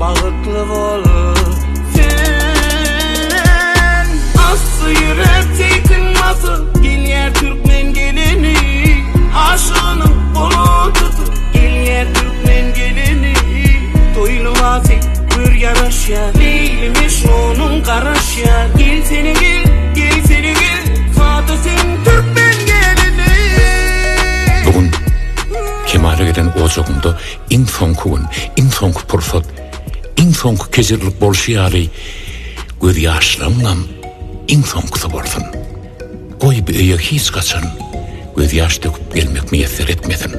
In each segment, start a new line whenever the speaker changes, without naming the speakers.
bağıtlı bol. Sen aslı yürekte kınması, gel yer Türkmen gelini, aşığının bulutudu, gel yer Türkmen gelini. Toylu vasi bir yaraş ya, Leylimiş onun karaş ya. Gel seni gel, gel seni gel, Fatih sen Türkmen gelini.
Bugün Kemal'e gelen ocağımda in son pırsat, in son kezirlik bolşiyari göz yaşlarımla in son kıtıbardın. Koy bir öye hiç kaçan göz yaş döküp gelmek müyesser etmedin.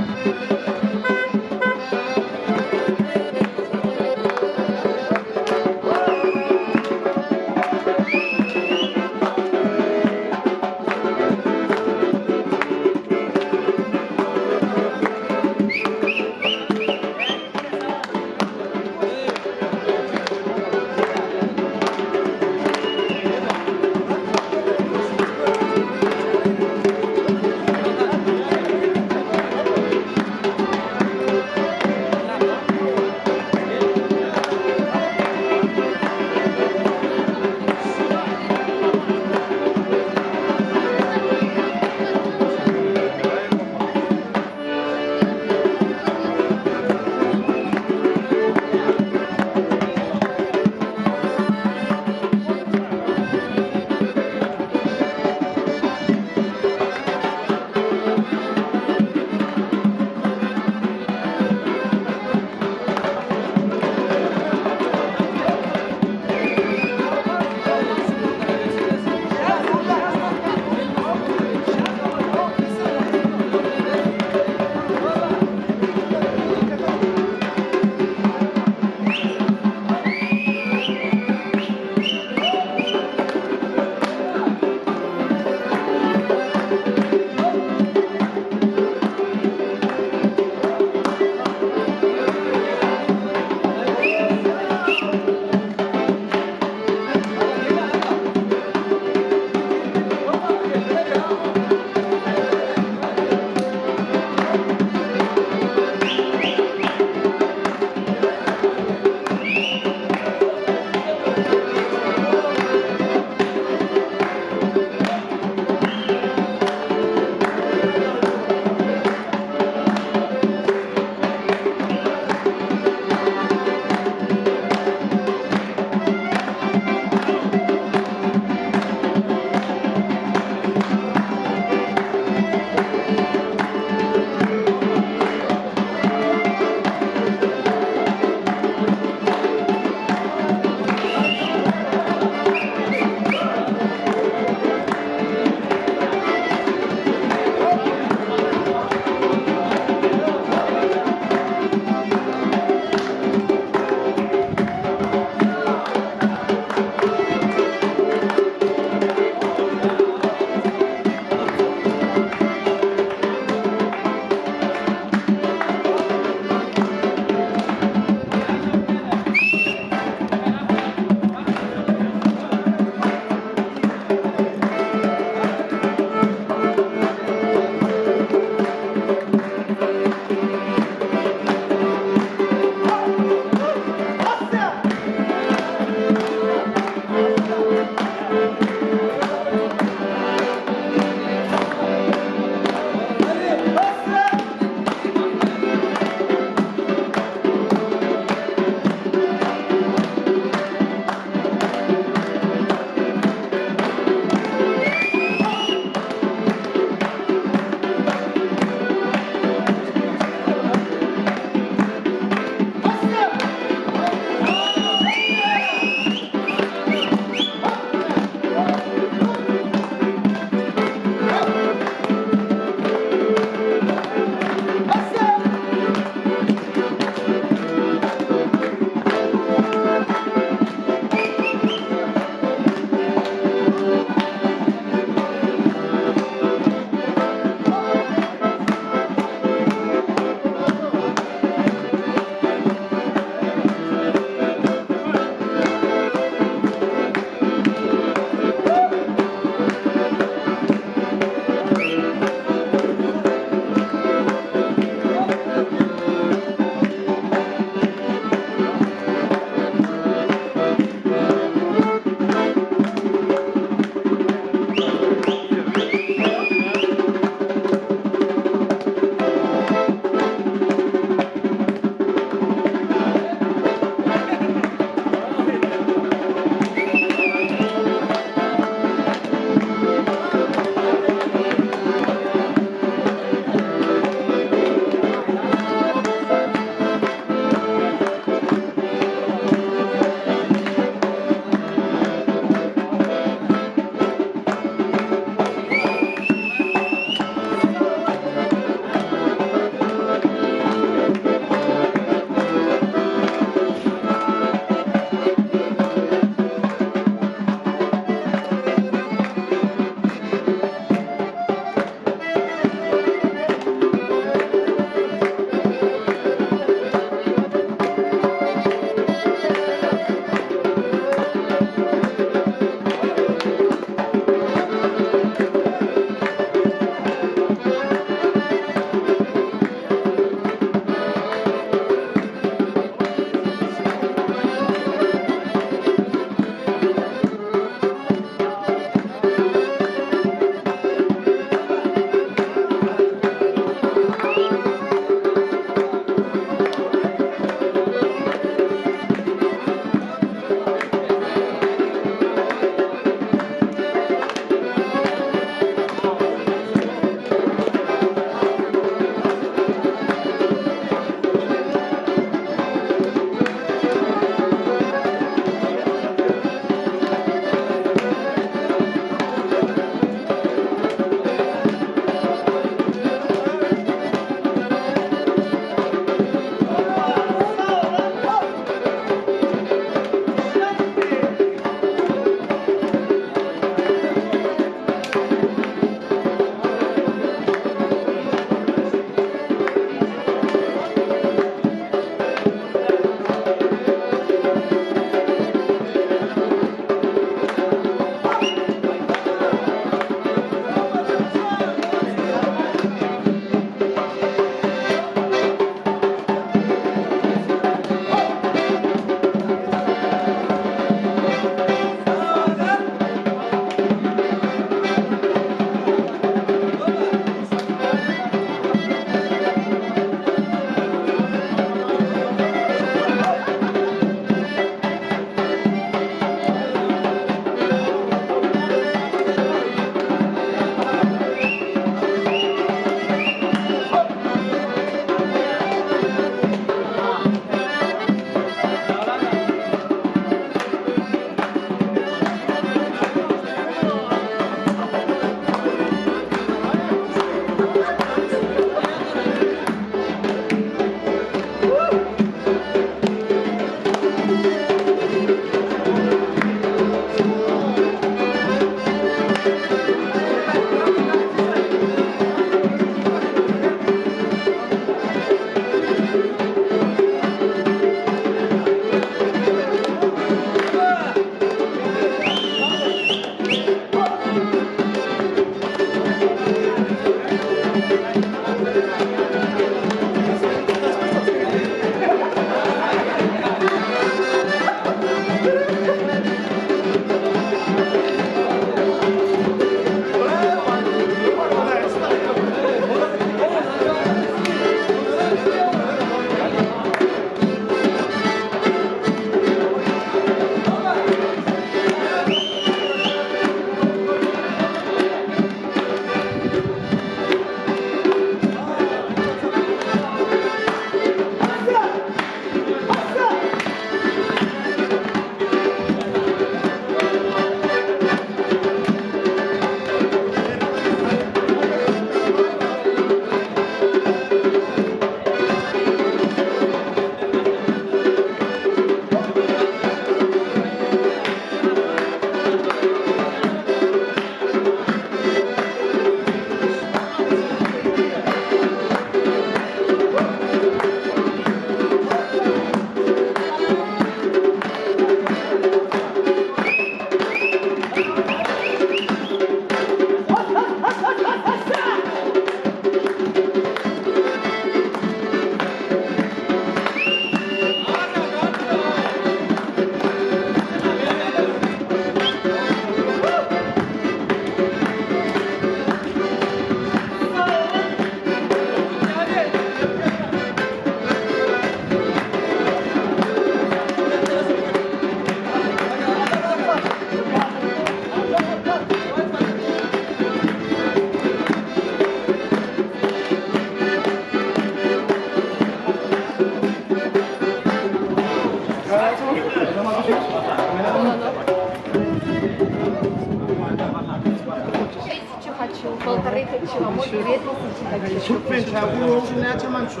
Çok ben çabuk olsun ne açamam şu.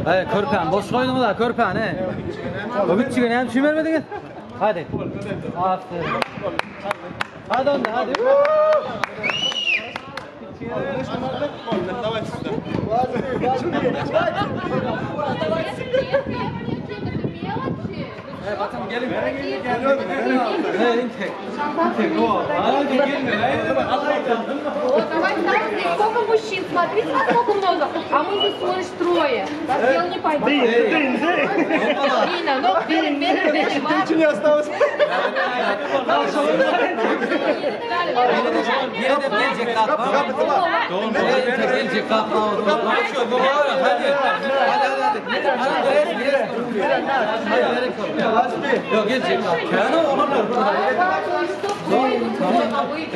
Hayır, körpen. Boş koydunuz da körpen he. O bütçüğünü hem çümermediniz. Hadi. Aferin. Hadi onda hadi. Bakın gelin.
Сколько мужчин? Смотрите, сколько много. А мы здесь всего лишь трое. Дело не пойдет. Нина, ну, берем.
Ничего не осталось.
Yine de gelecek kapma. Gelecek kapma. Hadi. Yok gelecek kapma. Yani olabilir.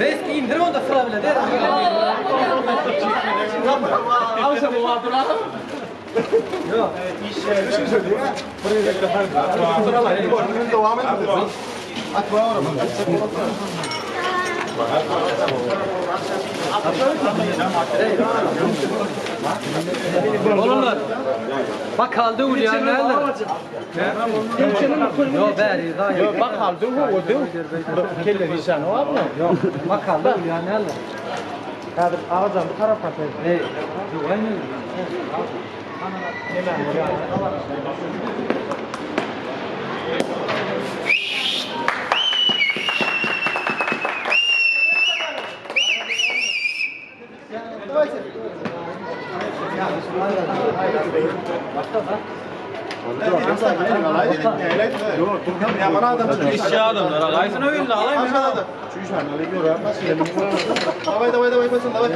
Reis indir onu da sıra bile. Yok.
Bir şey söyleyeyim. Buraya da gidelim. Devam edelim. At var ama.
Oğlumlar. Bak kaldı uyan nerede? Yok beri daha iyi.
Bak kaldı bu oldu. Kelleri sen o abla.
Yok bak kaldı uyan nerede?
Kadir ağacan bu tarafa koy.
Yok aynı.
Ya bana adam çıkıyor.
İşçi adamlar. Kaysın öyle alayım mı?
Çüş var. Ne diyor ya? Nasıl yedim? Davay basın davay.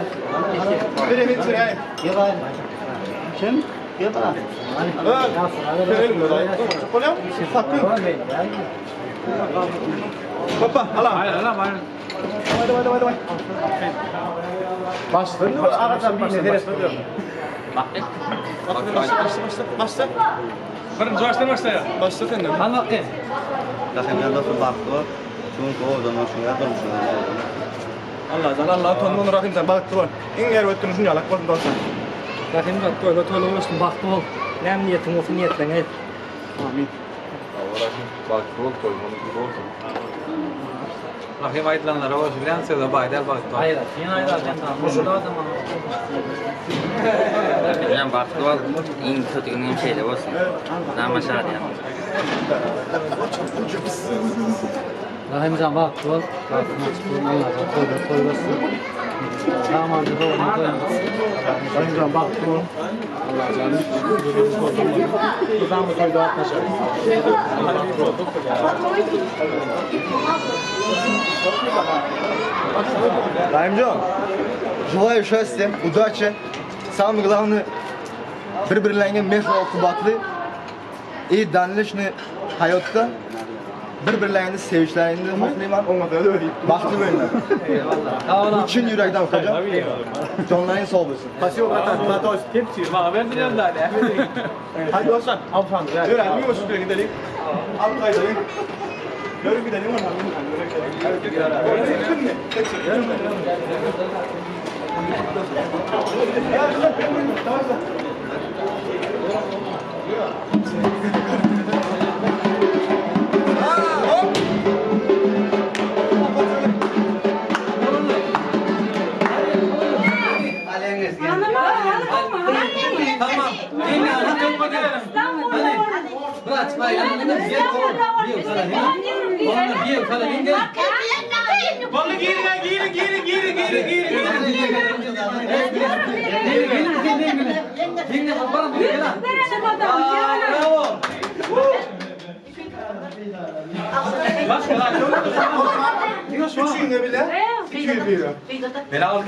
Bire bir tür yani. Kim? Kim bana? Verelim mi? Kolyam? Sakın. Baba, ala.
Hayır ala hayır.
Davay. Başladın mı? Ağaçtan bir ne deresi diyor. Başla.
Birinci başla ya.
Başla sen de.
Al bakayım.
Rahimden nasıl baktı var? Çünkü oradan şuraya durmuşlar.
Allah tonunu rahim sen baktı var. İnger öttün şunu yalak var da sen.
Rahim bak toyga toylu olsun baktı ol. Nem niyetin olsun niyetten et.
Amin.
Rahim ayıtlanlara hoş bilen de baydar baktı. Hayır, yine aylar ben tamam.
Bilen baktı ol, en kötü günün şeyle olsun. Namaşar ya.
Rahimcan baktı ol. Baktığına çıkıyor Allah'a toylasın. Damadı da onu koyamazsın.
Rahimcan baktı o. Allah canım. Kızağımı koydu atlaşar.
Rahimcan, желаю счастья, удачи, самое главное, bir-birlerine mehr-oqibatli и данлishni hayotda bir-birlarini sevishlarini xohlayman.
Olmadı öyle değil.
Baxtli bo'linglar.
Eyvallah.
Bu chin yurakdan ukajon. Jonlaring sog' bo'lsin.
Pasiyon vatan. Matos. Tepsi.
Bana ben biliyorum da ya.
Hadi olsan. Al falan. Öğren. Bir hoşçakalın gidelim. Al kaydayım. Görüp gidelim ama.
Tamam. Yine anlatın bakalım. Hadi. Bırak bay. Anladın bir kol. Bir sana değil. Onu bir sana değil. Vallahi geri. Bravo.
Üçüncü ne bile? 200 lira.
Beni al.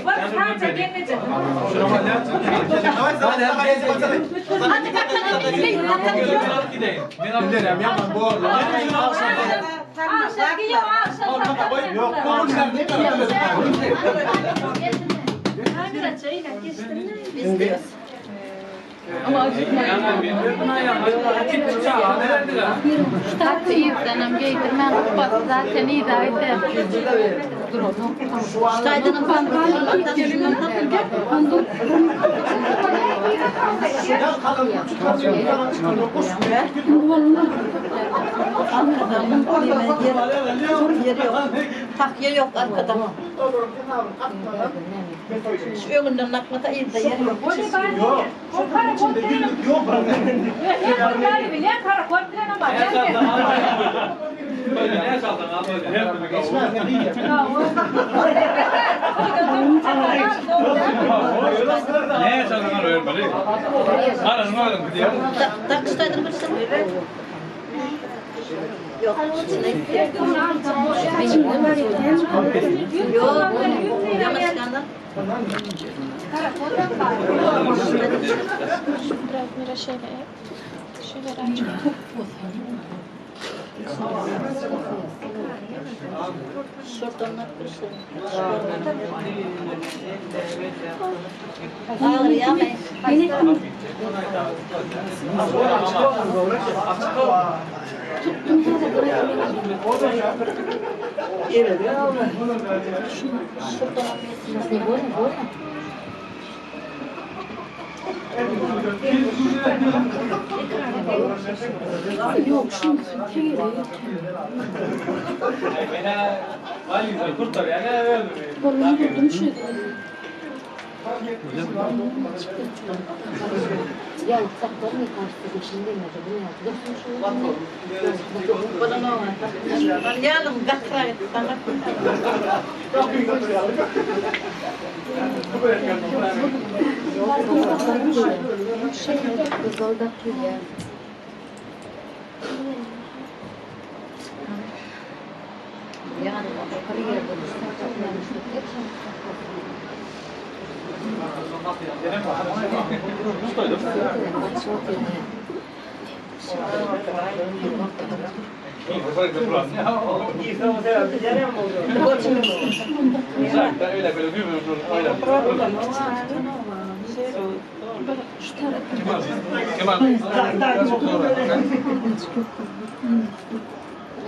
Gidelim yapma bu arada. Yok bu
Ama acıtmayın. Hatta iyi denem giydirmen zaten iyi de ayda. Dur oğlum.
Ştaydının bankalarından takya yok arkada. Şu önünden nakmata iyi de yer yok. Tak ştaydın mısın? Yok. Yok. Yamaskandan. Şuradan nakmışsın. Ağır ya ben.
Yok şunu ya saklarını karşısında şimdi mi
Bana ne var? Ben yardım gatrayı sana.
şey kızılda tüy ya.
Yani yukarı yerde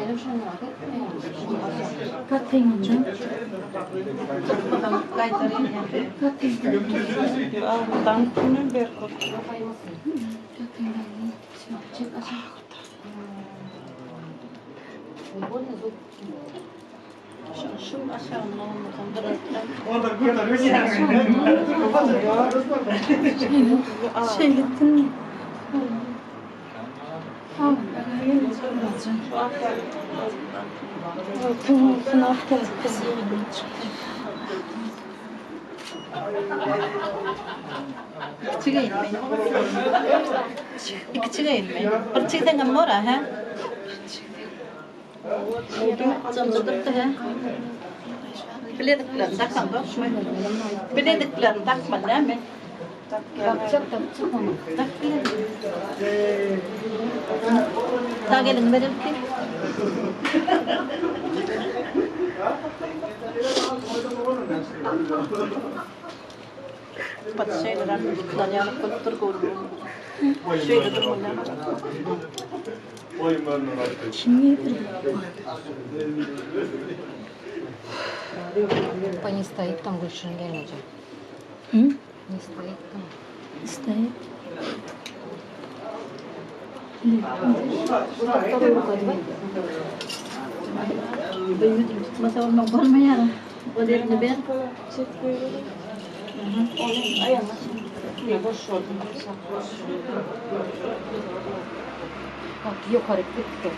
Benim şunu merak etmiyorum. Katayım hocam.
Katayım. Şu aşağıdan olmadan
Şeylettin mi? Sınav
Küçüğe inmeyin. Küçüğe inmeyin. Küçükten kan mora ha? Zamzıdıktı ha? Bilediklerini takan da. Bilediklerini takma değil mi?
Bakacak da çıkmamak.
Tak biledik. Tak elini verir ki. Pat şeyler kullanıyorum, kullanır koyuyorum. Şeyde durmalar.
Kim yedir? По не стоит там больше не найдет. Не стоит там. Стоит. Вторую руку отводь.
Masa olmak olmayan. O derini ben.
Bak yukarı gitti.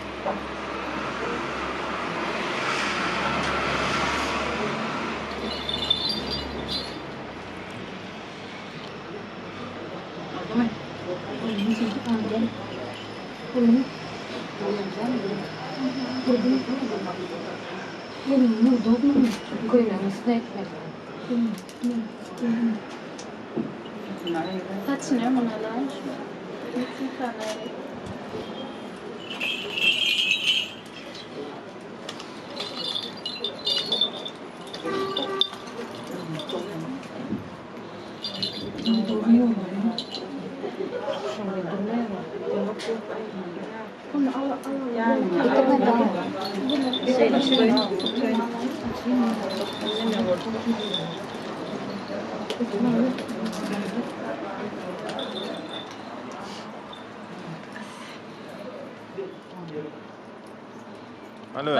Неудобно. Коля, не стоит.
Saçını mı lan?
Alo.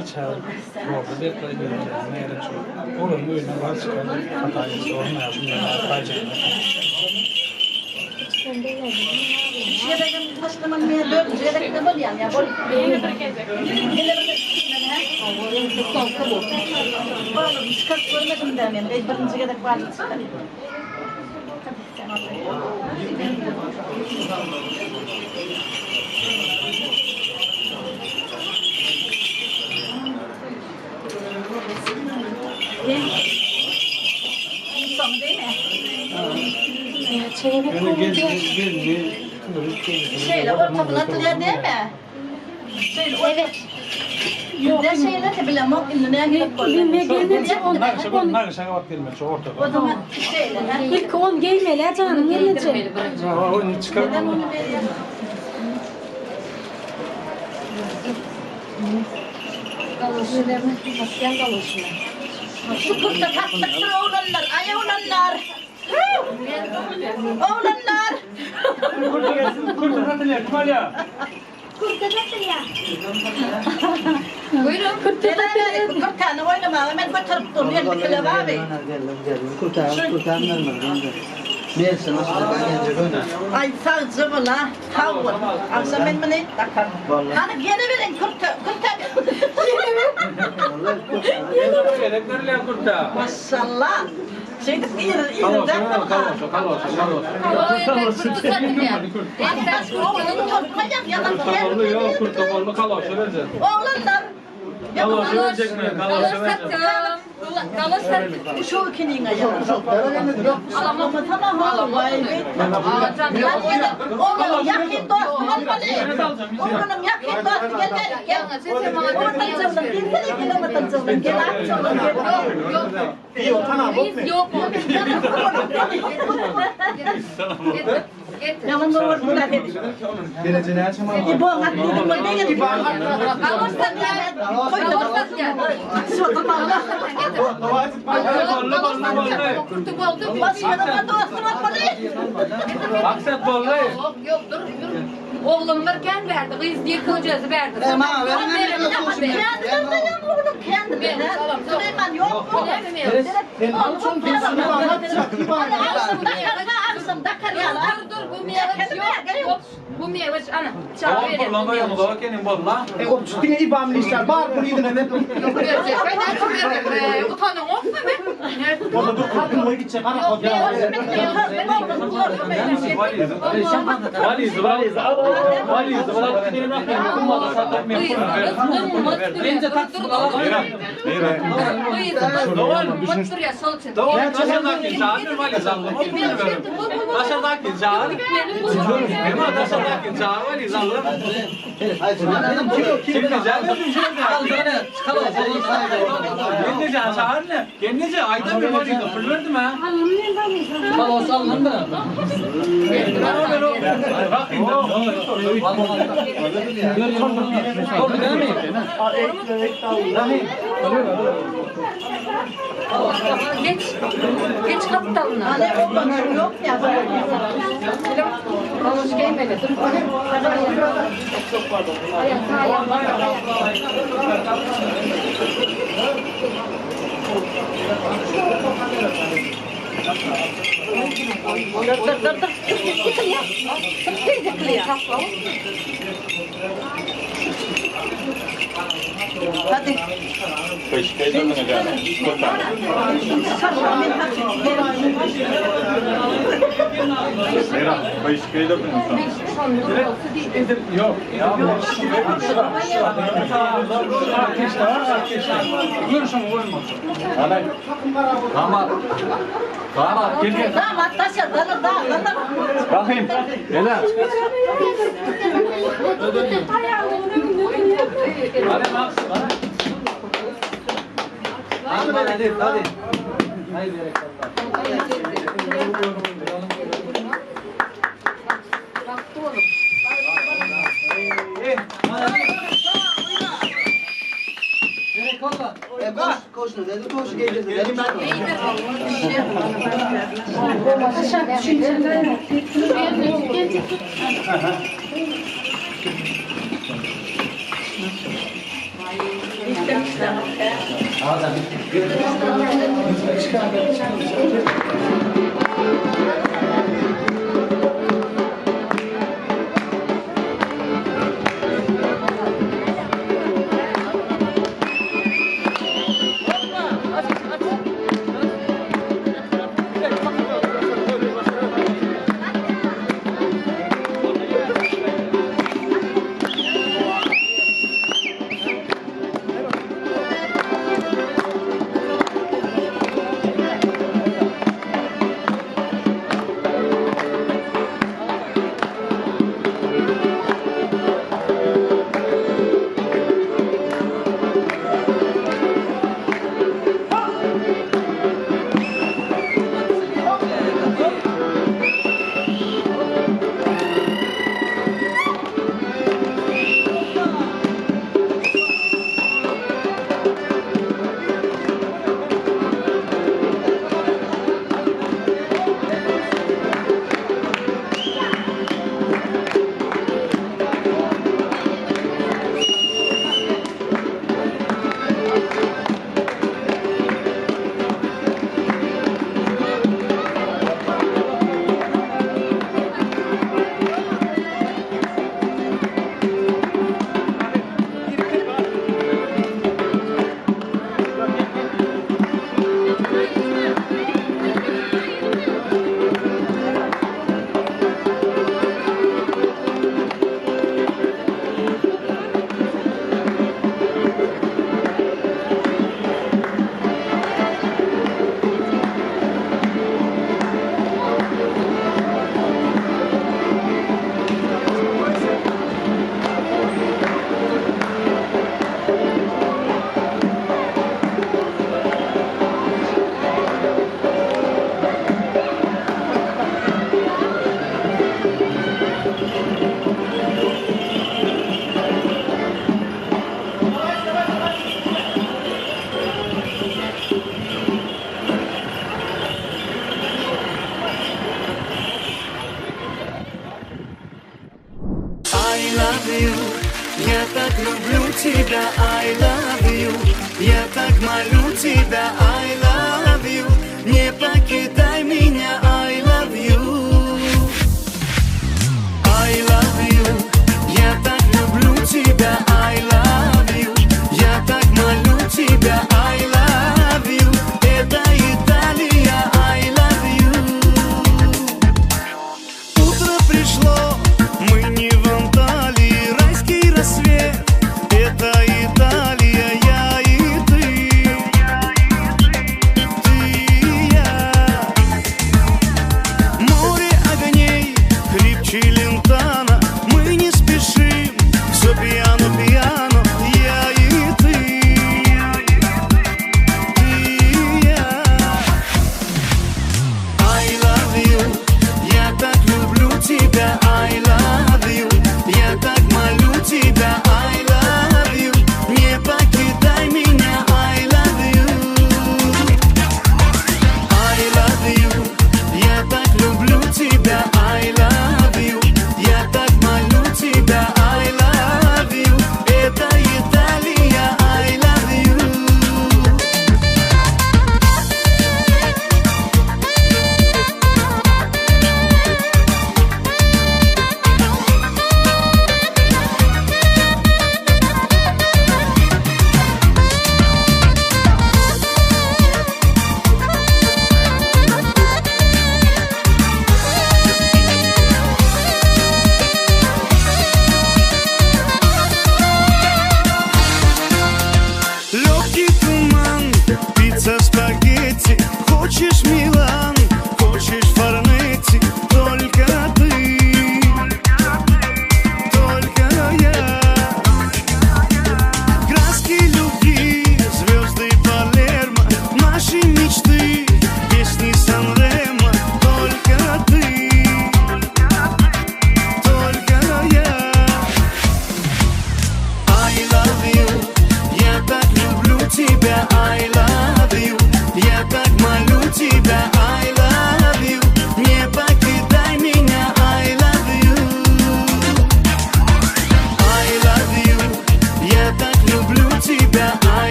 hiç orada bir kaybediyorlar. Nerede çok? Onun böyle başka hatayı sorun lazım.
Şeyden başlaman mı dört şeyden ne var yani ya bol. Çıkart görmedim demeyeyim. Birinci kere vardı çıkarayım. Son değil mi? Şeyle ortakladılar değil mi? Evet. Ne şeyler de bilemem. İlline girip o zaman şeyle.
İlk 10 gelmeli canım gelecek.
Neden onu veriyorum?
Galışlarını, asken galışını.
Şu kurta tatlıktır oğlanlar, ay oğlanlar. Oğlanlar.
Buyurun.
Kurtanı oynama, hemen götürüp duruyor. Kılav abi. Ay sağcı bu la. Tavur. Akşam ben beni takar. Hani gene verin kurta. Maşallah. Şeyde İrden oğlanlar. Şu ikinin ayağı. Ama tamam oğlum. Oğlum yakın dost olmalı. Oğlum yakın dost gel. Vatandaşlar gelsene vatandaşlar gel
İyi o kana bok ne?
Yok mu?
Yalan doğru bunlar hep.
Geleceğini açamam.
İbo hakkında böyle ne geldi?
Kalırsak gel. Kalırsak gel. Kurtuk oldu.
Başkanıma dostum olmalı.
Maksat bollay.
Yok dur. Oğlum varken verdi. Kız diye kılacağız verdi. Tamam verin.
Kendine Süleyman yok mu?
Sen alçın birisini anlatacak.
Ağzım dakar ya.
Dur bu meyve yok. Bu meyve ana.
Tamam bollama ya mudawa kenin bolla.
O çütüne ibamlı işler. Bağır burayı da ne?
Utanın olsun be.
O da dur kalkın oraya gidecek. Ana
Yok meyve
Valiz benim rakam kumada satar mı?
Bence taksın alalım.
Taşadaki çağır valiz aldım. Taşadaki çağır. Hemen taşadaki çağır valiz aldım. Kim diyeceğim? Kendi çağır ne? Kendi ayda bir valiz fırladı mı? Kalos alın mı?
Geç kaptanına.
Yok ya.
Konuş gelmedi. Dur.
Dur. Hadi.
Yok. Ya görüşüm olmaz. Damat gel.
Damat taşır, damat.
Bakayım. Gel. Hadi bak.
Hadi. Haydi.
Koşun dedi, koşun geldi dedi.
Я так люблю тебя, I love you. Я так молю тебя, I love you. Не покидай меня, I love you. I love you. Я так люблю тебя, I love you. Я так молю тебя, I love you. Это Италия, I love you. Утро пришло, мы не в Анталии, райский рассвет. Это Италия, я и ты. Ты и я.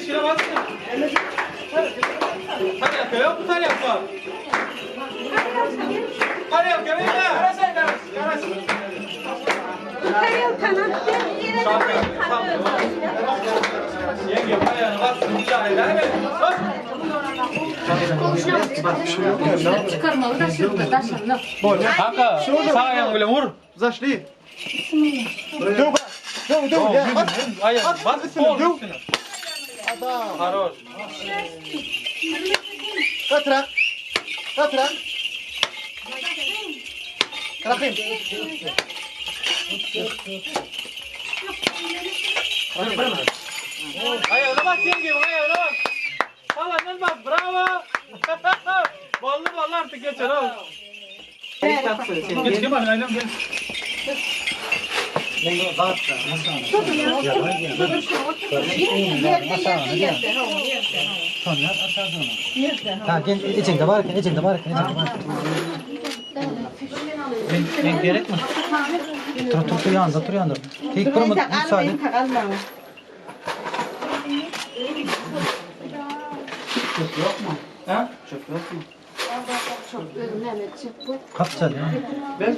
şuna bas. Tarayalka yok mu tarayalka? Tarayalka verin ha. Yenge parayana bassın. Güzel eder mi?
Çıkarmalı da şurada taşındı.
Kanka sağ ayağını böyle vur.
Zашли. Dur, ya.
Ayağını bas. Kol üstüne.
Adam.
Хорош.
Katrak. Krakayım.
Ayağına bas yenge, ayağına bas. Allah'ın bak, bravo. Ballı artık geçer oğlum. Geç bakın ayağım gel. Ben gerek mi? Tur yanında. Tek durma müsaade. Çöp yok mu? Ha? Çöp yok mu? Kapı çalıyor. Ben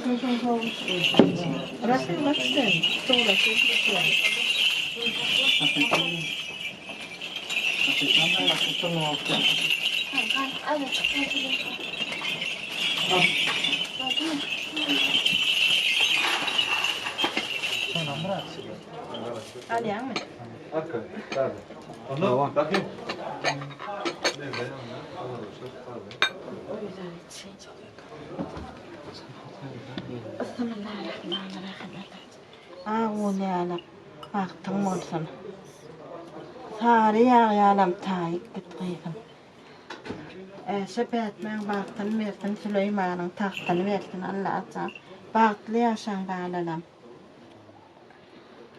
Ağulyana baktım olsun. Sarı yağlam tayip gittiğim. Sepetmen baktın versin Süleyman'ın tahtını versin Allah'a. Baktlı yaşan bağlalam.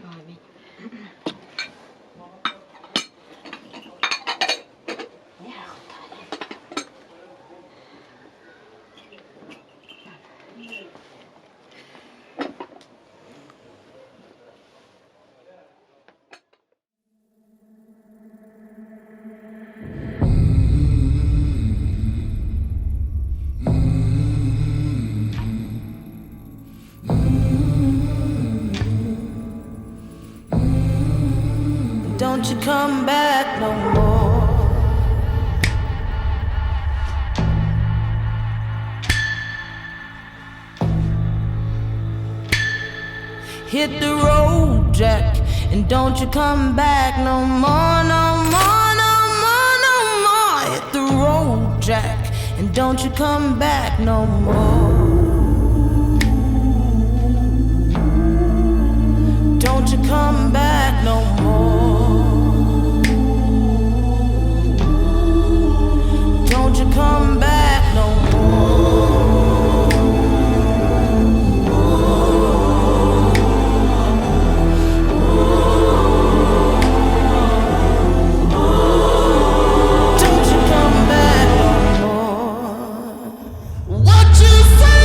Amin.
Don't you come back no more. Hit the road, Jack, and don't you come back no more, no more, no more, no more. Hit the road, Jack, and don't you come back no more. Don't you come back no more. Don't you come back no more. Don't you come back no more. What you say?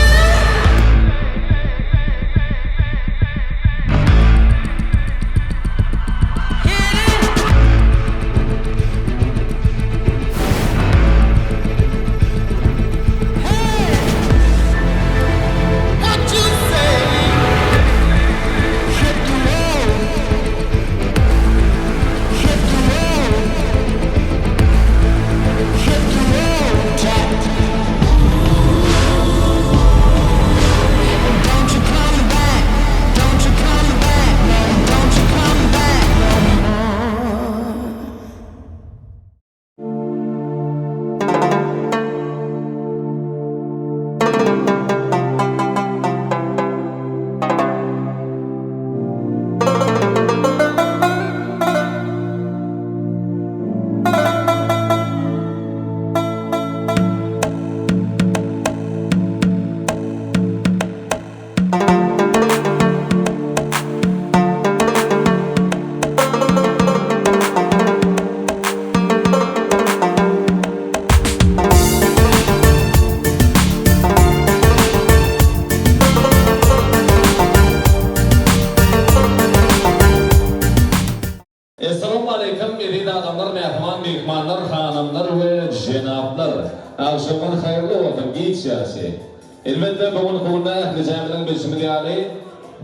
aleyküm edin adamlar, mehman, mihmanlar, hanımlar ve cenaplar. Akşamın hayırlı olsun, giyik siyasi. Elbette bugün kuvunda ehli cami'nin bismillahirrahmanirrahim.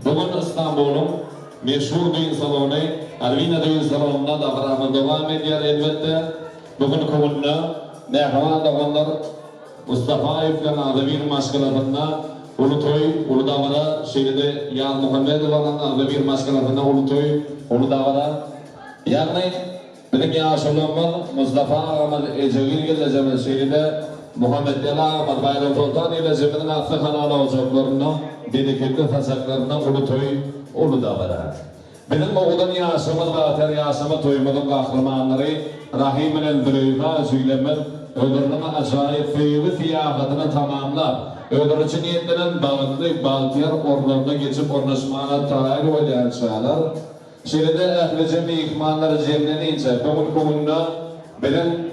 Bugün İstanbul'un meşhur düğün salonu, Alvina düğün salonunda davranma devam ediyor elbette. Bugün kuvunda mehman davranlar Mustafa Eflen Ademir maşkalatında Ulutoy, Uludavara, şeyde Yan Muhammedova'nın Ademir maşkalatında Ulutoy, Uludavara. Yani benim yaşamım Mustafa Ahmet Ecevir geleceğim şeyde Muhammed Ela Ahmet Bayram Sultan ile zeminin aslı kanalı olacaklarını dedikleri fasaklarına Ulutoy, Uludavara. Benim oğlan yaşamı zaten yaşamı toymadığım kahramanları Rahim ile Büleyha Züyleme öldürülme acayip feyli fiyakatını tamamlar. Öldürücü niyetlenen bağlı Baltiyar orlarına geçip ornaşmana tarih oylayan çağlar. Şeride ehli cemi ikmanları cemlenince bugün kuvunda benim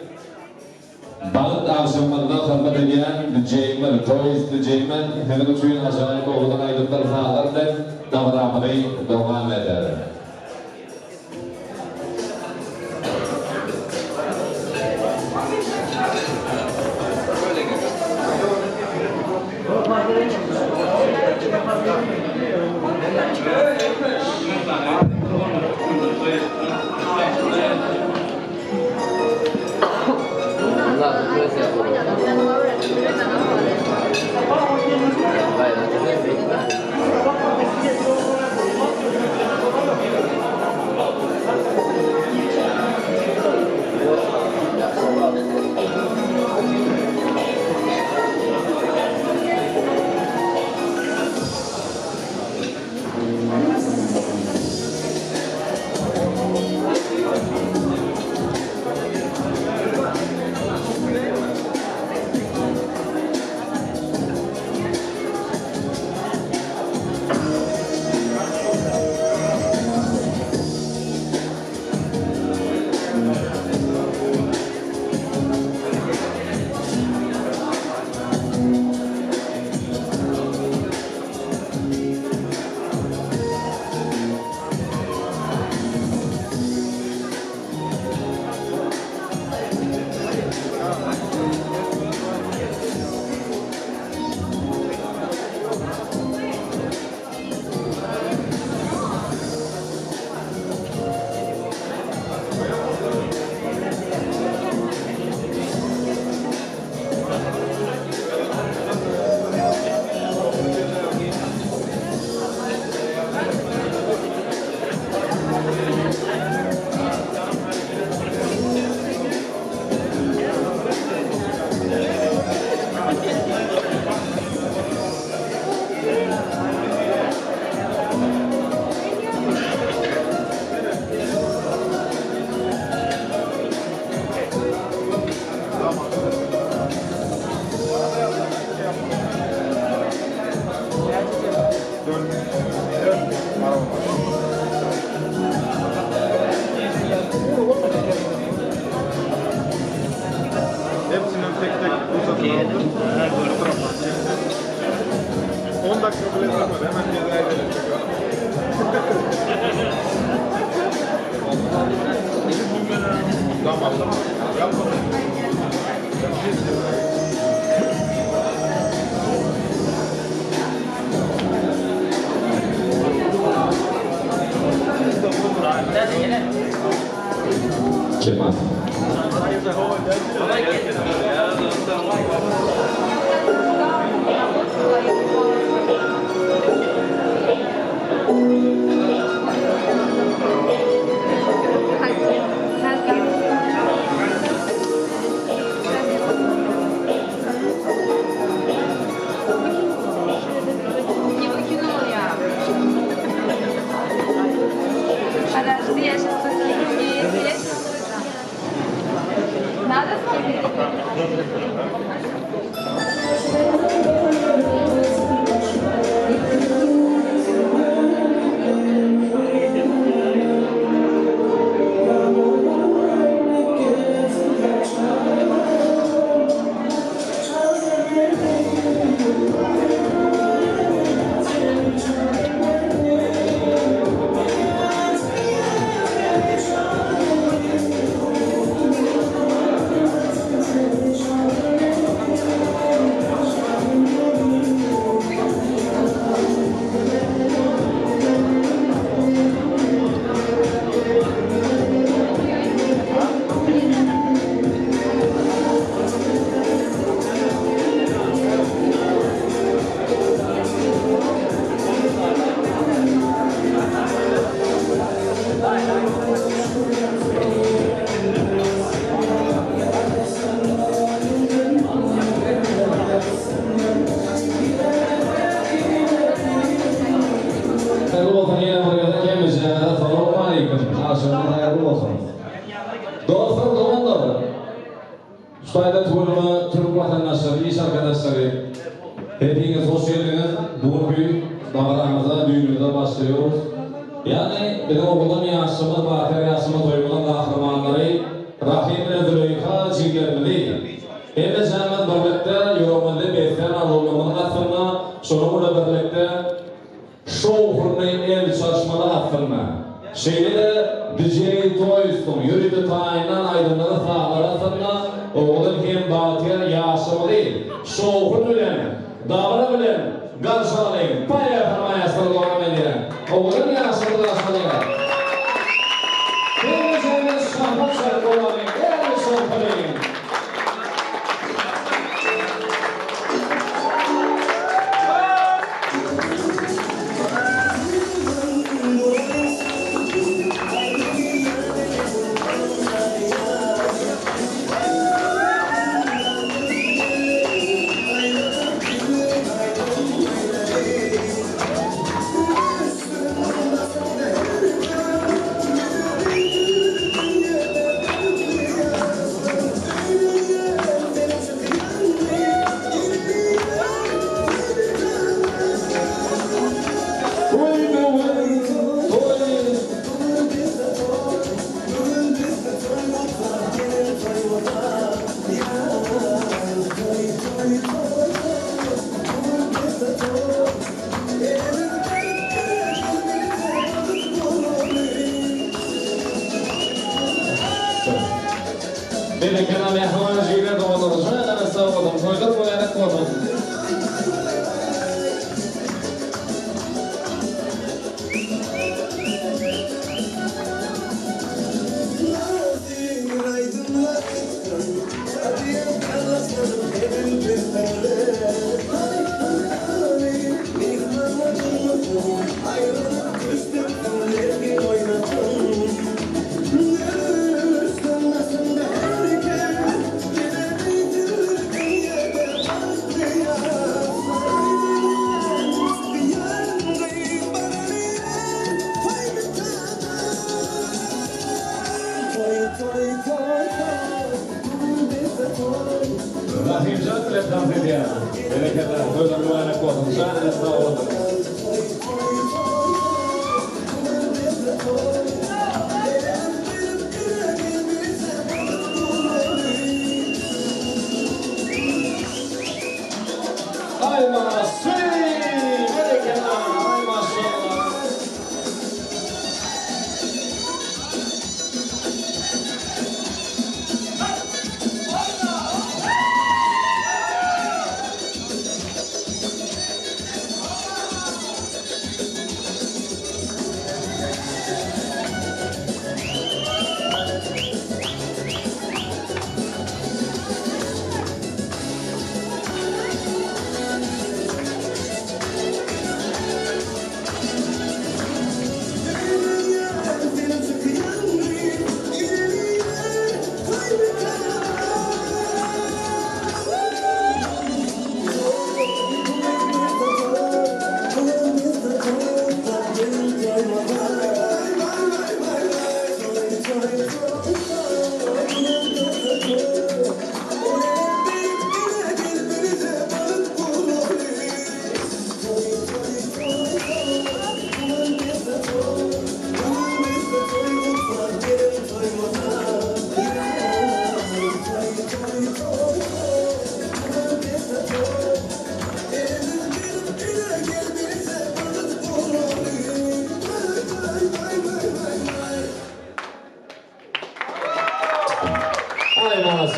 bağlı tavsiyelerinde hırmat edilen Ceymen, Toyist Ceymen hemen suyun acayip oğlan ayrılıklar sağlarla davranmayı devam eder.
Hepsinin tek tek uzatın aldım. 10 dakika bile var. Hemen ceza edelim. Tamam. Yapalım.
Cemal.
Подожди, я сейчас здесь. Надо
Dostlar, dostlar. Şayda tuğruma, Türk vatandaşları, iş arkadaşları, hepiniz hoş geldiniz. Bu büyük davranımıza, düğünümüze başlıyoruz. Yani bizim okulun yaşımı, Bahir yaşımı doyumunun kahramanları Rahim ve Züleyha Cilgermeli. Hem de Cemil Birlikte yorumlu Beyfen Anadolu'nun aslında şununla birlikte Şoğur'un el çalışmalı aslında. Şeyde de DJ Toys'un yürüdü tayinden aydınları sağlar aslında oğlun hem Bahir yaşımı değil. Şoğur bilen, davra bilen, karşılayın. Paya farmayasını devam edelim. Oğlun yaşımı da aslında. Hem de Cemil Şahmat Şarkı'nın el şarkılayın. Beni kenara mehmancıyla doğdunuz. Ben sağ olun. Soydur bu yarak olun. Rahimcan Kleptan Fedya. Bereketler. Soydur bu yarak olun. Ben sağ olun. Ay maşallah, bereketler, ay maşallah.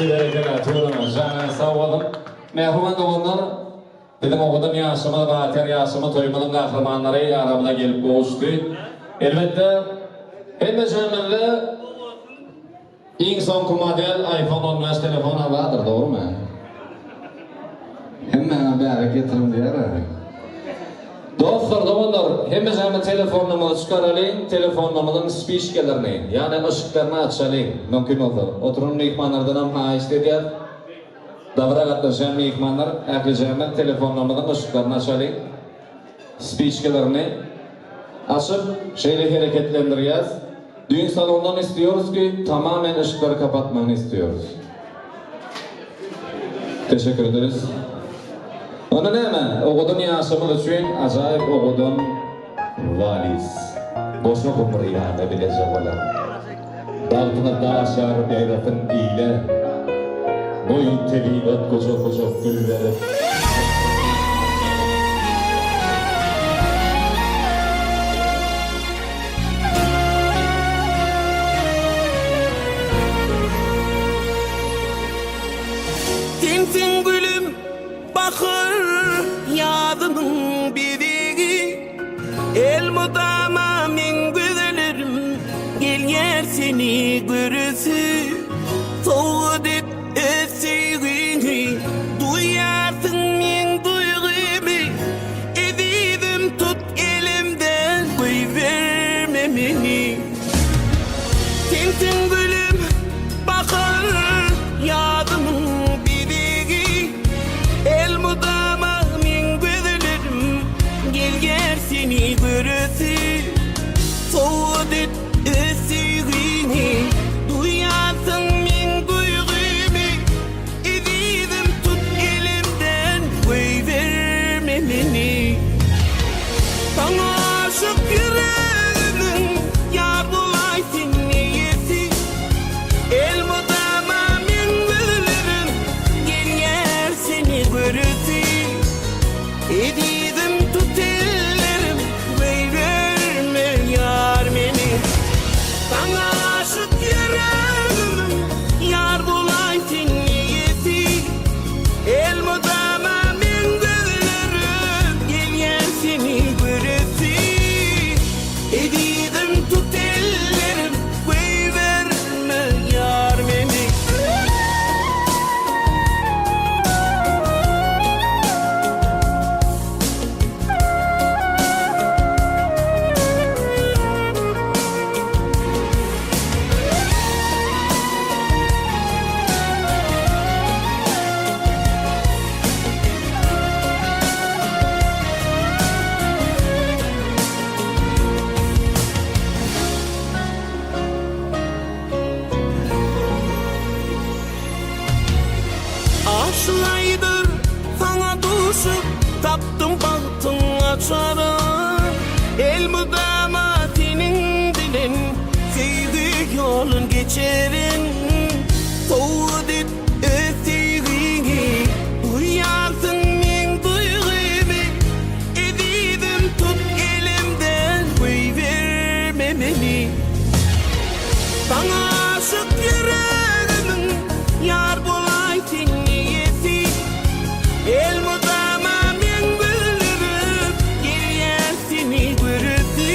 Bereketler, tuğrunuz. Canına sağ olun. Merhuman doğumlar, dedim okudum yaşımı, Bahir yaşımı, toyumunun kahramanları aramına gelip boğuştu. Elbette, hem de Cemil'de en son model iPhone 15 telefon vardır, doğru mu? Hemen haberi getirin diye. Dostlar, doğumlar, hem de Cemil telefonunu çıkaralım, telefonunun speechlerini, yani ışıklarını açalım, mümkün olur. Oturun mehmanlardan hem ha istediler. Davra katlaşan mehmanlar, Ahli Cemil telefonunun ışıklarını açalım. Speechlerini açıp, şeyle hareketlendireceğiz. Düğün salonundan istiyoruz ki tamamen ışıkları kapatmanı istiyoruz. Teşekkür ederiz. Onu ne hemen? Oğudun yaşamı için acayip oğudun valiz. Boşa kumru yani bilecek olan. Daltına dağ şarı beyratın iyile. Boyun telibat koca koca gülleri.
Tintin gülüm bakır yadımın biri. El mudama min güzelirim gel yer seni görüsü. Soğud et esirini duyarsın min duygumu. Edidim tut elimden koy verme beni. Tintin gülüm bakır yadımın biri. El mudama min gözlerim gel yer seni görüsü. Soğud et esirini duyarsın min duygumu. Edidim tut elimden koy verme beni. Sana aşık yüreğimin yar bulaysın niyeti. El mudama min gözlerim gel yer seni görüsü. Edidim tut ellerim koy verme yar beni. Sana aşık yüreğimin yar bulaysın niyeti. El mudama min gözlerim gel yer seni görüsü. Edidim tut ellerim koy verme yar beni. Aşılaydır sana düşüp taptım baktım açara. El mudama senin dilin sevgi yolun geçerin. Soğud et esirini duyarsın min duygumu. Edidim tut elimden koy verme beni. Sana aşık yüreğimin yar bulaysın niyeti. El mudama min gözlerim gel yer seni görüsü.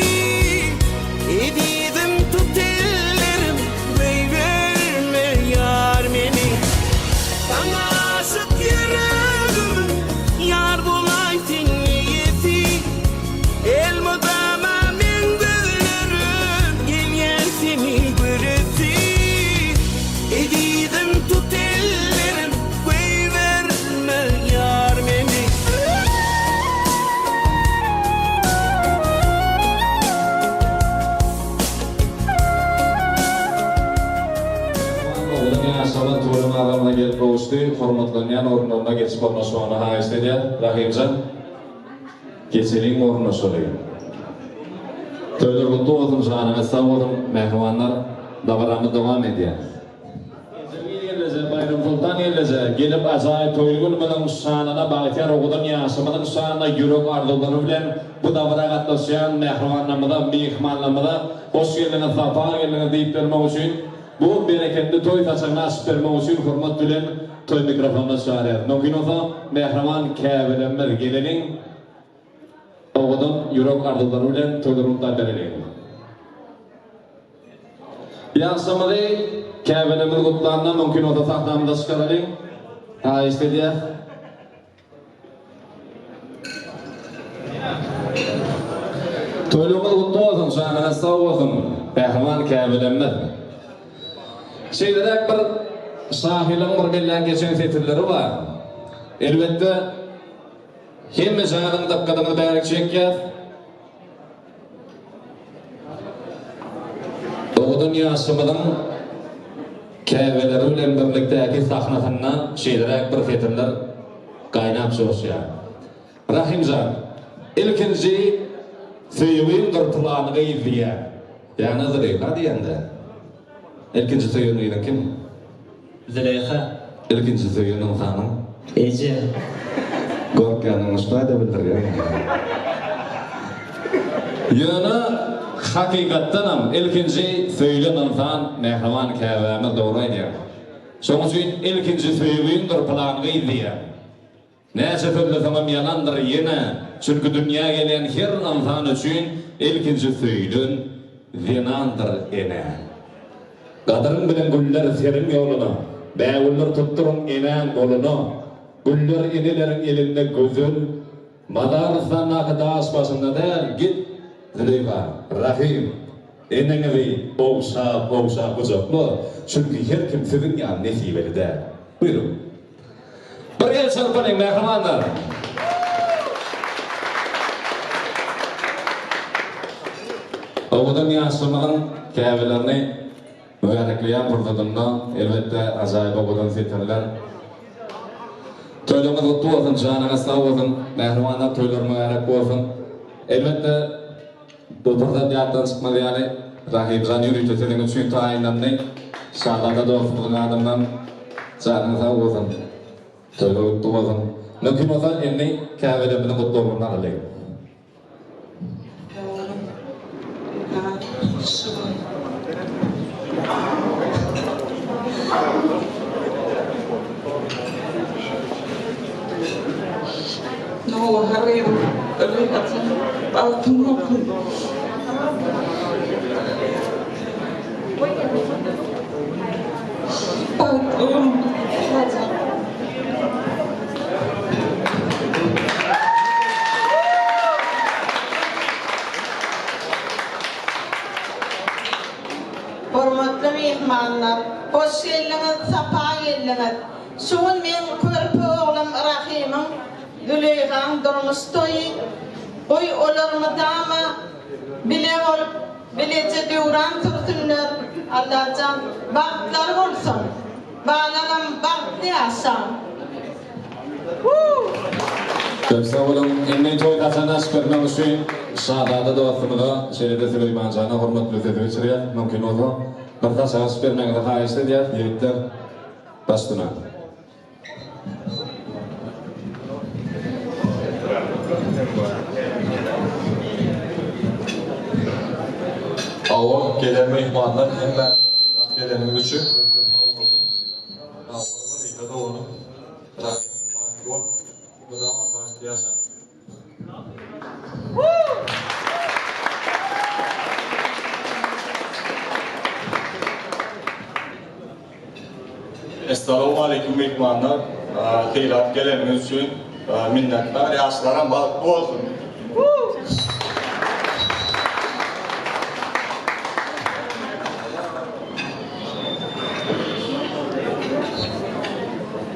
Edidim tut ellerim koy verme yar beni. Sana aşık yüreğimin yar bulaysın niyeti. El mudama min gözlerim gel yer seni görüsü. Edidim tut ellerim koy verme yar beni.
Oğudun yaşamı tuğrun ağlarına gelip boğuştu. Hormatlanyan orunlarına geçip ornaşuğuna haiste diye. Rahimcan, geçelin oruna soruyor. Töyler kutlu olsun şanına sağ olun. Mehrumanlar davaramı devam ediyor. Bayram Sultan yerleze gelip acayip toygun bilen şanına bağıtiyar oğudun yaşamının şanına yürek ardılığını bilen bu davara katlaşan mehrumanlamada, mihmanlamada hoş gelene, safa gelene deyip vermek için bu bereketli toy taşına açıp vermek için hürmet bilen toy mikrofonuna çağırıyor. Mümkün olsa mehruman kâbelenmer gelenin oğudun yürek ardılığını bilen toylarını verelim. Yaşamadı Kâbe'nin kutlarından mümkün olsa sahnamda çıkaralım. Ha işte diye. Toyluğumuz kutlu olsun, şanına sağ olsun. Behman Kâbe'lenmez. Şeylerek bir sahilin bir belirlen geçen setirleri var. Elbette hem şanın dakikadını değerlik çekker. Oğudun yaşımızın käbeleri bilen birlikteki sahnasından şeýlerek bir fetinler gaýnap soğuşýar. Rahimcan, ilkinci söýübin dırtılanyny izleýär. Ýani Züleyha diýende. İlkinci söýübin kim?
Züleyha.
İlkinci söýübin hanım.
Ece.
Gorkanyň şeýle bildirýär. Ýöne hakykatdanam ilkinci söýlen insan mehriban käbämi dogry edýär. Şoň üçin ilkinci söýübin dırtılanyny izleýär. Näçe türlü tamam yalandır ýene. Çünkü dünya gelen her insan üçün ilkinci söýlen zinandır ene. Gadyrın bilen güller serin ýoluna, bägüller tutturun enen goluna. Güller enelerin elinde gözül, madarysdan akdaş başynda däl git. Züleyha, Rahim, enenizi oğuşa kucaklı. Çünkü her kim sizin yan nesibeli däl. Buyurun. Bir el çarpanyň mehrimanlar. Oğudun yaşamağın käbelerini mübarekleyen fırsatında elbette acayip oğudun seterler. Toylumuz kutlu olsun, canına sağ olsun, mehrimanlar toylar mübarek olsun. Elbette bu fırsat yattan çıkmadı yani Rahimcan yürütüsünün üçün tayinlendik. Şahada dostluğun adından canına sağ olsun. Toylar kutlu olsun. Mümkün olsa enni käbelemini kutlu olunlar alayım.
No, Harry, öyle yapsın. Altın okun. Altın.
Hormatly mehmanlar, hoş geldiniz, sapa geldiniz. Şuň men körpü oğlum Rahim'in Züleyha'nın durmuştoy. Oy olarmydama bile olup bilece döwran tursunlar. Allah'tan baktlar bolsun. Balalam baktly ýaşan.
Çok sağ olun. Enni toy kasana şükürmek üçün Şahada dostumuza, şeride Süleyman Can'a hormatly özetçiler mümkün olsa bir da şans bermegini haýyş edýär. Ýigitler başdyna.
Awa gelen mehmanlar hem gelenimiz üçün Esselamu aleyküm mehmanlar. Heylat gelenimiz üçün minnettar, yaşlara balıklı olsun.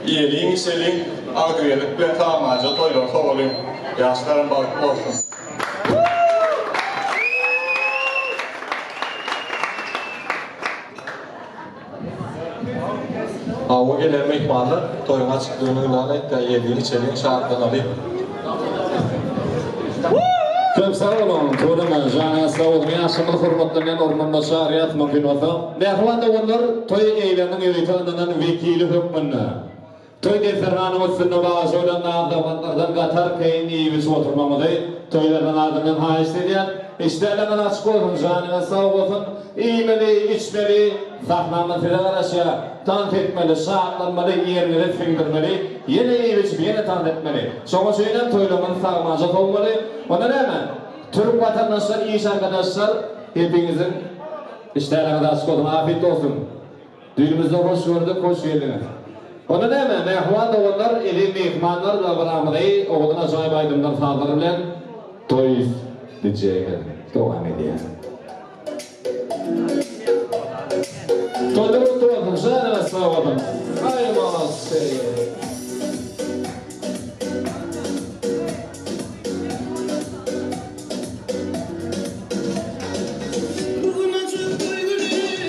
İyiliğin, işeliğin, ağdüyelik ve tamaca toylar toğulun. Yaşların balıklı olsun. Awa gelen mehmanlar toyuna çıktığını ilan et de yediğin içeriğin şartlarını alayım.
Çok sağ olun. Toyuna canına sağ olun. Yaşamını hormatlanan ormanda şariyat mümkün olsa. Mehvan da onlar toy eylenin yönetiminin vekili hükmünde. Toy deferhanımız sınırı bazı olan adamlardan katar kayın iyi bir oturmamızı toylardan adının hayiş ediyor. İşlerden açık olun, canına sağ olsun. İyimeli, içmeli, sahnamı filan aşağı tant etmeli, şahatlanmalı, yerleri findirmeli, yine iyi biçip yine tant etmeli. Sonra söylenen toylamın sağmacı olmalı. Ona rağmen Türk vatandaşlar, iş arkadaşlar hepinizin işlerine açık olun, afiyet olsun. Düğünümüzde hoş gördük, hoş geldiniz. Ona rağmen mehvan da onlar, eli mehmanlar da bırakmayı, oğlun acayip aydınlar sağları bilen toy diyeceğim, devam edeyim. Toyda mutlu olun, canına sağ olun. Ay malasey.
Bugün açık koy güneş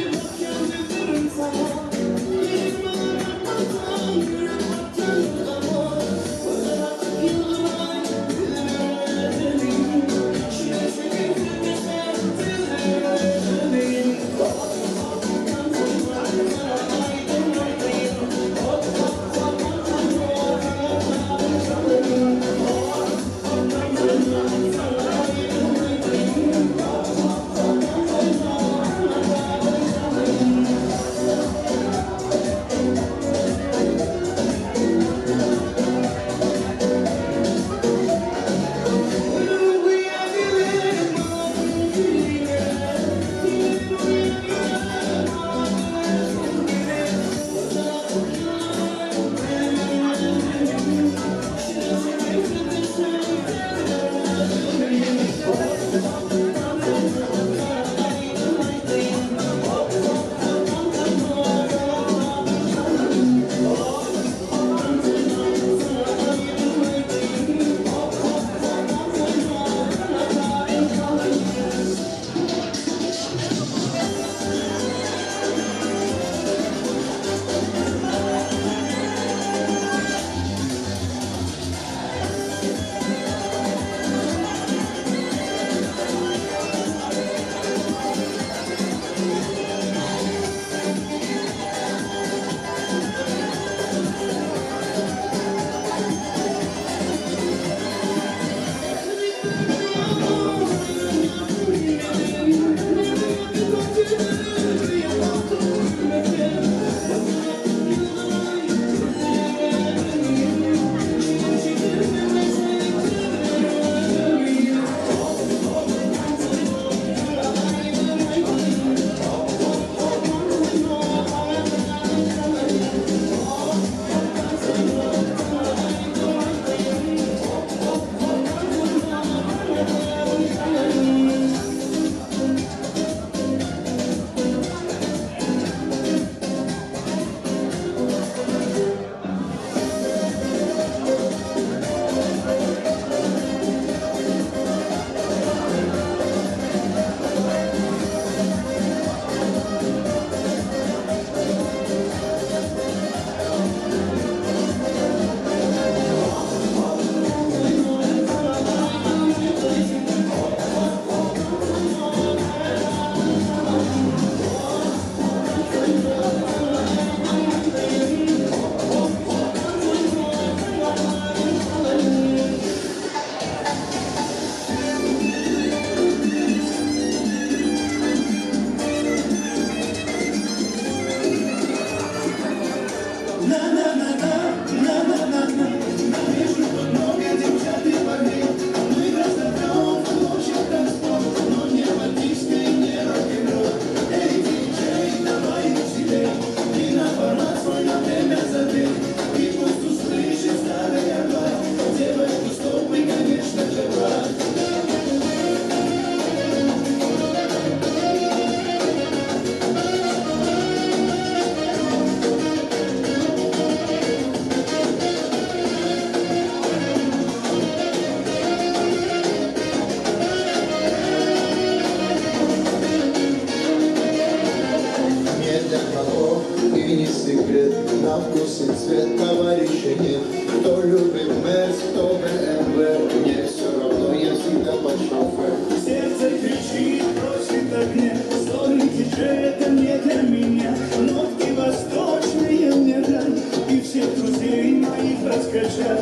на вкус и цвет товарища нет. Кто любит Мерс, кто БМВ, мне все равно, я всегда под шофер.
Сердце кричит, просит огня, стороны диджей, это не для меня. Нотки восточные мне дай, и всех друзей моих раскачай.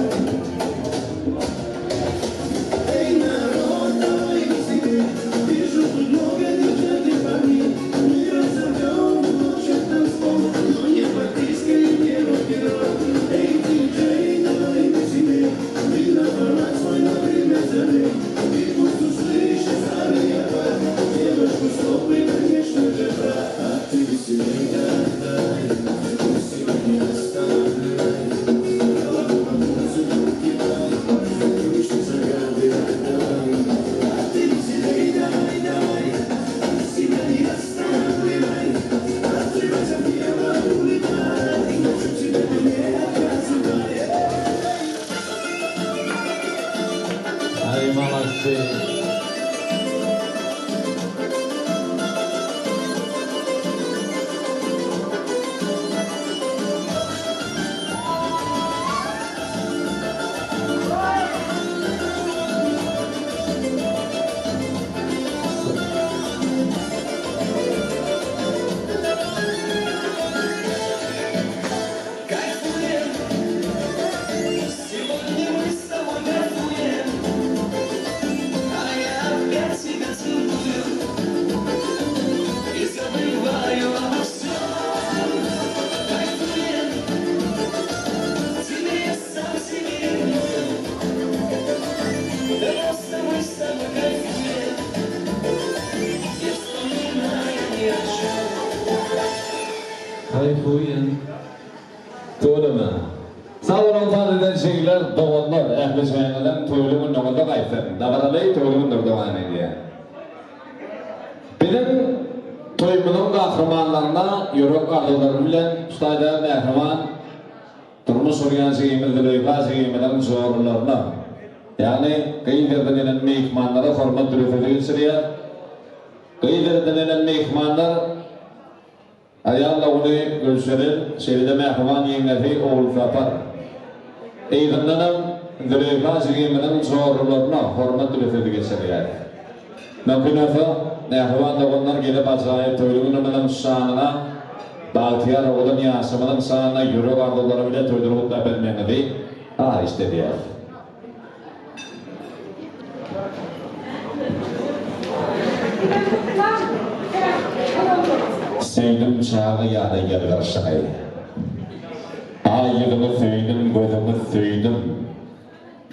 Эй, народ, давай веселей, вижу тут много девчат и парней. Мы разорвем ночью танцпол, но не попискай, не рок-н-ролл. Эй, диджей, давай веселей, ты на формат свой на время залей. И пусть услышит старый аппарат, девушку стопы, конечно же, брат. А ты веселей, дай, пусть сегодня оставляй. Голова музыку кидай, ключи загадывай, давай. А ты веселей, давай, себя не останавливай. Отрывайся в небо, улетай, ночью тебя не отказывай.
Ай, молодцы!
Сегодня мы с тобой кайфуем, а я опять себя целую и забываю обо всем. Кайфуем, тебе я сам себе, да просто мы с тобой кайфуем, не вспоминая ни о чем.
Kayfuyen. Doğru mu? Sağ olun fazladan şeyler doğanlar, ehli şeylerden toylumun namazda kayfın. Davaralay toylumundur doğan ediyor. Benim toyumunun kahramanlarına yoruk ardılarım bilen ustayda kahraman turmuş organ şeyimizde löyka şeyimizden zorlarına yani kıyılardan inen meyikmanlara hormat dürüfede geçiriyor. Kıyılardan inen meyikmanlar ayağla onu gösterir, şeride mehman yengefi oğul kapar. Eğitimden dürüfede şeyimizden zorlarına hormat dürüfede geçiriyor. Mümkünse mehman da onlar gelip acayip toylumunun şanına Baltiyar oğlum yaşamadan sana yürü varlıkları bile toydurulup da bilmemeli. Ha işte diyor. Sevdim çağı ya da gelir şakayı. Ayılımı söyledim, gözümü söyledim.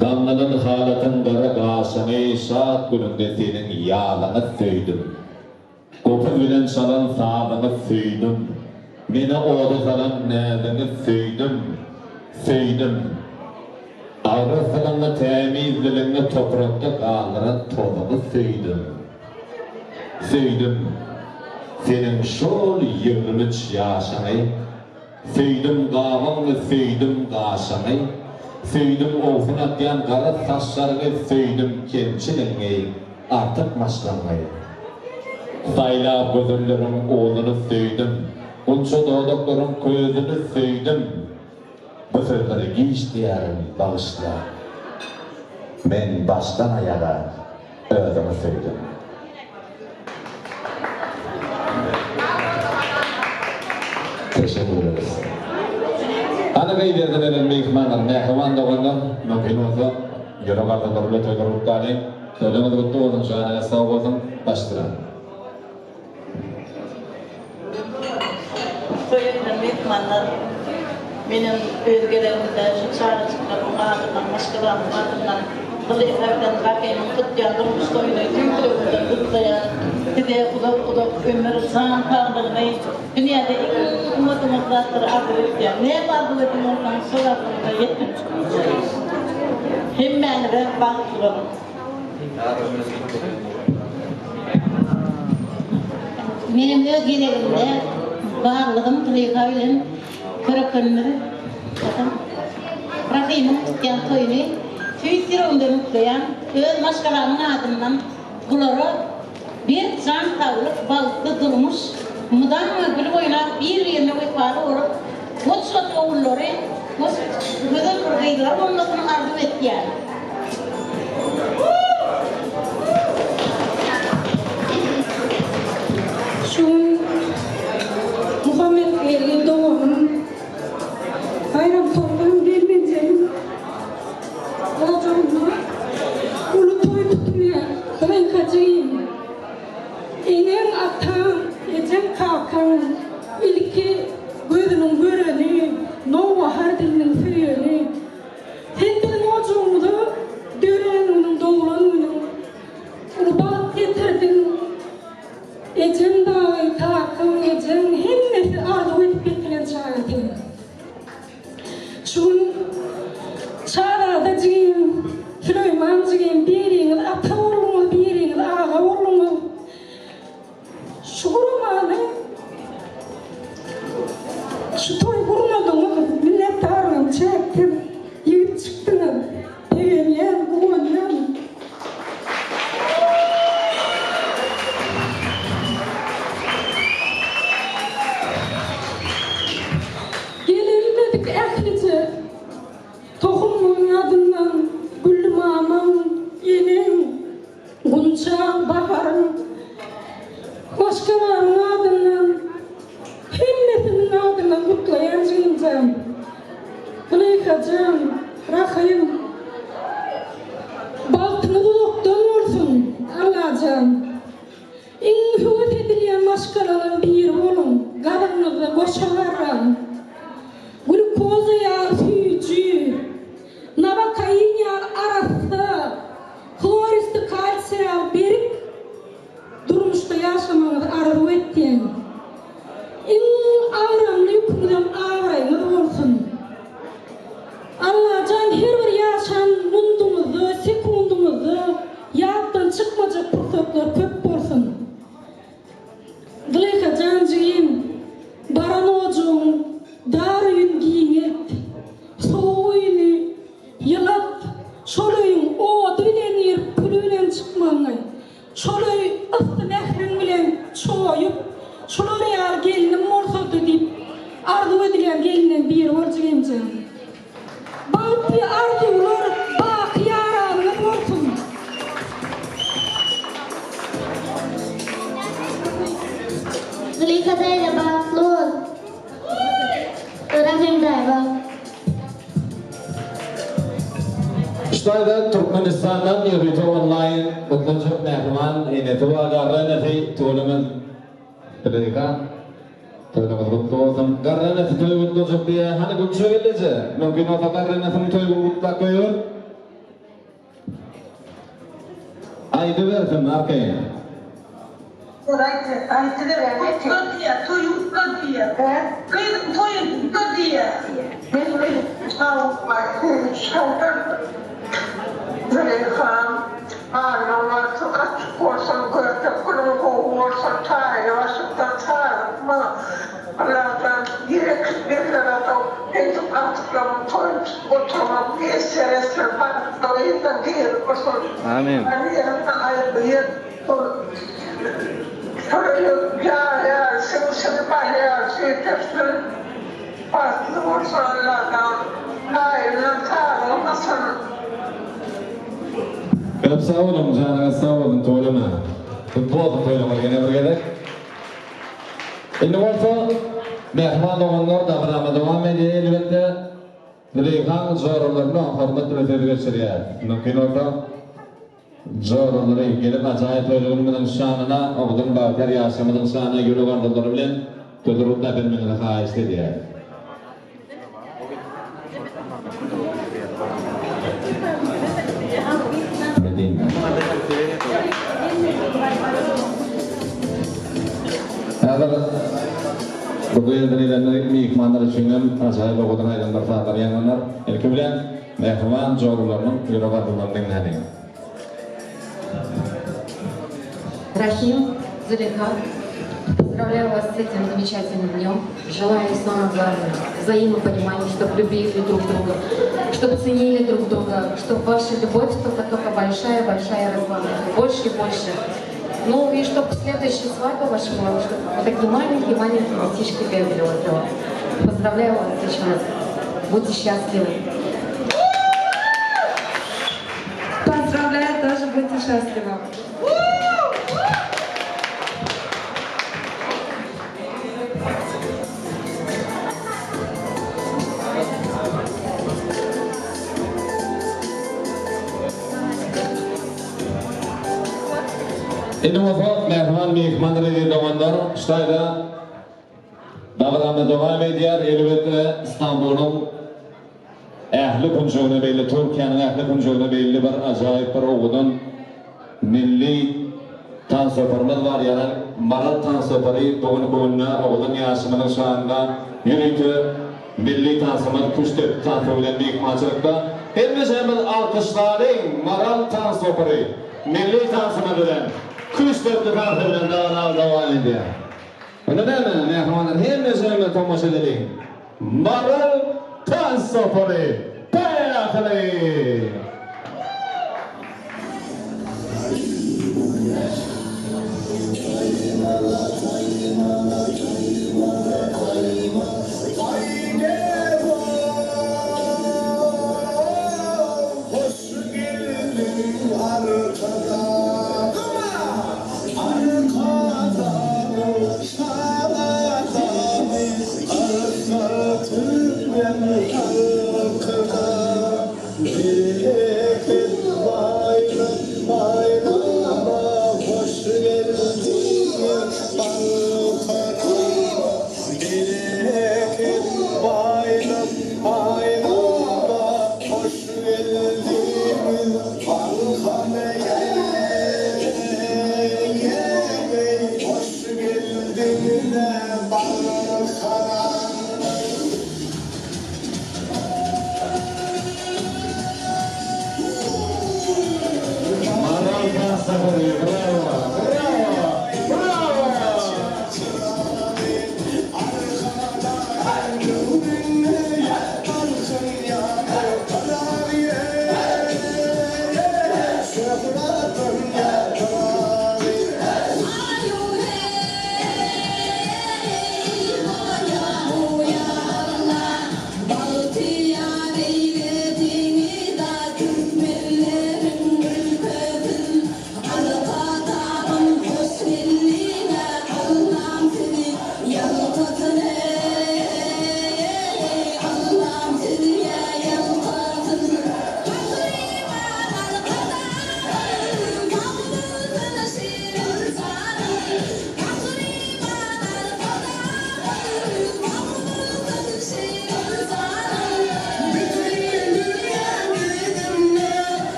Damlanın halatın kara kasını saat gününde senin yağlanı söyledim. Kopur bilen salan sağlığını söyledim. Beni oğlu salan nədini söyledim. Ağrı salanı temizliğini toprakta kaldıran tozunu söyledim. Senin şol yığını yaşanı, söyledim qavamı, söyledim qaşanı, söyledim ofun atlayan qara saçlarını, söyledim kemçiliğini, artık maşlanmayı. Sayla gözüllerim oğlunu söyledim, unça doğduklarım közünü söyledim. Bu sözleri giyiş diyerim bağışla. Ben baştan ayağa özümü söyledim. Teşekkür ederiz. Ana kayıtlardan elen meyikmanlar, mehman doğanlar, mümkün olsa, yürü varlıklarıyla toydurup tali, söyleme de kutlu olsun, şu an sağ olsun, baştıran.
Toyundan mehmanlar, benim özgelerimde şu çağrışıklarım ardından, başkalarının ardından, Kılıçlardan kakayımın kutlayan, durmuş toyunu, tüytürümden kutlayan, size uzak ömür, sağın kaldırmayı, dünyada ilk demokratları adı etken, ne adı edin ondan sorarında yetim. Hem beni ve bakıyorum.
Benim özgelerimde varlığım Tüleyha'yla kırıkınları, Rahim'in kutlayan toyunu, tüytürümde mutlayan, öz maşkalarının ardından bunları bir can tavırlık balıklı durmuş, mudan gül boyuna bir yerine vefalı olup Boşluk oğulları, güzel kurgaylar olmasını arzu etti yani.
Şu Muhammed Bey'in doğumun bayram toplum bilmeyeceğim. Olacağımda onu toy tutmuyor. Ben kaçayım. İnen atan, ecem kalkan, ilki gözünün göreni, nova hardinin feyeni. Hendin olacağımda dönenin doğulanının. Onu bağ getirdin. Ecem dağı kalkan, ecem hemmeti arzu edip getirilen çağırdı. Şun çağlarda cigim, Süleyman cigim, biriniz, ata oğlunuz, biriniz, ağa oğlunuz. Şukurumane, şu toy vurmadığımız minnettarım çektim, yiyip çıktınız. Beğenyen, oynayan. Gelirmedik ehlice, tohumun adından, güllü mamam, yenim, gunçağın, baharım, başkalarının adından, himmetinin adından kutlayan cimcem, Kılıykacım, Rahim, baltını buluktan olsun, Allah'cam. İn hüvvet edilen maşkalanın bir olun, kadınlığı boşalarım. Glukoza yağ suyucu, nabakayın yağ arası, kloristi kalsiyal berip, durmuşta yaşamanız arzu ettiğin. İn ağramlı yükümden ağrayınız olsun. Allah'can her bir yaşan mundumuzu, sekundumuzu, yağdan çıkmayacak fırsatlar köp olsun. Dılıyka cancığım, baran ocuğum, darıyın giyinip, soğuyunu, yılat, şoluyun o dülenir, pülülen çıkmanı, şoluyu ıstı nehrin bilen çoğuyup, şolları yar gelinim morsadı deyip, arzu edilen gelinen bir olacağım canım. Bağıtlı arzular, bak yaranı olsun.
Zulika teyze bak, Luz. Rahim bak.
İşte Türkmenistan'dan yürütü online Kutlucuk Mehman ineti ve garraneti tuğlumun Zulika tuğlumun kutlu olsun. Garraneti tuğlumun kutlucuk diye hani bunu söyleyece mümkün olsa garranetini tuğlumun kutlu koyuyor. Aydı versin arkaya.
Aydı versin. Kutlu diye, toyu kutlu diye. Toyu kutlu diye. Zuleyhan, anamlar çok açık olsun, gördük, kulübü olsun, tayı, başlıktan çağırma. Allah'tan gerek birlere de en çok artıklarım toymuş, oturmam, eser, bana dolayından değil olsun.
Amin.
Ben yanımda ayrılıyım. Şöyle ya, seni bayağı tepsin. Farklı olsun Allah'tan. Hayırlı çağırılmasın.
Hep sağ olun canınız sağ olun toylama. Kutlu olsun toylama gene bir gerek. Şimdi olsa mehman olanlar da bana devam ediyor elbette. Zuleyhan zorlarına hürmet ve geçiriyor. Mümkün olsa zorları gelip acayip toyluğunun şanına, oğlum Bakır Yasemin'in şanına göre vardıkları bilen tüdürüp da bilmeni haiz ediyor. Bu yerden mihmanlar için acayip okudan aydınlar fazla yanlar. İlk bilen mehman zorlarının yürüvatlarından dinledik.
Рахим, Зулейха, поздравляю вас с этим замечательным днем. Желаю самого взаимопонимания, чтобы любили друг друга, чтобы ценили друг друга, чтобы ваша любовь только большая росла, больше и больше. Ну и чтобы следующая свадьба ваша была, чтобы вот такие маленькие детишки бегали вот этого. Поздравляю вас еще раз. Будьте счастливы.
Поздравляю, тоже будьте счастливы.
Endi vafot mehmon mehmonlariga davomdor Xitoyda davrani devam eder. Elbette İstanbul'un ehli kunjug'una belli, Turkiyaning ehli kunjug'una belli bir ajoyib bir o'g'idin milliy tansoparimiz var. Yani Maral tansopari bugun kunni o'g'idin yaşımının şu anda yürüytü milliy tansomar kuchli tanso bilan mehmonchilikda. Hemmamiz alqishlarning Maral tansopari milliy tansomar bilan Kuştep'te tarafından devam ediyor. Öyle değil mi? Mehmanlar hem üzerine tomos edelim. Maral Tansopari Peyakli.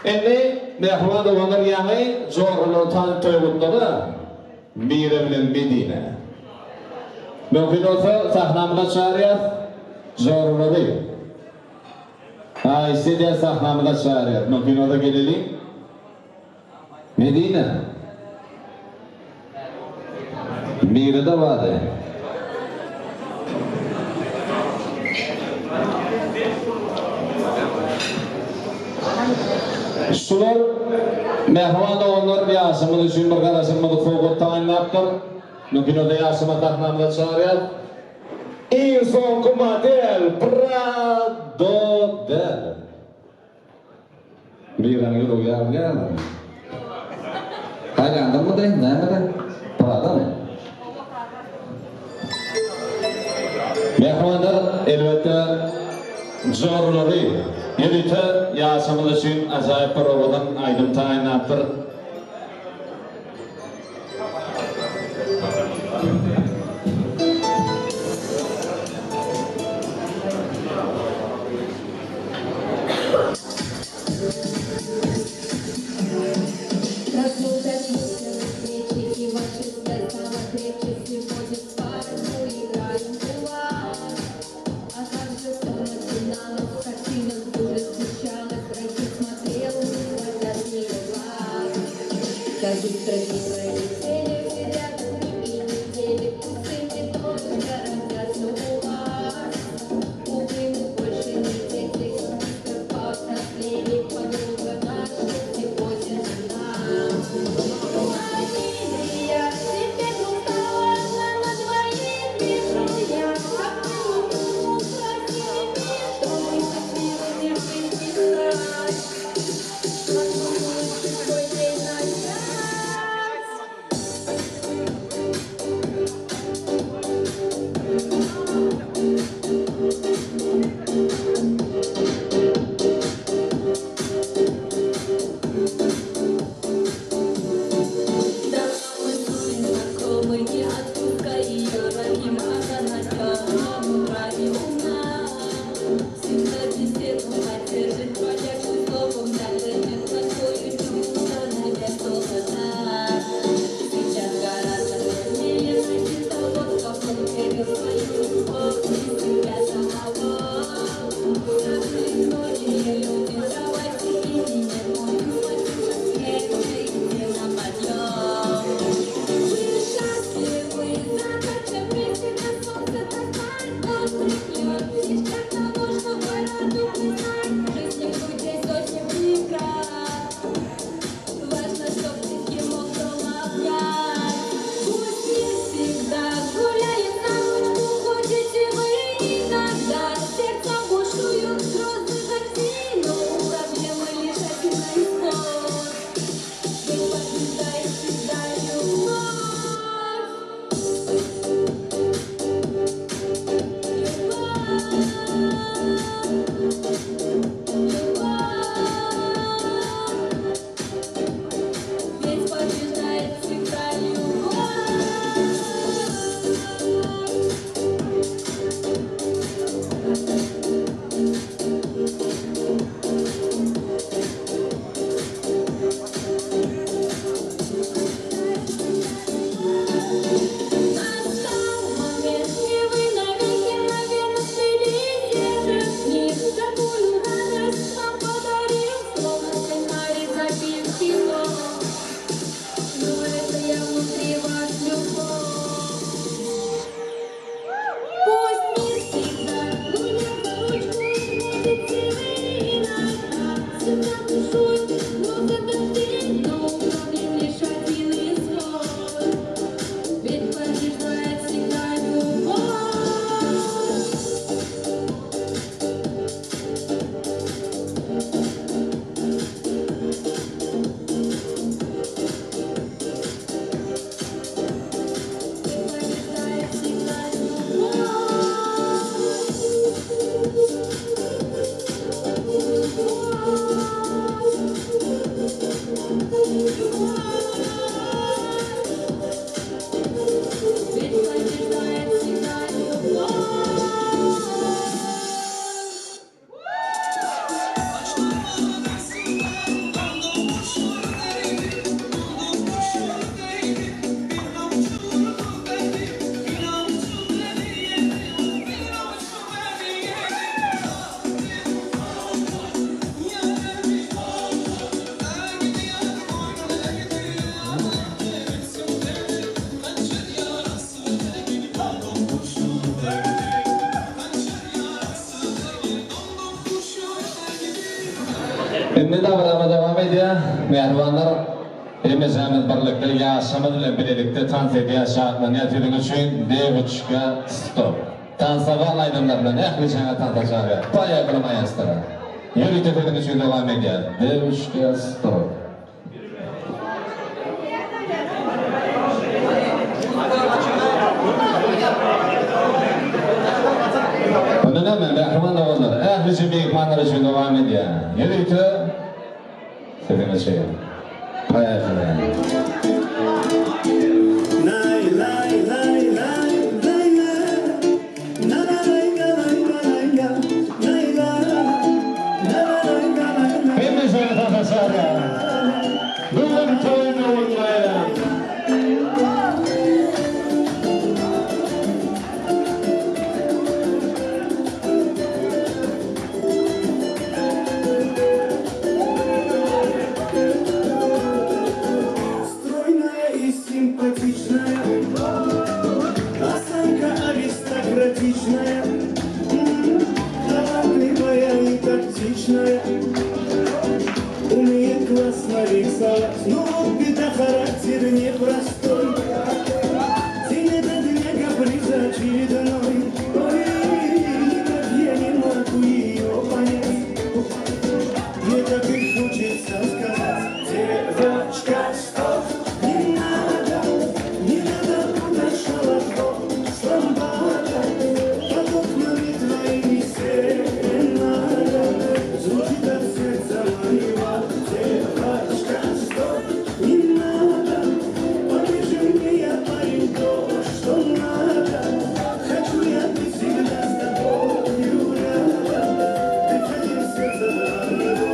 Endi mehmon olanlar yani zorluğundan toygunları Mire bilen Medine. Mümkün olsa sahnamda çağırıyor, zorluğu. İstediği sahnamıda çağırıyor. Nokino'da gelelim. Medine. Mira'da vardı. Şular mehman oğullar bir asımın için bir karasımını foğut tayinlaptır. Nokino'da asıma sahnamıda çağırıyor. En son kumadel Prado del. Mira'nın yolu uyarlıyor. Hayrandır mı de? Ne mi de? Prado mı? Mehmanlar elbette zorları. Yedite yasımız için acayip bir oğuldan aydın tayinlaptır. Şimdi davrama devam ediyor. Mehribanlar Emezahmet birlikte yaşamın ile birlikte dans ediyor şartlarını yatırdığın için D3'ga stop. Dansa bağlaydımlarla ne yaklaşana tanıtacağı paya kılmayastıra. Yürü tepedin için devam ediyor. D3'ga stop. Bunun hemen mehriban olanlar, ehlici mehmanlar için devam ediyor. Yürü tepedin için. Paya kılmayastıra.
Умеет классно рисовать, но беда характер непростой. День ото дня каприза очередной. Ой, как я не могу ее понять. Мне так и хочется сказать: девочка, стоп, не надо туда шалахо, сломбата, под окнами твоими серенада. Звучит от сердца моего: девочка, стоп, не надо, покажи мне, я парень, то, что надо. Хочу я быть всегда с тобою рядом, приходи в сердце моего.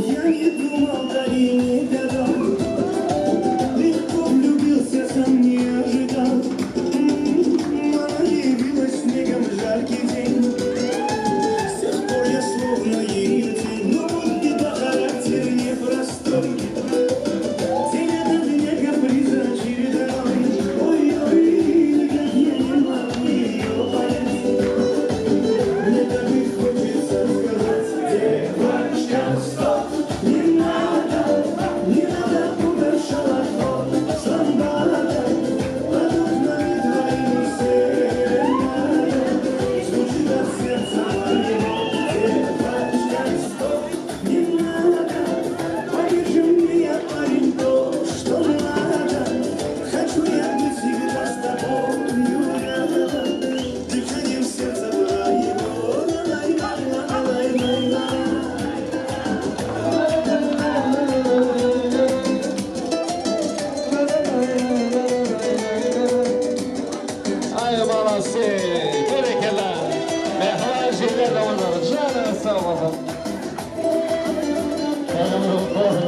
Я не думал, да и не гадал, легко влюбился, сам не ожидал. Она явилась снегом в жаркий день, с тех пор я словно ее тень. Но вот беда, характер непростой. День ото дня каприза очередной. Ой-ой, как я не могу ее понять. Мне так и хочется сказать: девочка, стоп, не надо туда шалахо, сломбата, под окнами твоими серенада. Звучит от сердца моего: девочка, стоп, не надо, покажи мне, я парень, то, что надо. Хочу я быть всегда с тобою рядом, дыханием сердца твоего. Лай-лай-лай-лай-лай-лай.
Ay balası, berekeler. Mehvan şeyler de onlar. Canı sağ olasın.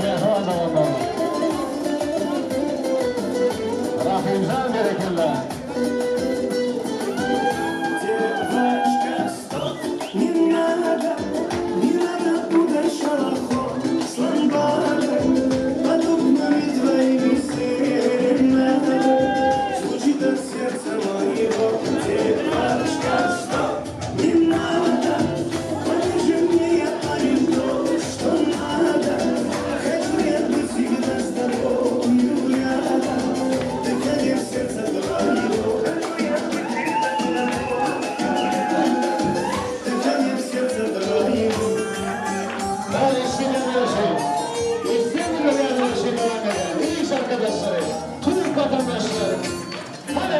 Mehvan da onlar. Rahimcan berekeler.
Девочка, стоп, не надо туда шалахо, сломбата, под окнами твоими серенада. Звучит от сердца моего: девочка, стоп, не надо, покажи мне, я парень, то, что надо. Хочу я быть всегда с тобою рядом, дыханием сердца твоего. Дыханием сердца твоего.
Hadi şimdi görüşürüz. İstediğiniz yerden şimdi devam edelim. İyi arkadaşlarım, Türk vatandaşları. Hadi.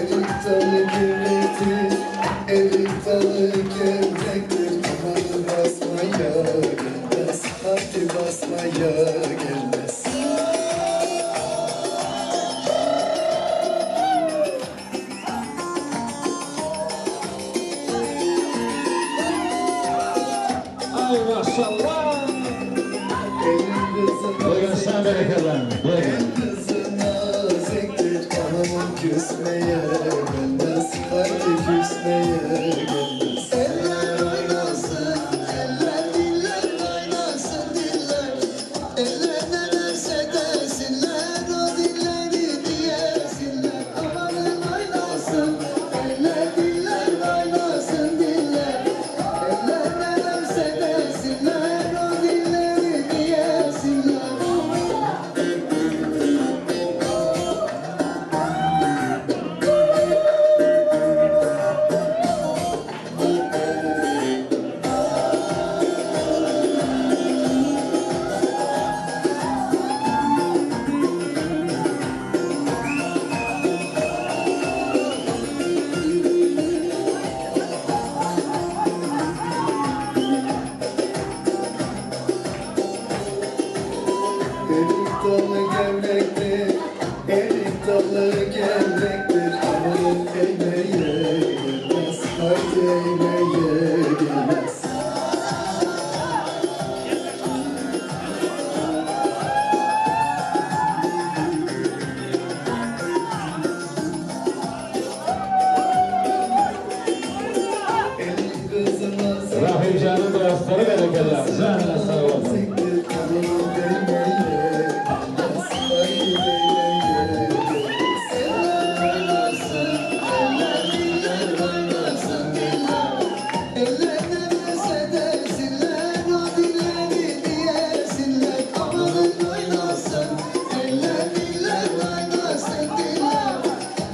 Erik dalı gevrektir, erik dalı gevrektir. Hadi basmaya gelmez, hadi basmaya gelmez.
Ay maşallah. Bugün sen bereketten.
Kızına zektir anamın küsmeye gelmez. Haydi küsmeye gelmez. Eller oynasın, eller diller oynasın diller. Eller ne derse desinler, o dilleri diyesinler. Amanın oynasın, eller diller oynasın diller. Eller ne derse desinler, o dilleri diyesinler. Erik dalı gevrektir, erik dalı gevrektir. Amanın eğmeye gelmez, haydi eğmeye gelmez. Elin kızına
Rahim canım dostları bereketten. Canına sağ olun.
zektir, amanın eğmeye gelmez, haydi eğmeye gelmez. Eller oynasın, eller diller oynasın diller. Eller ne derse desinler, o dilleri diyesinler. Amanın oynasın, eller diller oynasın diller.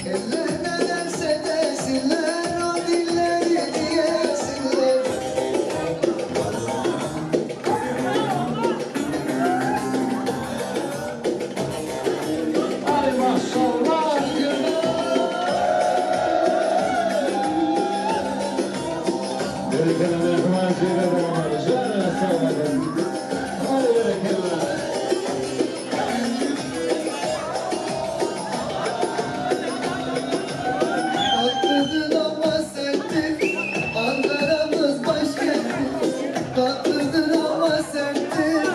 Eller ne derse desinler, o dilleri diyesinler.
Ay maşallah. Bereketten mehman zirve olanlar. Canına sağ olun. Hadi bereketten.
Tatlıdır ama serttir, Ankara'mız başkenttir. Tatlıdır ama serttir,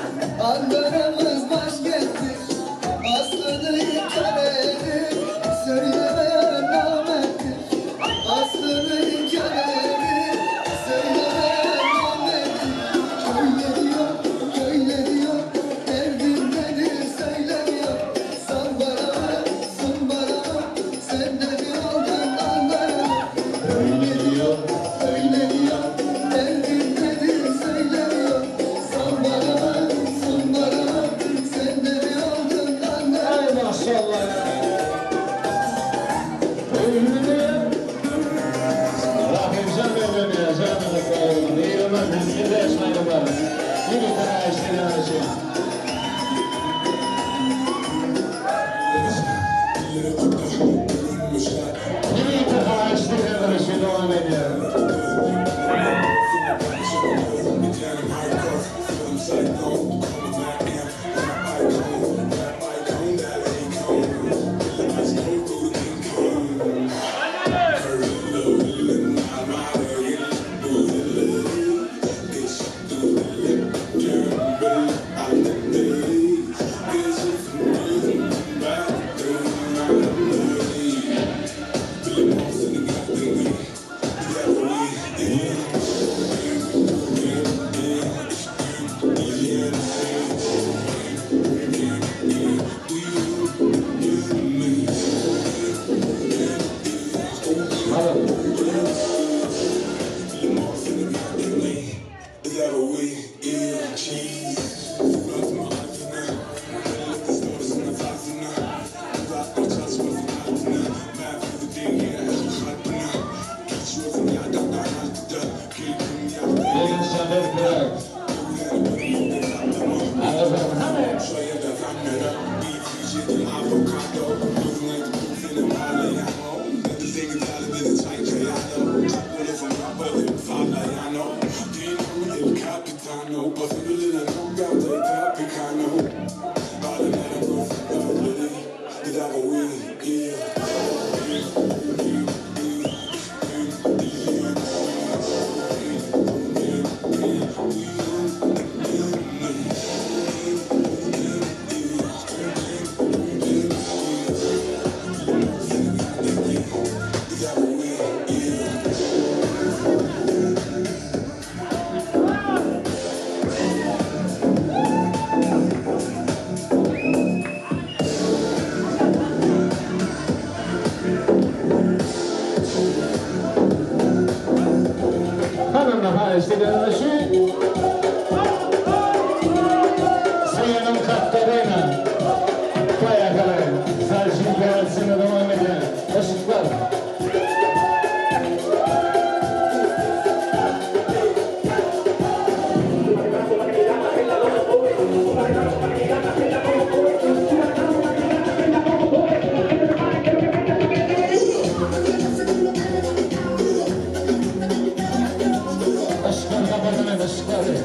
Ankara'mız başkenttir. Aslını inkar edip söylemeyen namerttir. Aslını inkar edip söylemeyen namerttir. Şöyle diyor, derdim nedir söylemiyor. San bana ver, sun bana ver, sen de bir oldun Ankara. Öyle diyor, derdim nedir söylemiyor. San bana ver, sun bana ver, sen de bir oldun Ankara.
Ay maşallah. Rahim can benim ya. Canına sağ olun. İyilmez. Bizimde yaşmayın var. Yürü sana eşliğine şey. Yürü sana eşliğine şey devam ediyor. Aha işte kardeşi. Sayınım Katarina. Koya kalay. Sarjın kıyasına devam eden. Işıklar. Aşkın kapatın ışıkları.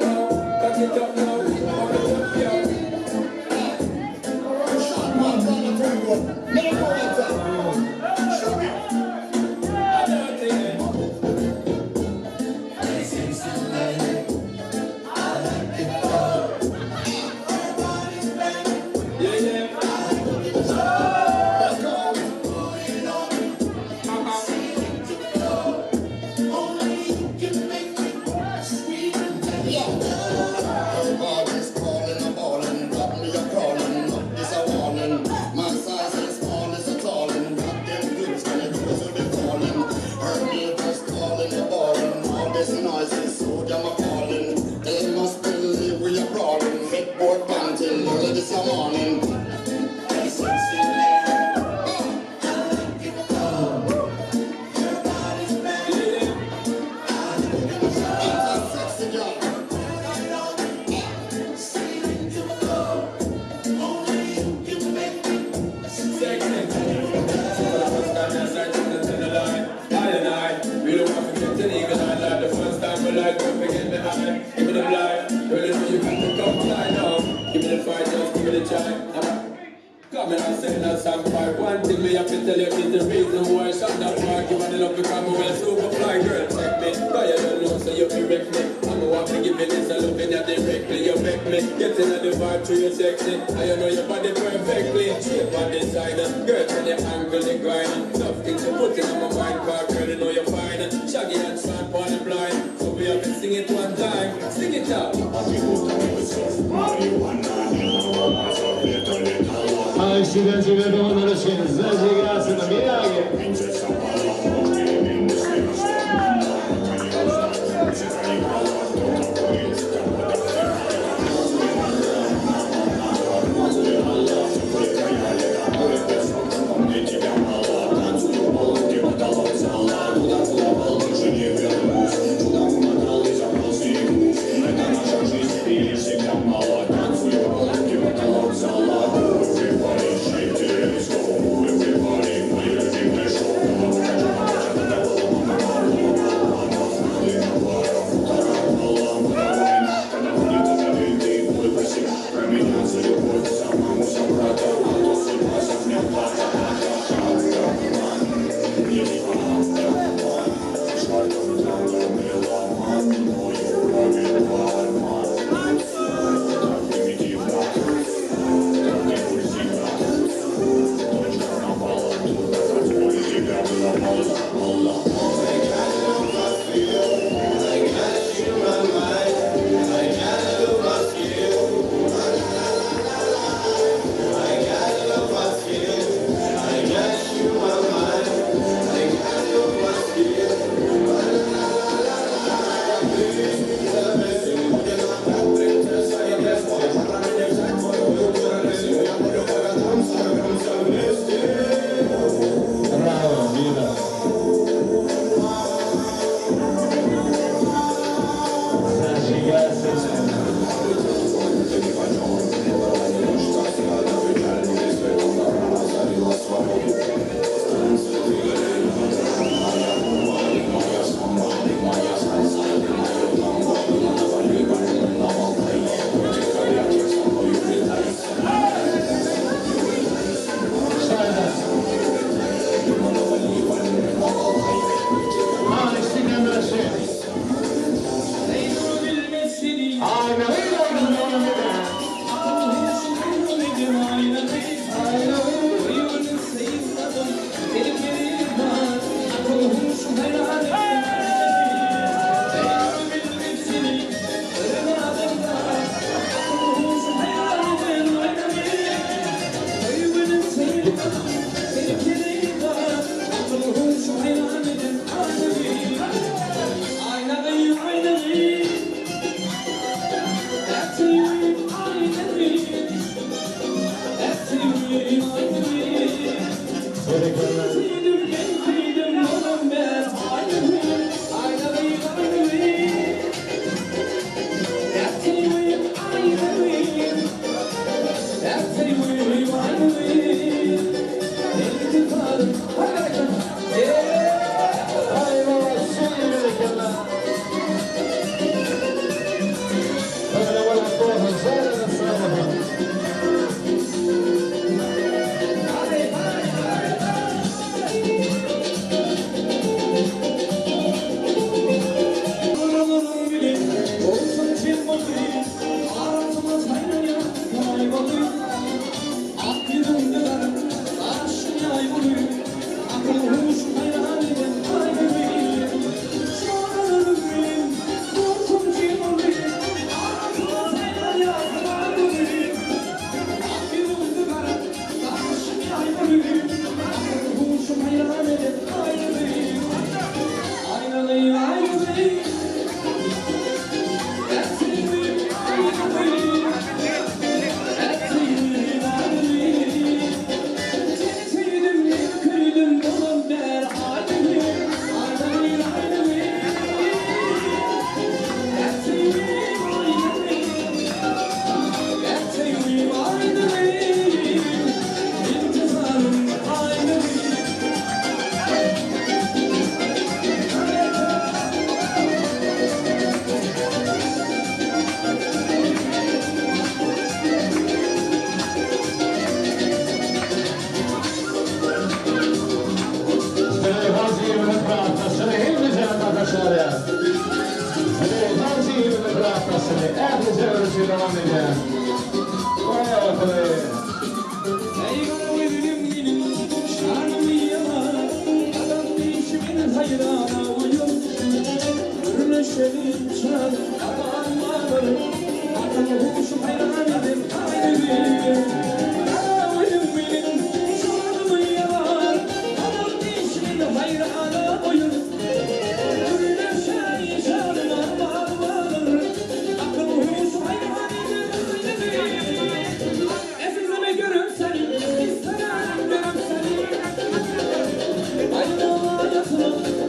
Everybody,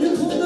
Yıkıldı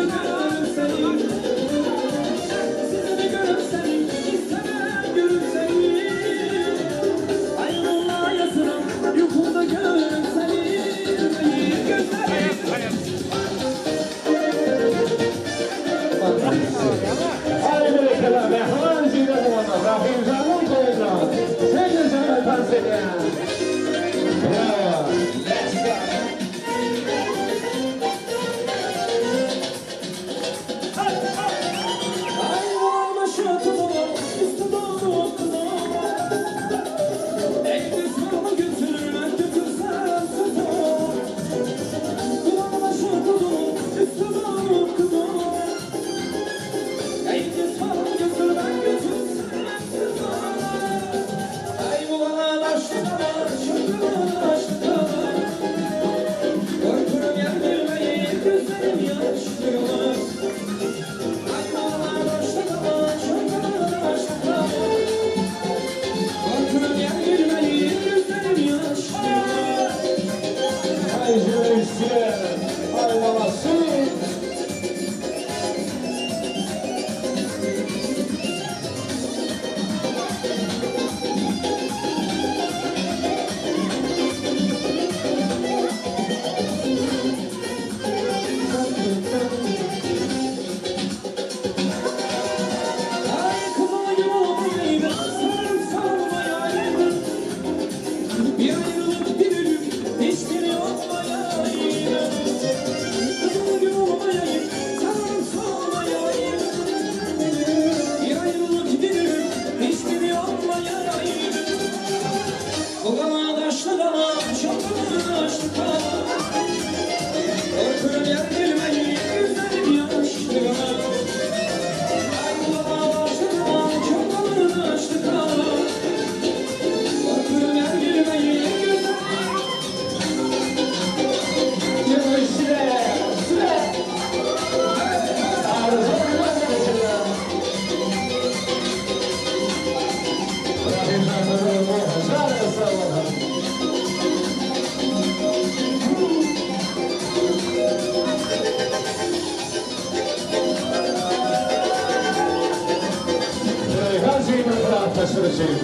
Yaşırışın.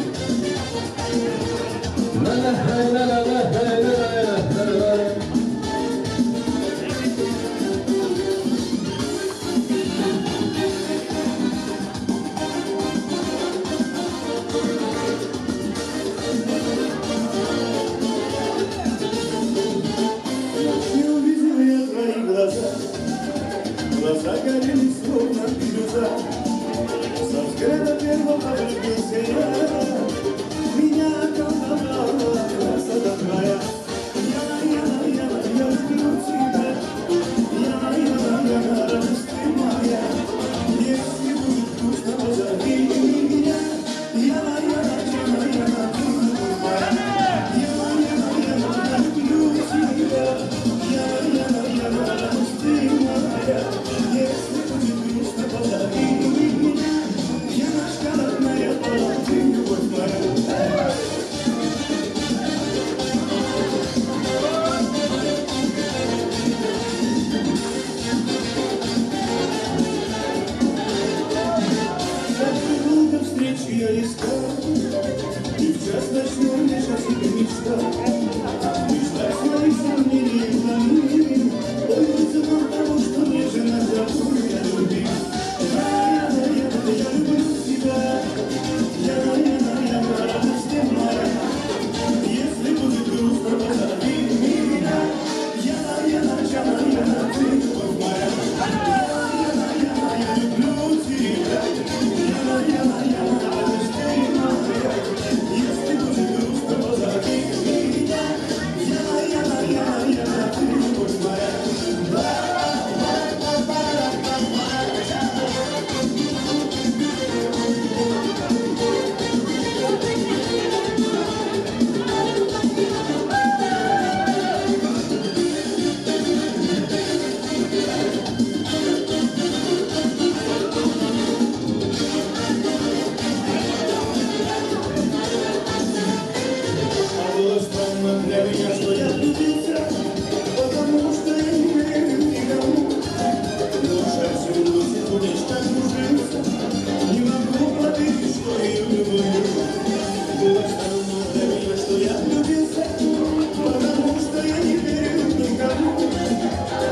La la la la la la la la.
Глаза горели словно бирюза. Со взгляда первого влюбился я. Меня околдовала красота твоя. Я люблю тебя. Я радость ты моя. Если будет грустно, позови меня. Я люблю тебя. Я радость ты моя. Если будет грустно, позови меня. Я ночка родная, ты любовь моя. Долго встречи я искал, и в час ночной лишь о тебе мечтал. Мечтать мои сомнения и планы, ой, вызывал того, что нежно зову я любил. Я люблю тебя, я радость ты моя. Если будет грустно, позови меня. Ты любовь моя. Я люблю тебя. Если будет грустно, позови меня. Ты любовь моя. А было странно для меня, что я влюбился, потому что я не верю никому. Душа всю ночь будешь так кружиться, не могу поверить, что ее люблю. Было странно для меня, что я влюбился, потому что я не верю никому.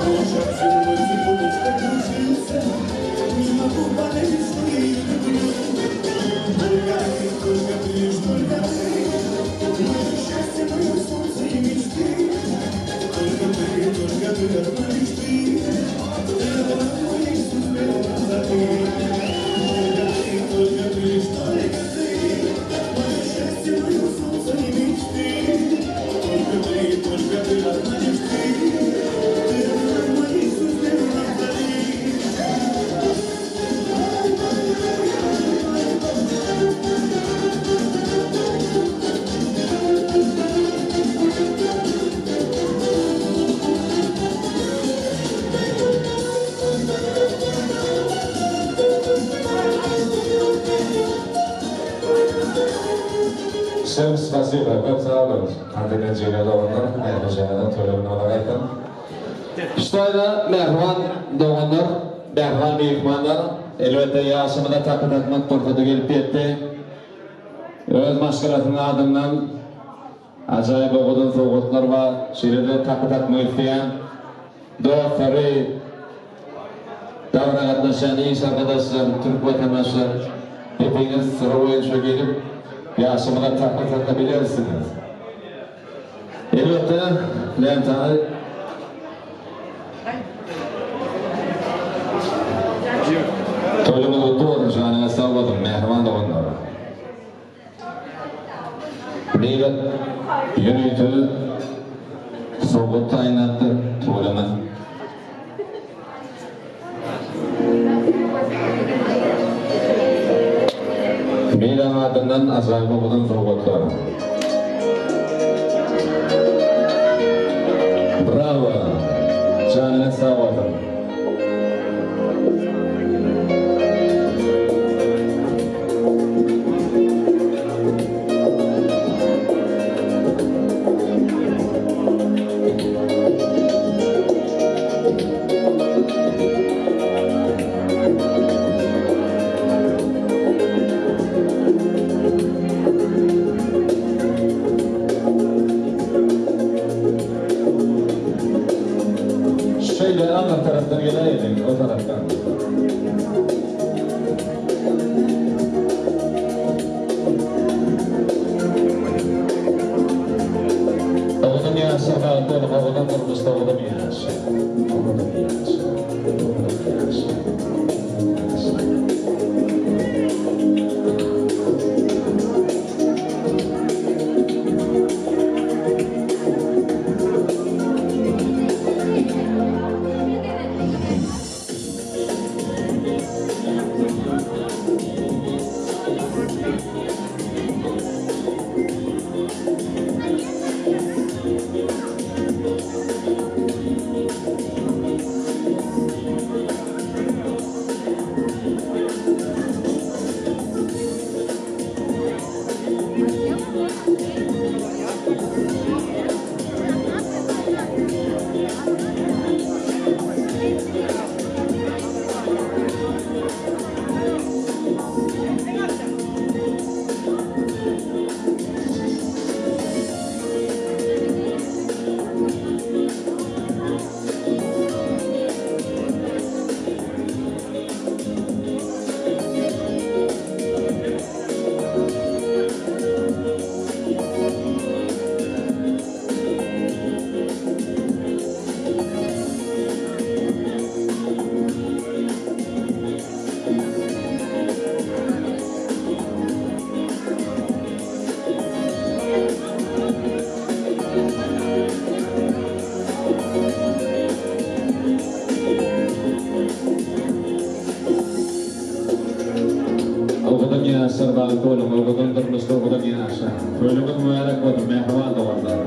Душа всю ночь будешь так кружиться, не могу поверить, что ее люблю. Только ты, лишь только ты. Мое счастье, мое солнце и мечты. Только ты, одна лишь ты. Ты была моей судьбой красоты. Только ты, лишь только ты. Мое счастье, мое солнце и мечты. Только ты, одна лишь ты. Ты была моей судьбой красоты.
Всем спасибо, Гонсалес. Антенен Жилядовнар, Айна Жанадан Төлөбүн Олагайтын. Штайда Мехман Doğanlar, Mehman mehmanlar, elbette yaşamına takı takmak korkudu gelip yetti. Öz maşkıratının ardından acayip oğudun soğutlar var, şiride takı takmayı isteyen dostları, davran katlaşan iş arkadaşlar, Türk vatandaşlar, hepiniz sıra oyuncu gelip yaşamına takı takabilirsiniz. Elbette Lentan'ı to'yimiz o'tdi o'rin sha'niga savodim mehmon Doğanlar. Meyli yürüytü soğuk tayinattı to'yimiz. Meyli ardından azayip o'qudun soğuklar. Bravo. Sha'niga savodim. Şöyle ana taraftan geleydin, o taraftan. Oğlum ya sabah dolu, oğlum durmuşta oğlum ya. Oğlum ya. Serbal tolong oğlum durmuşta oğlum yaşa. Ölümün mübarek oldu, mehvan doğarlar.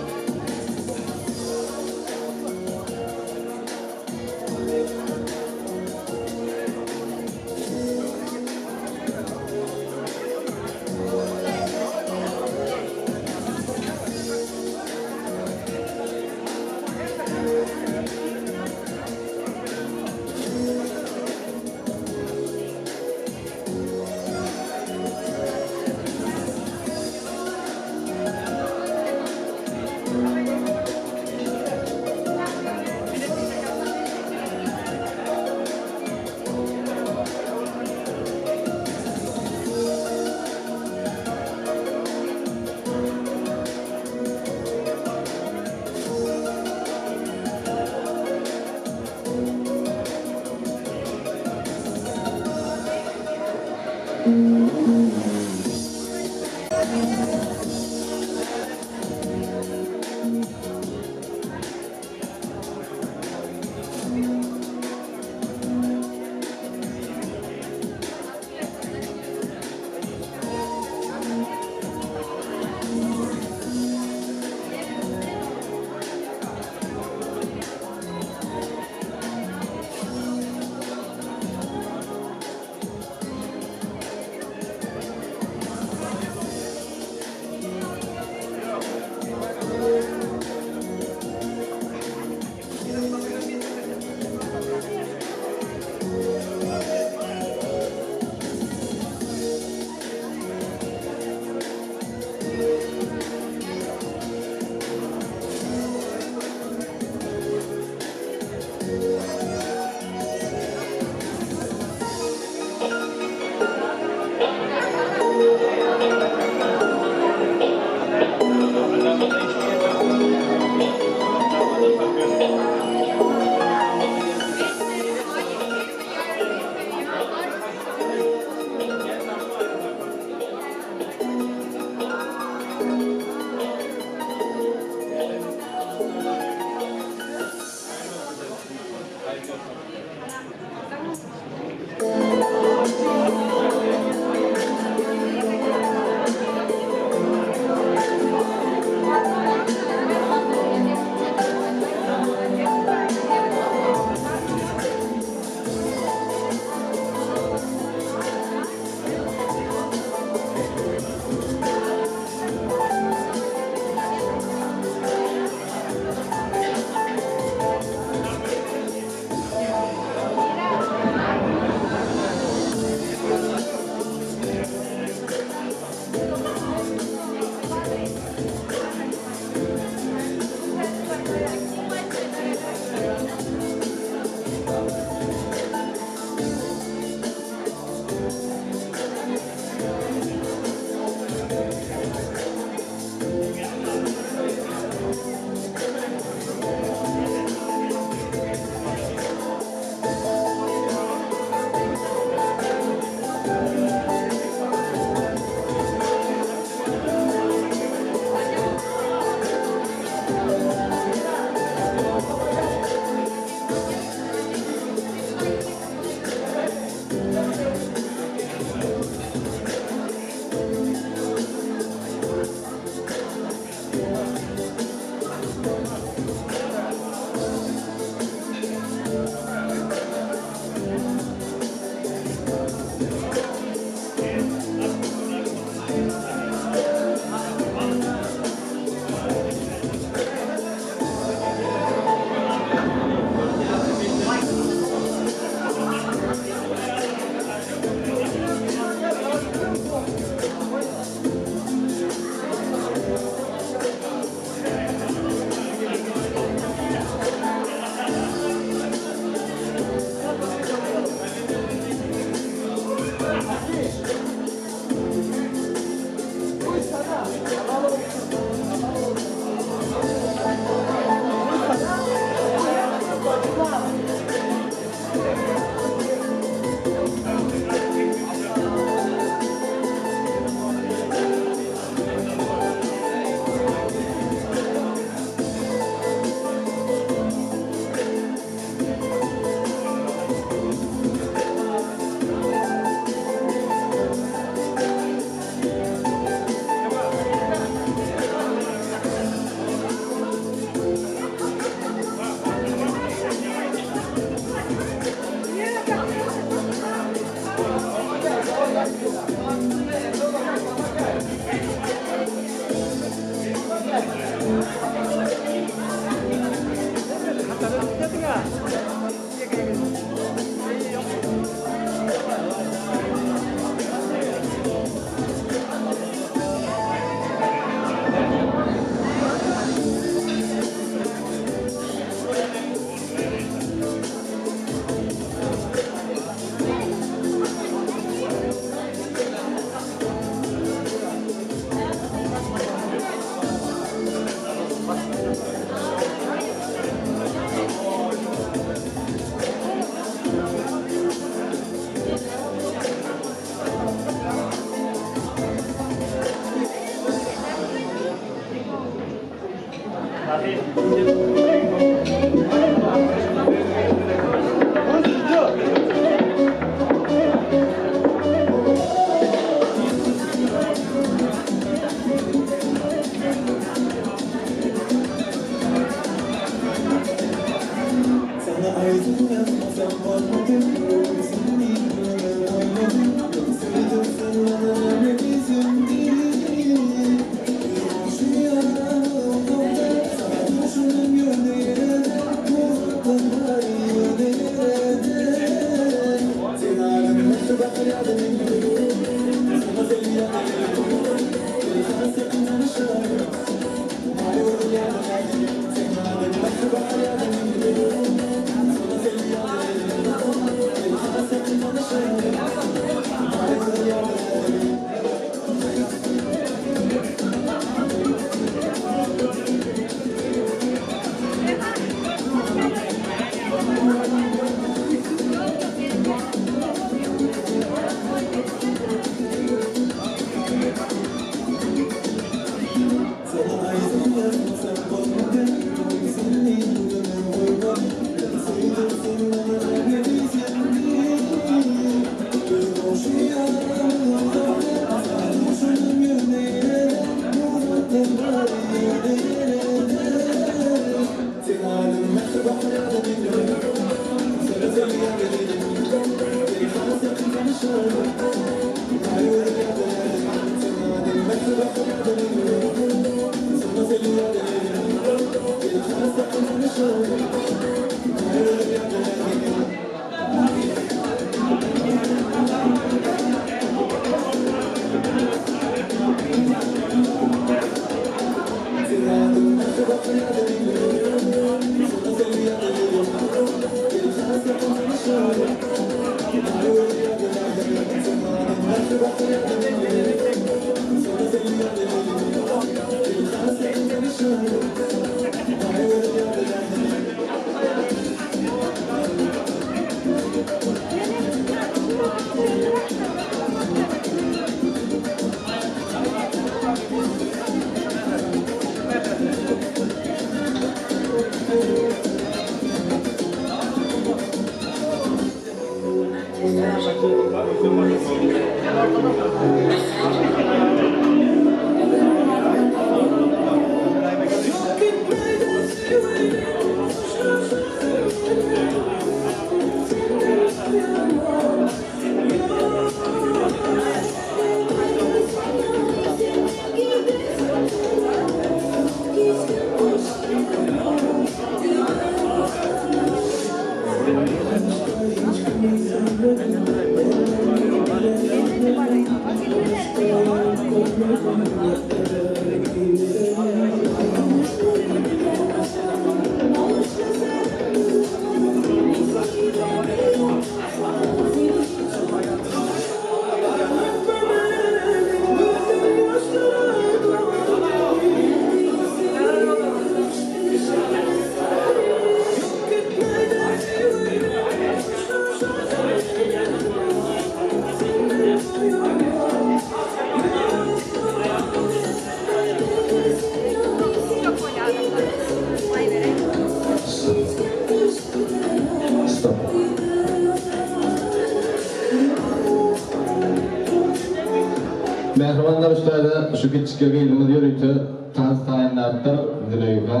Mehribanlar üstədə şu küçük qeylimiz yürüytü tanız tayinlərdir Züleyxa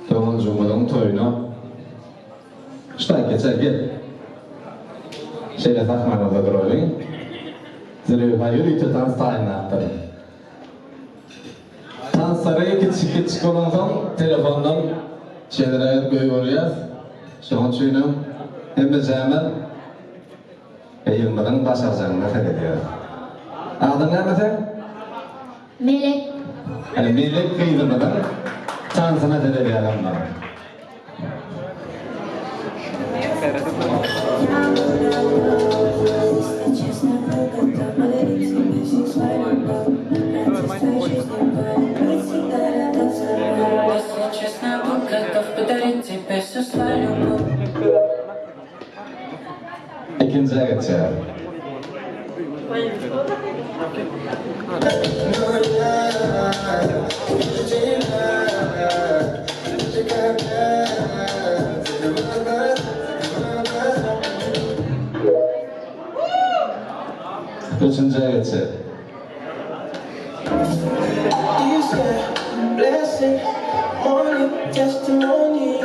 Toğun Cumhur'un toyunu Şutan geçer gel Şeyle takmanızda durayın Züleyxa yürüytü tanız tayinlərdir Tanızları küçük olansan telefondan şeylere koyuyoruz Şuan çöyünüm hem de Cemil Yılmadan başaracağını ediyor. Adın ne mesela?
Melek.
Yani melek kıyılmadan şansına ediyor adamlar. İkinciye geçelim. Üçüncü ayeti.
Blessing, morning, testimony.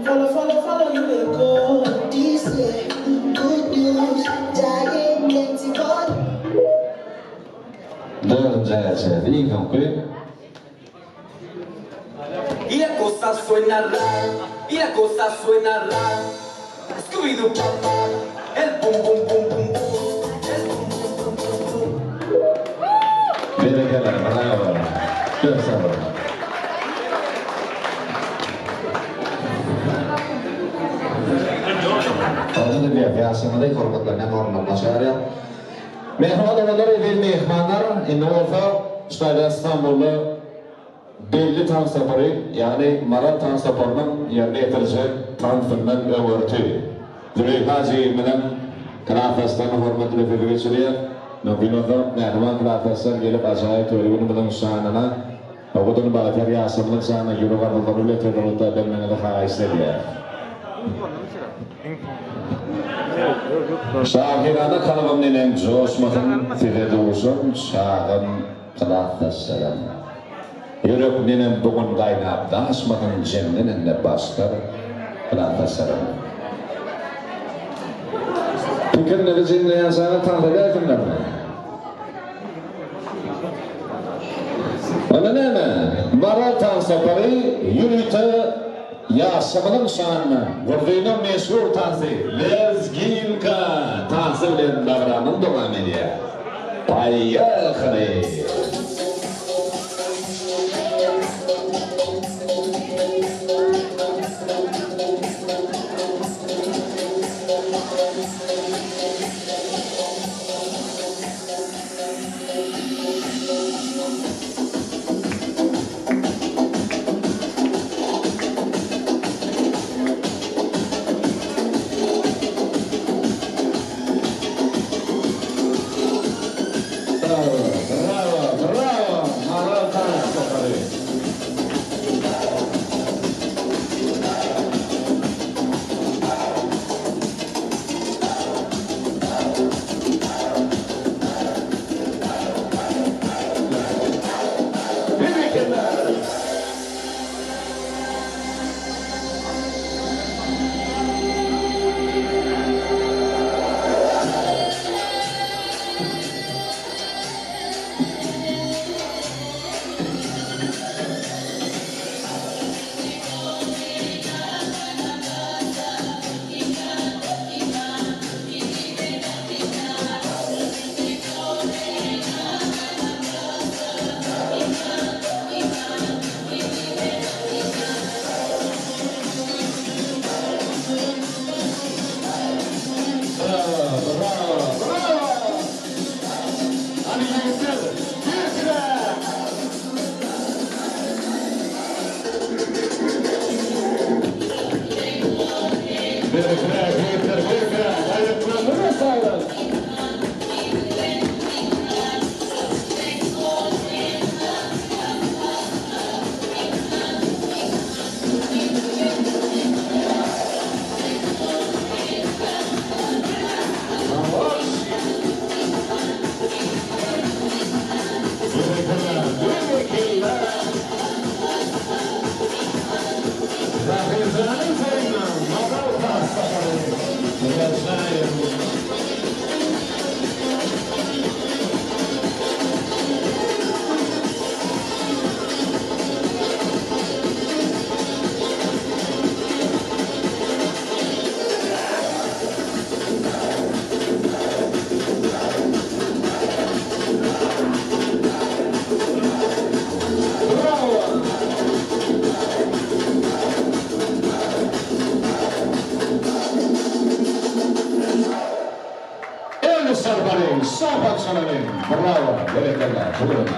Gonna follow, you will go. This year, good news, giant, plenty God.
Dördüncü ayeti. İlk okuyun.
Y la cosa suena rara, y la cosa suena rara. Scooby-Doo, el bum bum bum bum bum, el bum bum bum bum bum.
Berekeler, bravo. Çok sağ olun. Orada bir yapıyasında korkutlarına normal şahriye. Mehman olanları ve mehmanlar İnnovafa Stayla İstanbul'da belli tan safarı yani Marat tan safarının yerine yetirecek tan fırından öğreti. Züleyhazi bilen Krafas'tan hürmetli fikri geçiriyor. Novinova mehman Krafas'tan gelip acayip töreğini bilen şanına Oğudun bağıtlar yasamının şanına yürü varlıklarıyla tedavutta belmene de haise diye. Şahirana kalıbımın en coşmakın fide doğusun şahın Krafas'tan. Yürüklünün bugün kaynağında asmakın cemlinin de bastır Krafas'tan. Fikirleri cinleyen sana tahtede yakınlar mı? Ona ne mi? Maratan safarı yürüte yasamının şanına vurduğuna meşhur tansi Lezgilka tansi bilen davranın devam ediyor. Payyakri. Bravo, tebrikler, buyurun.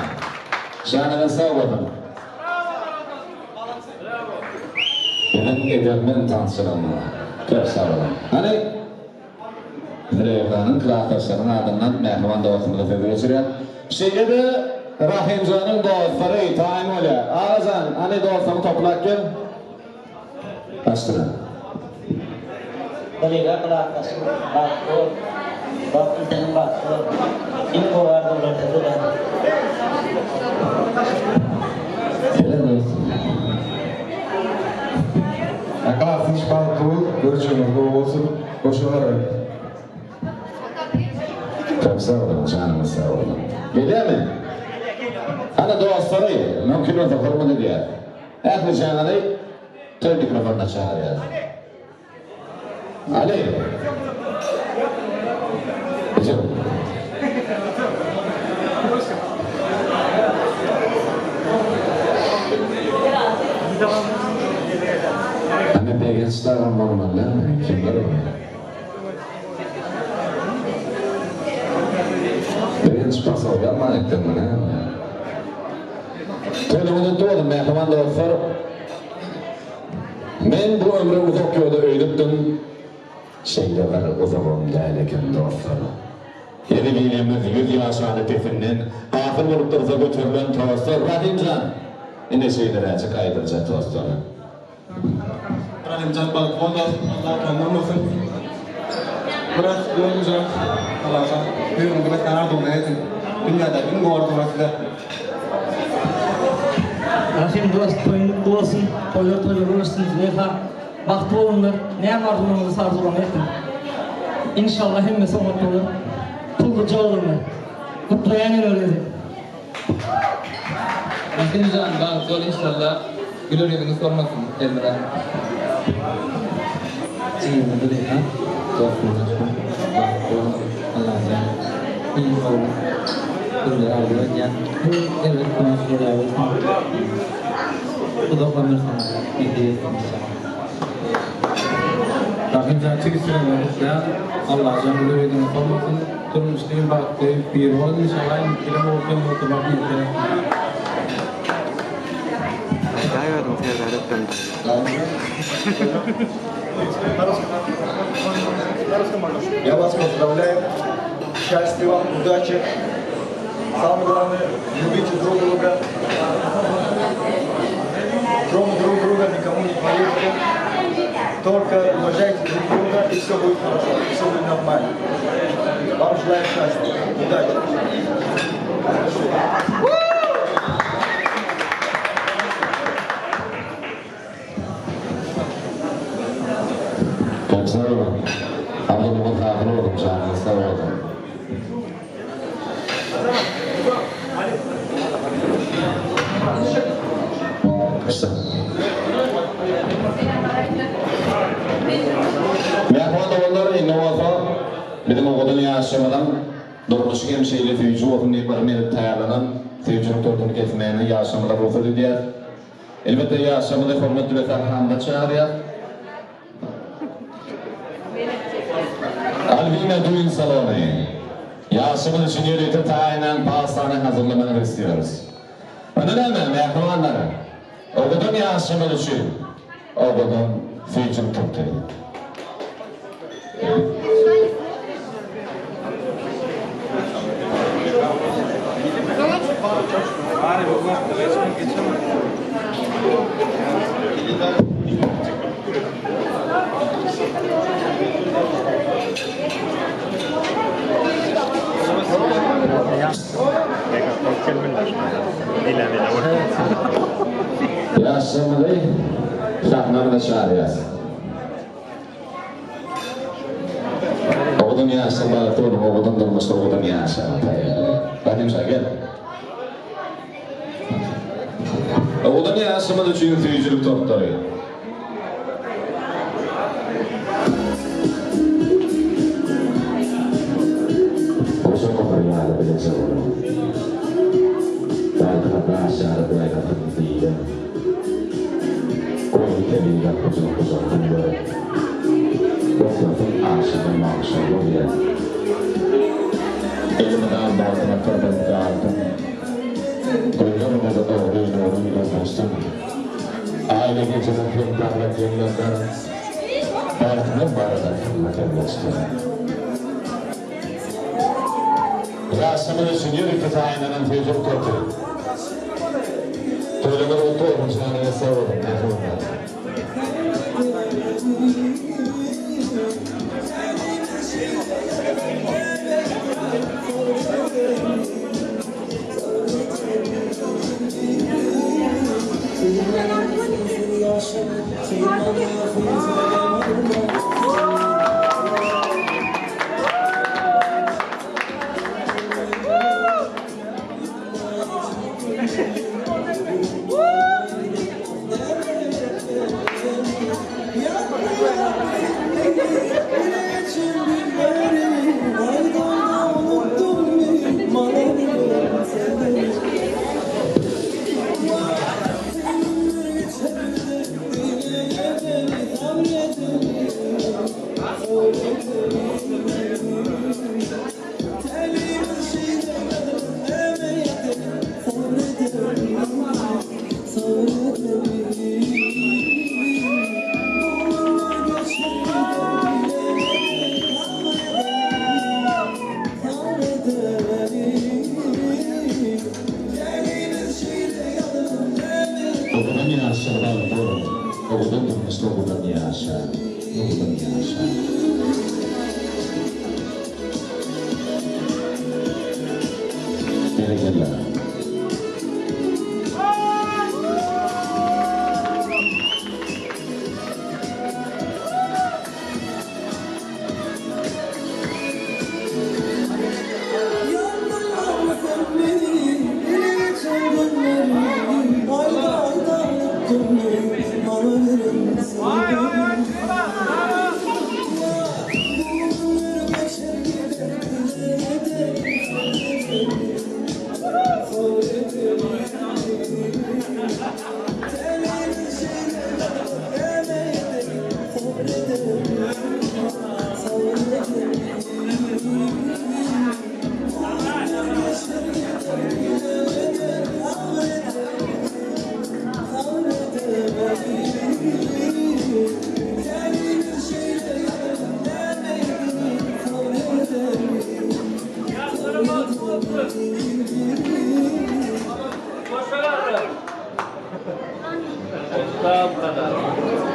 Şanına sağ olun. Benim edemmen tansırım. Çok sağ olun. Hani Züleyha'nın klaslarının ardından mehman dostumuzu geçiren. Şimdi de Rahimcan'ın dostları Tayyim öyle. Ağazan, hani dostlarını toplak gel. Astıra.
Züleyha klasları, baktı, baktı, baktı. İlk olarak da burada.
Helal olsun.
Klasmış baktı, görüşürüz, olsun, koşular.
Çok sağ olun, canımız sağ olun. Geliyor mi? Hani dostları, mümkün olsa hormonu diyor. Ehli canını tüm mikrofonuna çağırıyor. Ali. Hocam. Hani peygamberler normaller mi? Kimler o? Birinci pasal yapma ettim bunu. Telefonda doğdum mehman dostlar. Men bu ömrü uzak yolda öylüptüm. Şeyler o zaman gelirken dostlar. Yeni bilimiz 100 yaşanı tefinnen hafır olup dursa götürülen dostlar Rahimcan. Yine şeyler açık aydıracak dostlar.
Rahimcan balkon dostum, Allah kandan olsun. Burası böyle güzel. Allah'a büyük bir kanar dolma edin. Dünyada en doğru burası da.
Rahim dost, toyunluk olsun, toylar olsun, Züleyha. Baktı olunlar, ne yardımınızı sarzulan ettim. İnşallah hemmesi umutlu olur. Pulluca olurlar. Kutlayan öyleydi.
Rahimcan, baktı ol inşallah. Gülür evini sormasın gelmeden.
Cihazı Züleyha. Dostumlar. Allah'a iyi olun. Bunları alıyor. Yani evet konuşuyorlar. Bu da konuşuyorlar. İyi Rahimcan çıkıştırın ya. Allah canı öğretini sormasın. Turmuşluğun baktı. Bir oldu inşallah. İlkile olsun. Oturmak yeter.
Gayet mutluyum.
Я вас поздравляю. Счастья вам, удачи. Самое главное, любите друг друга. Кроме друг друга никому не поверьте. Только уважайте друг друга, и все будет хорошо, все будет нормально. Вам желаю счастья, удачи.
Çok sağ olun. Ablamın kafir oldum canım, sağ olun. İşte. Mehman oğulları innovasyon, bizim oğulunu yaşamadan, doğruluşu hemşehriyle tüyücü olsun diye barmaya tayarlanan, tüyücünün tortunu kesmeyeni yaşamada ruhsat ediyor. Elbette yaşamada hürmetli ve ferhamda çağırıyor. Alvina Düğün Salonu. Yaşamın için yürüyüp tayinen pastane hazırlamanı istiyoruz. Önemli mehmanları. Oğudun yaşamın için. Oğudun fücün tuttu. Yaşamalı şahmanı çağırıyoruz. Oğudun yaşamalı tuğlu, oğudun durmuştu, oğudun yaşamalı. Benim gel. Oğudun yaşamalı için tüyücülük topları. Oğuzun koparıyla bilese olur. Belki aşağıda bırakıp değil. Koyu kemiğiyle kuzun. Dostlarım aşığın maaşı oluyor. Elimden baltına kırmızı aldım. Koyularımıza doğruyla dostum. Aile gecenin filmlerle filmlerden. Belki de barada filmlerden dostum. Yasemin için yürü kitayından tecrübe tuttu. Tölümür oturmuş yani savurun.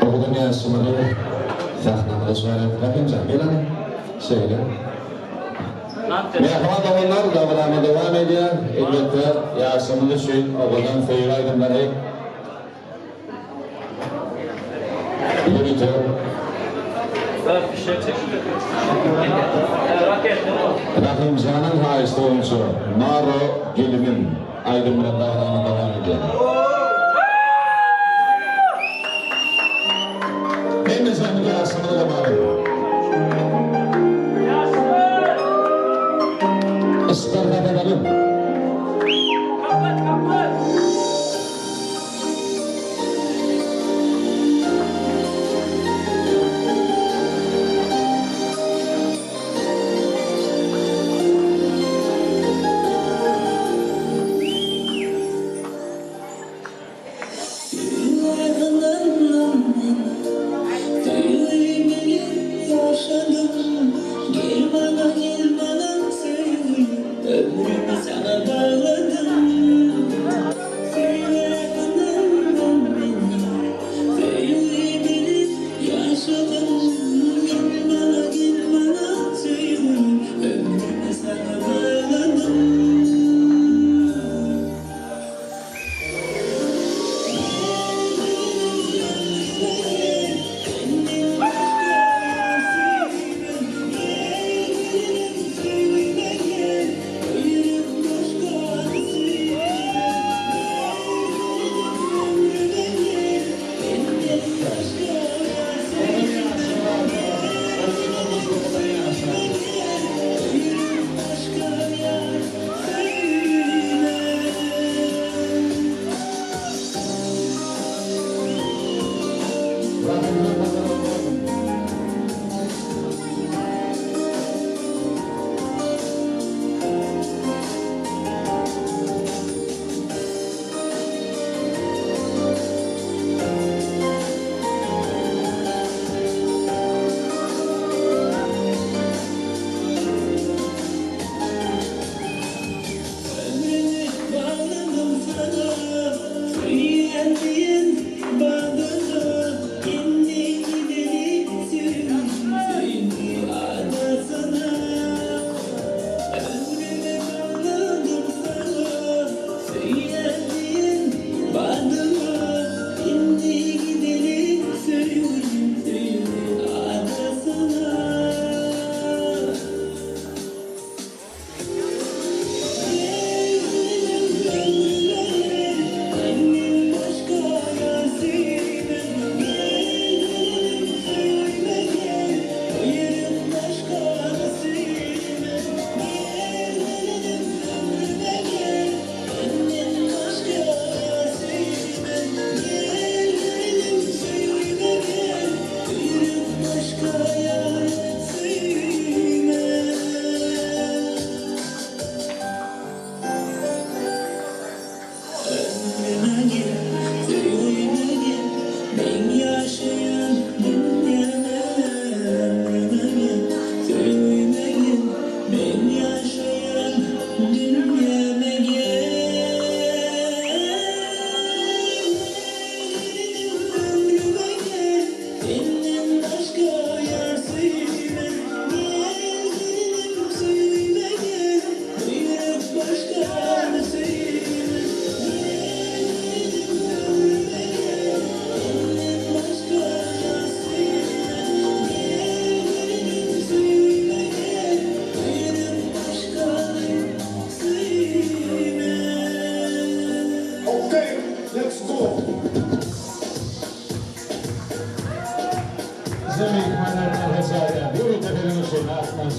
Oğlum Yasemin'i sahnamda söyledim Cemil'e söyle. Mehmet oğullar davranma devam ediyor. Elbette Yasemin için oğuldan feyil aydınları yürütüyor. Rahim Can'ın haiste oyuncu Naro Gülüm'ün aydınların davranma devam ediyor. Hemizden Yasemin'e de bağlı. İsparta edelim.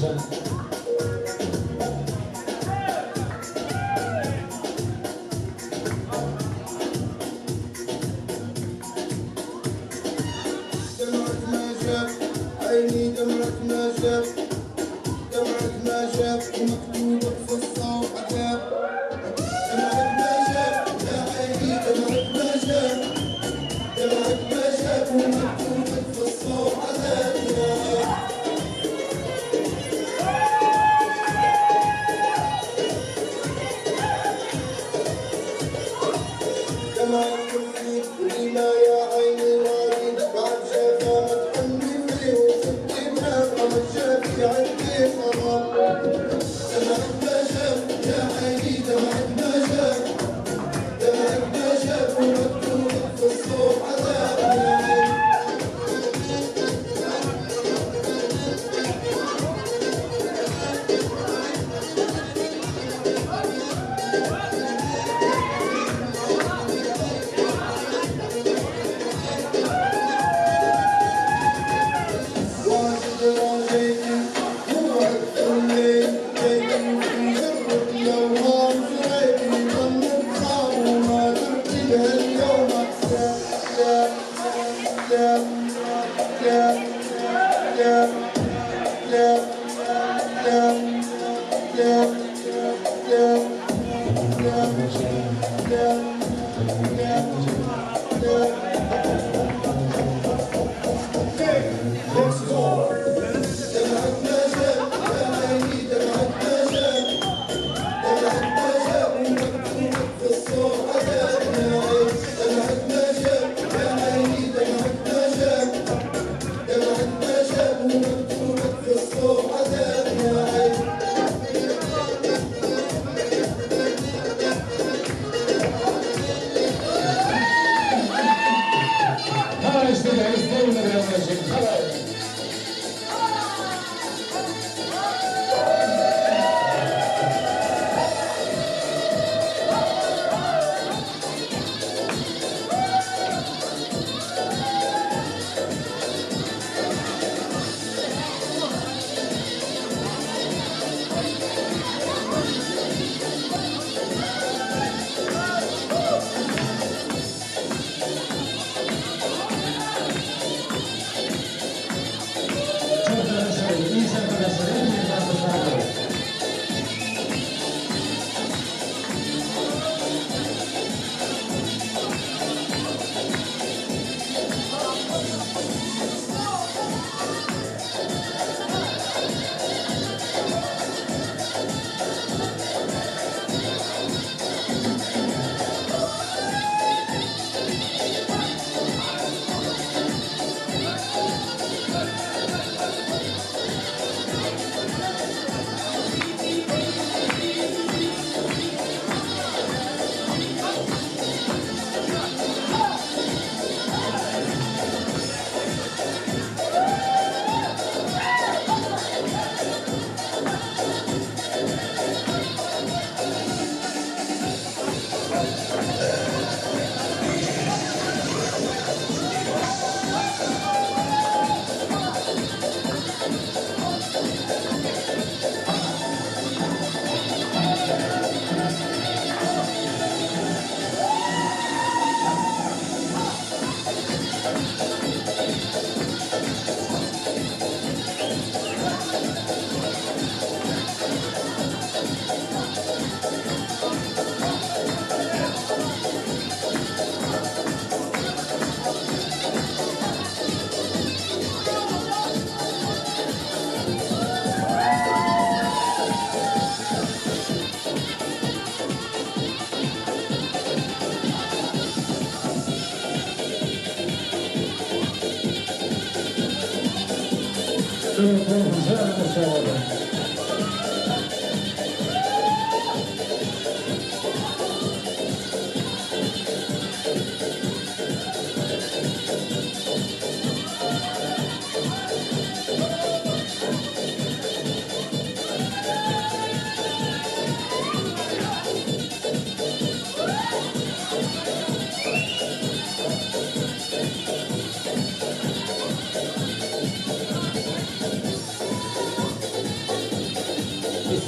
olsun.
دمعة ما شاف عيني دمعة ما شاف دمعة ما شاف ومكتوبة في الصوت عذاب دمعة ما شاف يا عيني دمعة ما شاف دمعة ما شاف ومكتوبة في الصوت عذاب دمعة كفيك ولينا يا عيني وعيد بعد شافها متحني فيه وصدتي بنافعة مشافي عندي خراب دمعة ما شاف يا عيني دمعة ما شاف دمعة ما شاف ومكتوبة في الصوت عذاب يا عيني واجد راجيتي ووعدت الليل جيتي في جرة الأوهام جريتي ظنك صار وما درتي بهاليوم أحسن لا لا لا لا لا لا لا لا لا Let's go. دمعة ما شاف يا عيني دمعة ما شاف دمعة ما شاف ومكتوبة في الصوت عذاب يا عيني دمعة ما شاف يا عيني دمعة ما شاف دمعة ما شاف ومكتوبة في الصوت عذاب يا عيني
خلاص كده استنى يا ماشي خلاص.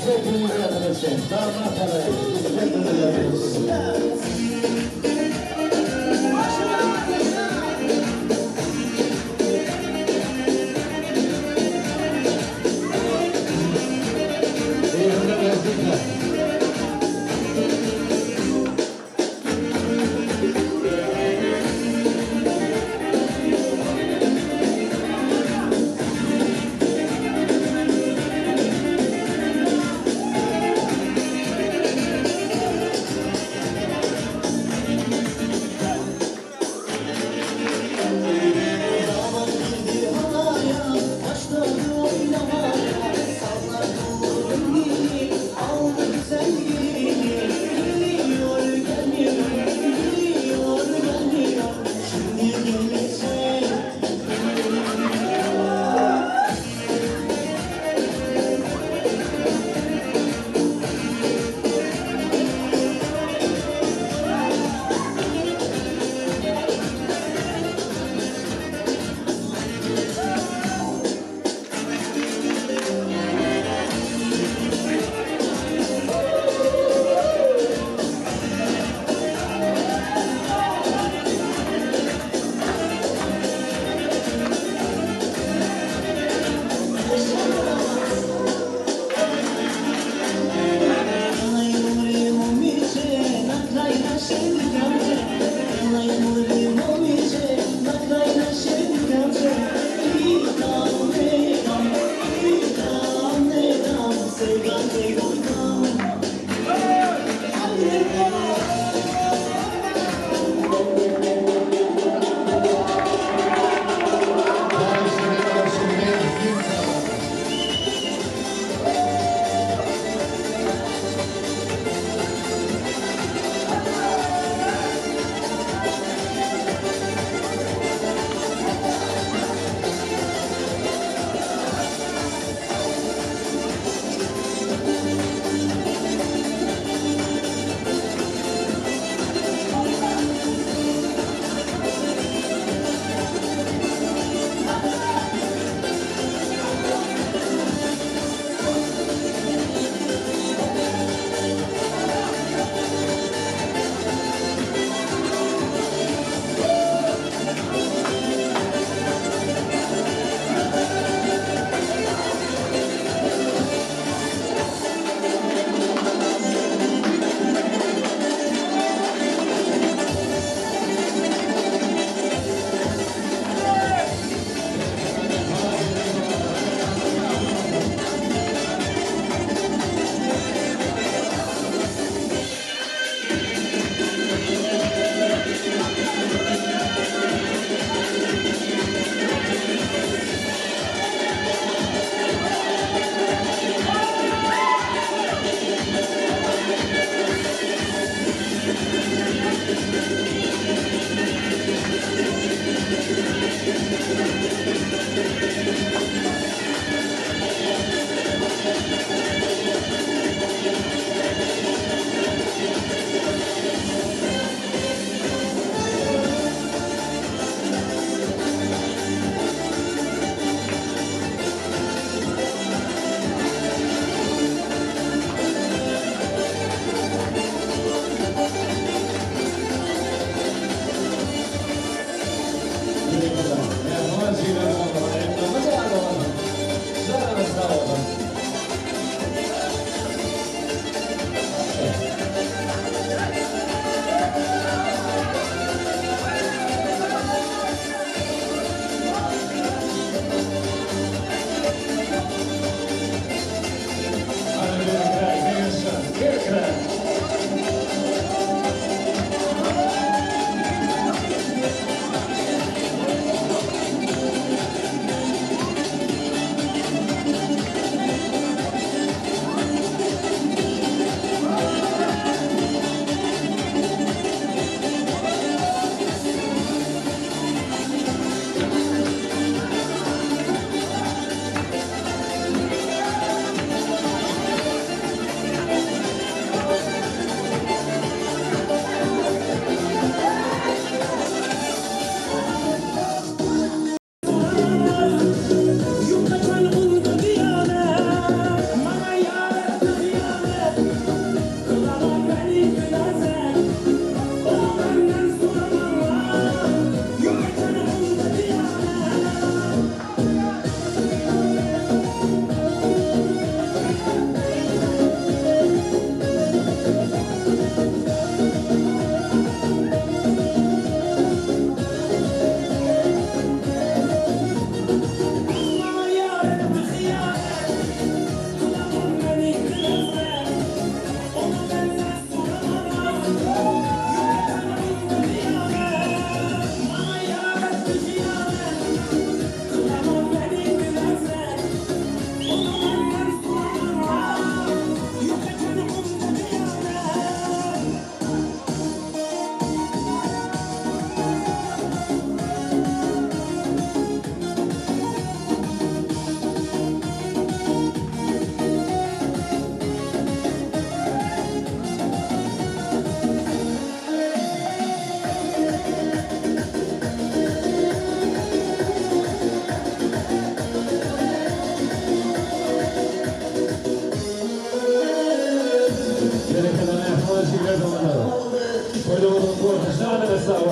Hepinize arkadaşlar. Damat adayı. Hepinize arkadaşlar.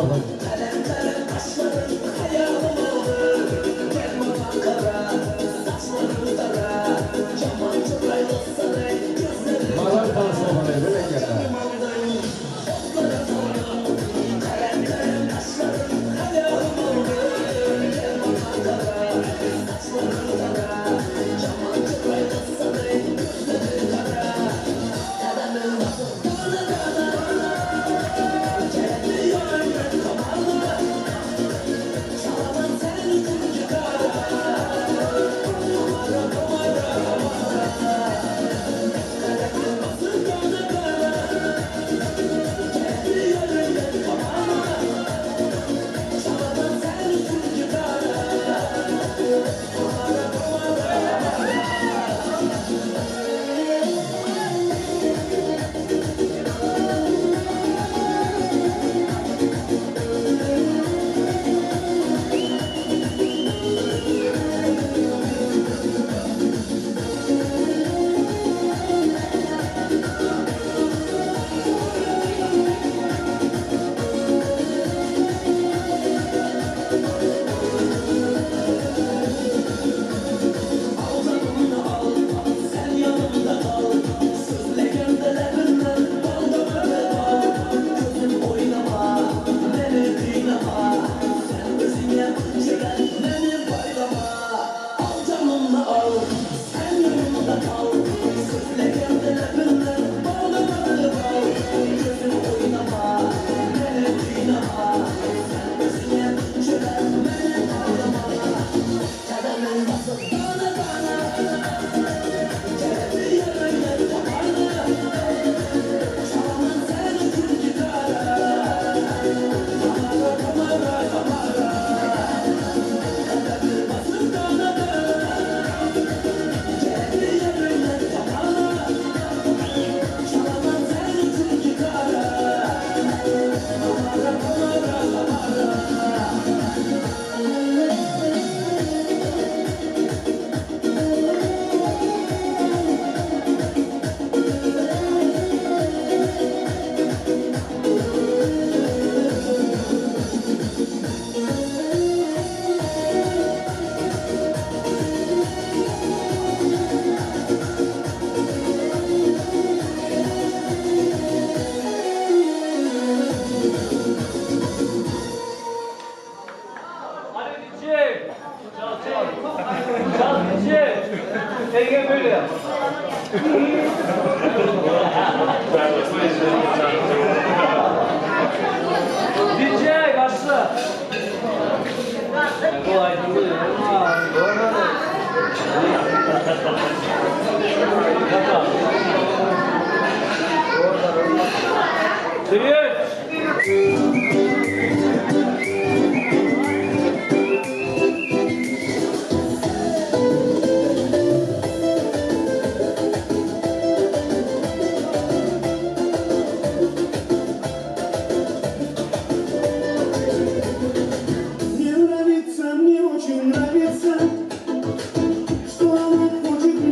Allah'ım. Malar tanışma bana böyle yakar.
DJ başla. Kolay değil.
Мне нравится, мне очень нравится, что она хочет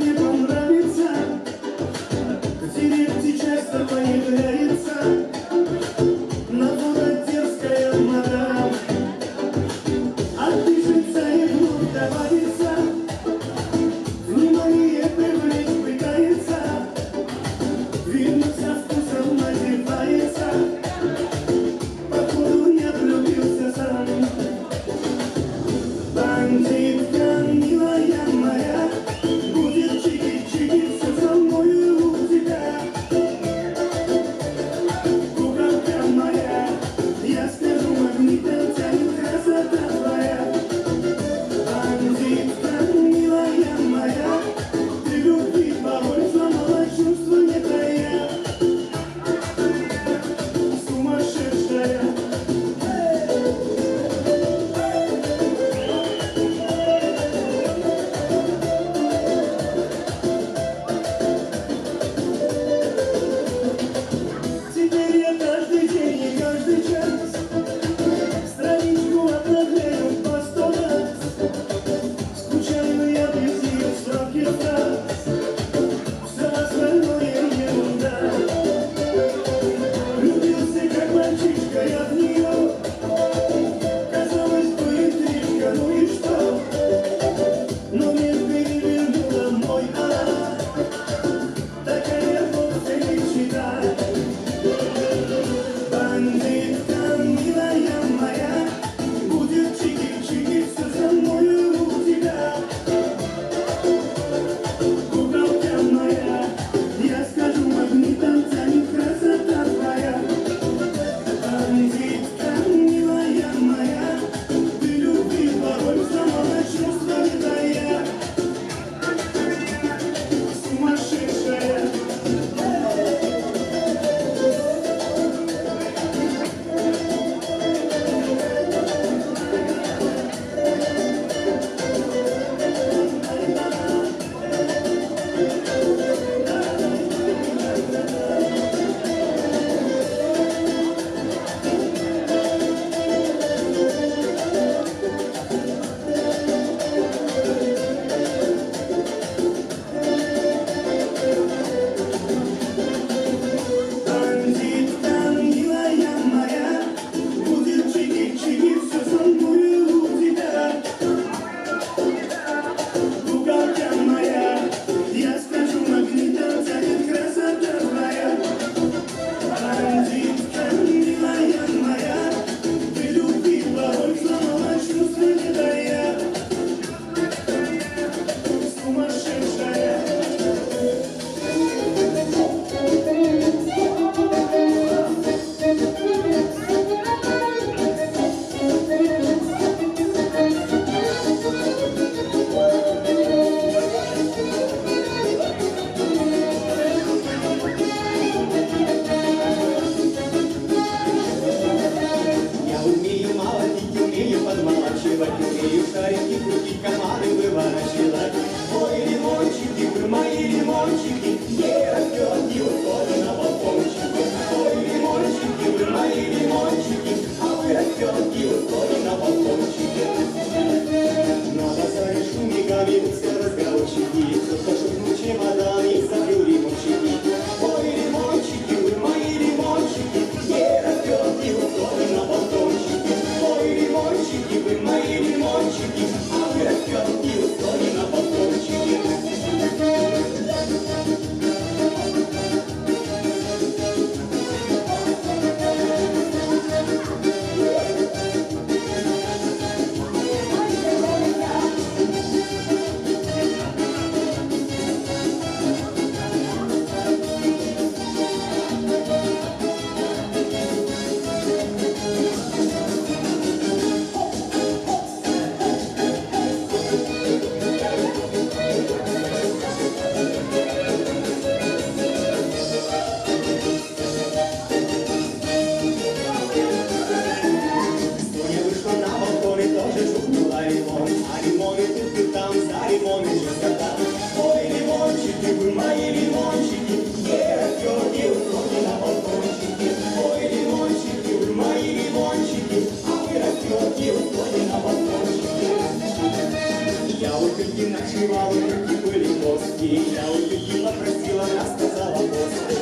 русский, я увидела, просила, рассказала после.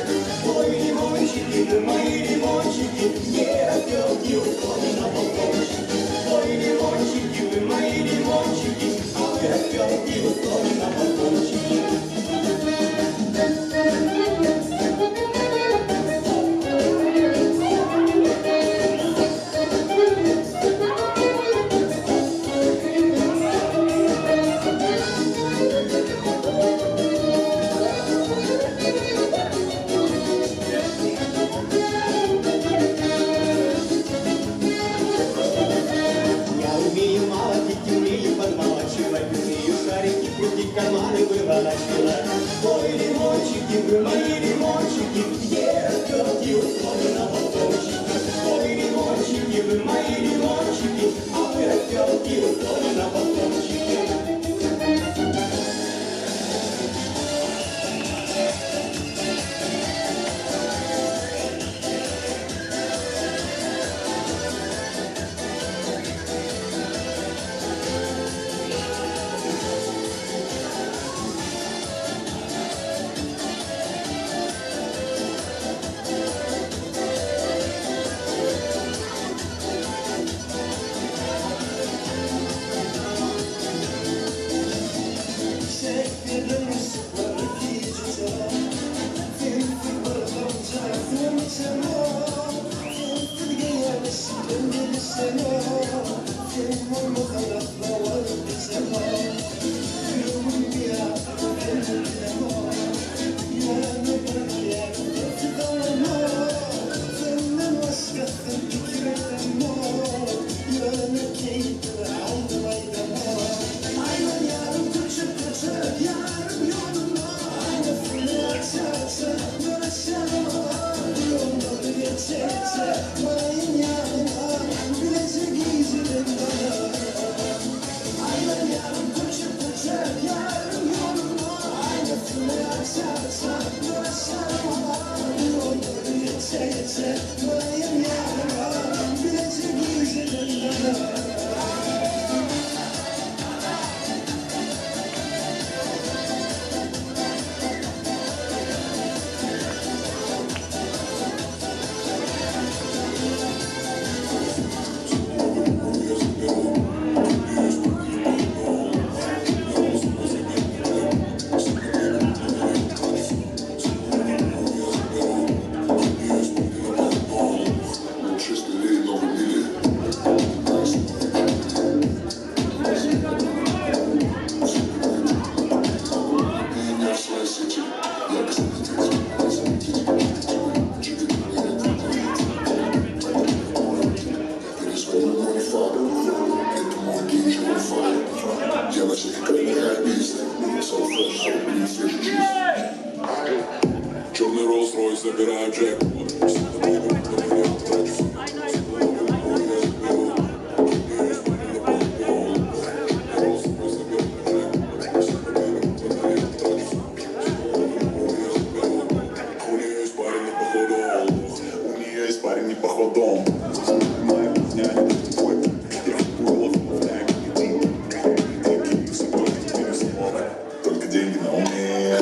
Ой, лимончики, мои лимончики, не опелки, условно на балкончике. Ой, лимончики, вы мои лимончики, а вы опелки, условно на балкончике. Карманы выворачивать. Ой, лимончики, вы мои лимончики, где растете условно на балкончике. Ой, лимончики, вы мои лимончики, а вы растете условно на балкончике.
Черный Rolls-Royce, забираю джекпот. У нее есть парень не походом. Моя кухня, не твой. Я голову повторяю, только деньги на уме.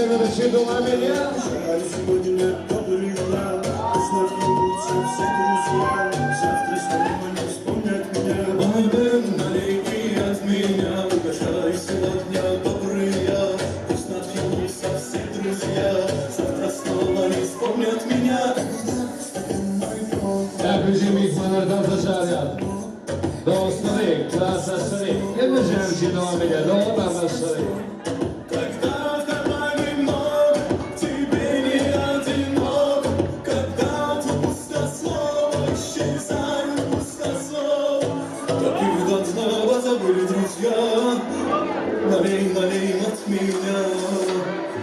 Время начало меня.
Сегодня добрый дела, пусть напьются все друзья, завтра снова не вспомнят меня. Бальбен, налей от меня, угощай сегодня добрые, пусть напьются все друзья, завтра снова не вспомнят меня.
Hepinizi mikmanlardan taşarlar. Dostları, klasasını, yemeyeceğim devam eder. Doğru anlaşılır.
Налей, налей от меня,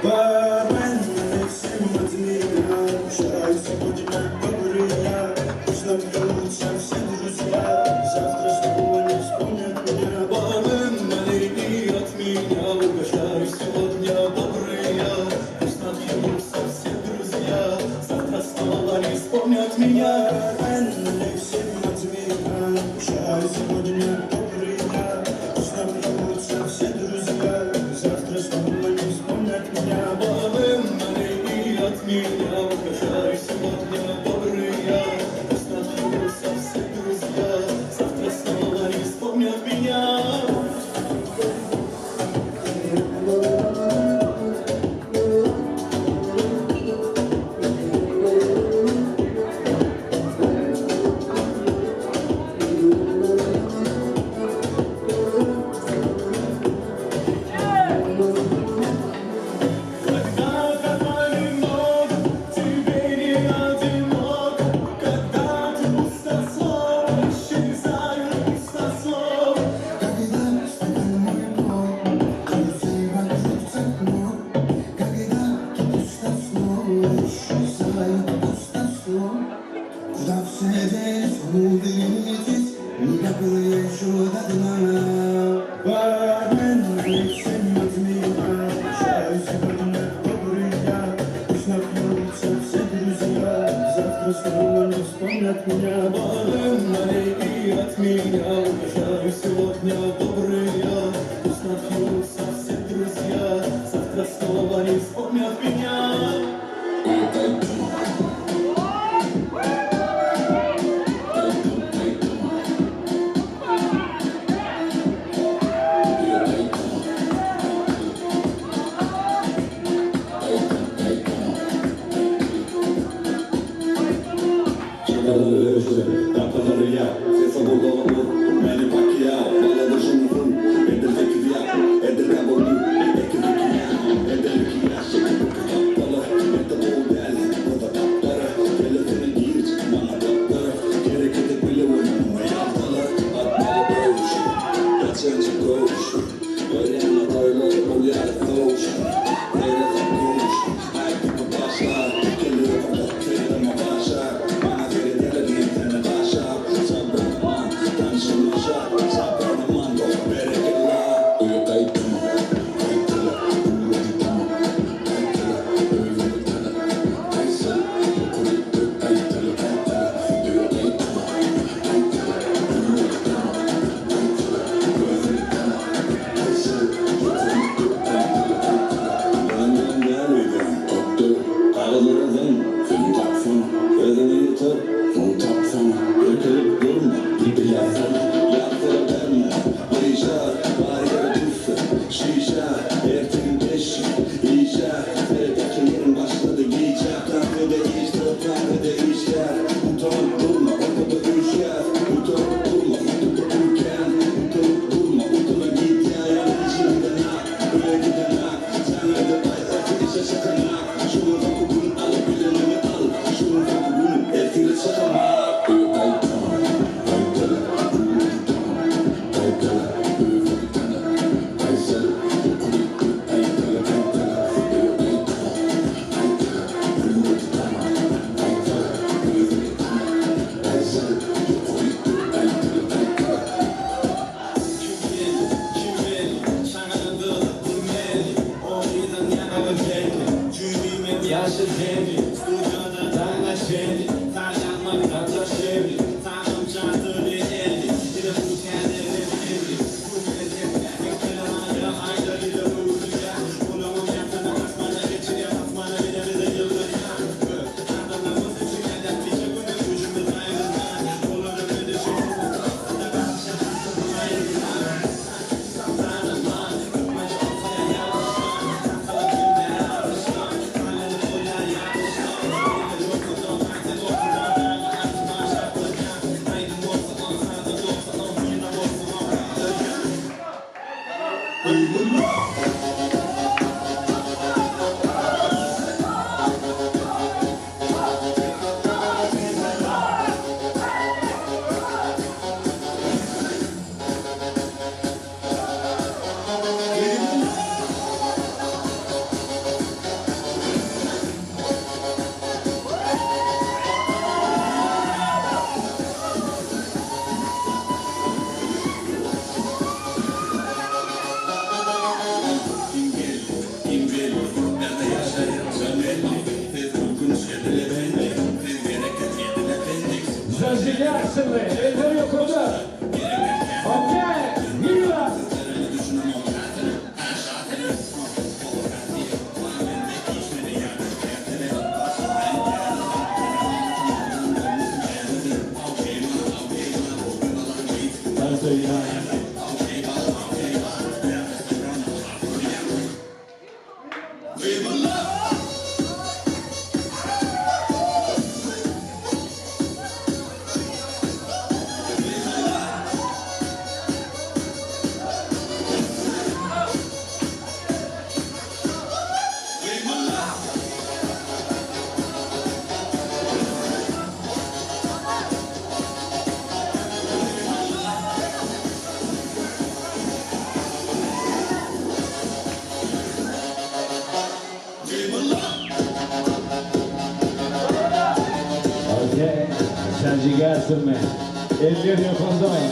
бармен, налей всем от меня, угощай сегодня добрые, пусть напьются все друзья, завтра снова не вспомнят меня. Бармен, налей от меня, угощай сегодня добрые, пусть напьются все друзья, завтра снова не вспомнят меня. Бармен, налей всем от меня, угощай сегодня добрые, пусть напьются все друзья, завтра снова не вспомнят меня. Бармен, налей от меня, угощай сегодня добрые, пусть напьются все друзья, завтра снова не вспомнят меня. Куда все здесь умудритесь, не было еще до дна. Бармен, налей всем от меня, угощай сегодня добрые, пусть напьются все друзья, завтра снова не вспомнят меня. Бармен, налей от меня, угощай сегодня добрые, пусть напьются все друзья, завтра снова не вспомнят меня. Shot.
Sergi gelsin be. Elleri yok orada. Okey. Yürü. Okey. Sergi gelsin be. Elleri yok orada.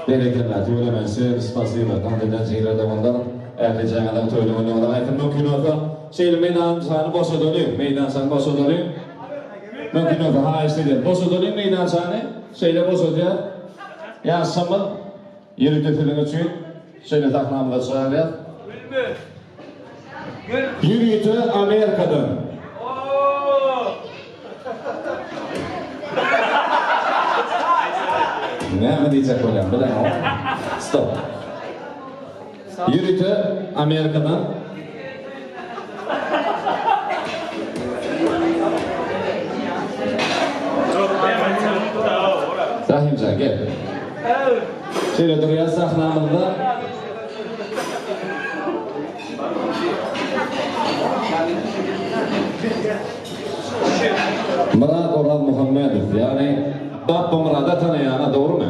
Bereketler, öğrenmesi, spasiba, kandıdan şeyler de onlar. Erdi canlılar toyluğunu olarak aytın mümkün olsa. Şeyli meydan sahanı boşa dönüyor. Meydan sahanı boşa dönüyor. Mümkün olsa ha istediler. Boşa dönüyor meydan sahanı. Şeyle boşa diyor. Yansımı. Yeri tüfülün için. Şeyle taknamda çağırıyor. Yürüyütü Amerika'dan. Ne mi diyecek hocam? Bilen o. Stop. Yürüyütü Amerika'dan. Rahimcan gel. Şöyle duruyor sahnamızda. Murat Orhan Muhammedov yani Babba Murat'a tanıyana doğru mu?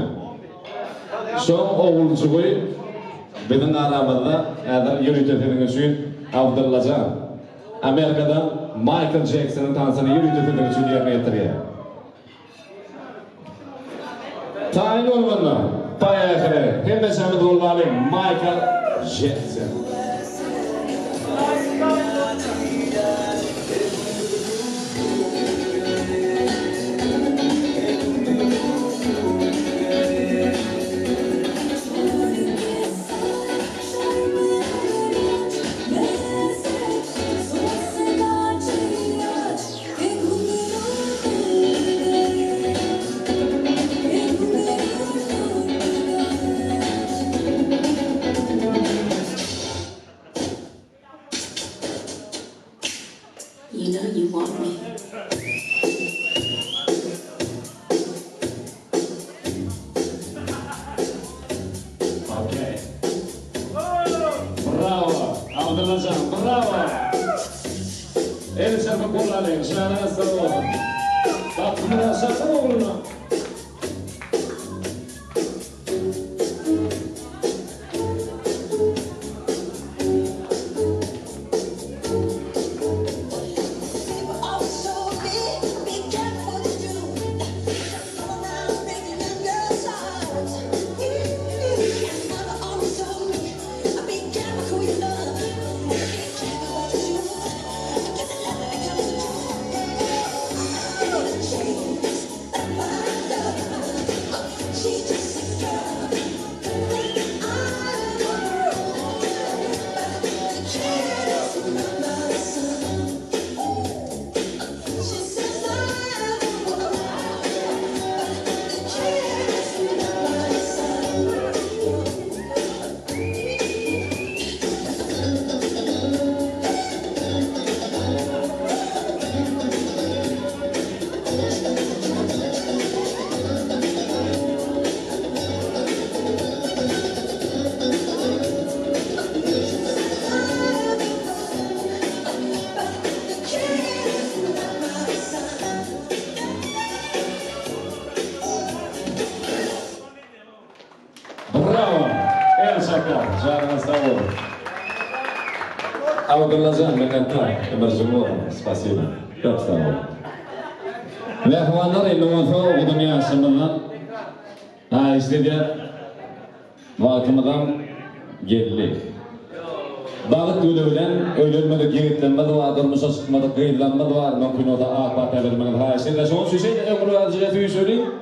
Son oğulcuğu bizim aramızda eğer yürütüfünün için Abdullacan Amerika'dan Michael Jackson'ın tansını yürütüfünün için yerine getiriyor. Tayin olmanla payahire hem de seni dolaylı Michael Jackson.
You know you want me.
Okay. Bravo, Abdullacan, bravo. El çarpı kullanayım, şahane sarılın. Bak bunu aşağıda mı oğluna? Bravo, el şaka, canına sağ olun. Abdullacan, minnettar, Emerjumur, spasiba, çok sağ olun. Ve ahvanlar illumatı bu dünya aşımından, ha istediğer vakımdan geldi. Balık gülüğünden ölülmedik, yiğitlenmedi var, durmuşa çıkmadık, kıyılanmadı var, mümkün o da akbat evirmenin ha istediğer. Son süseyde ömrü aziyeti söyleyeyim,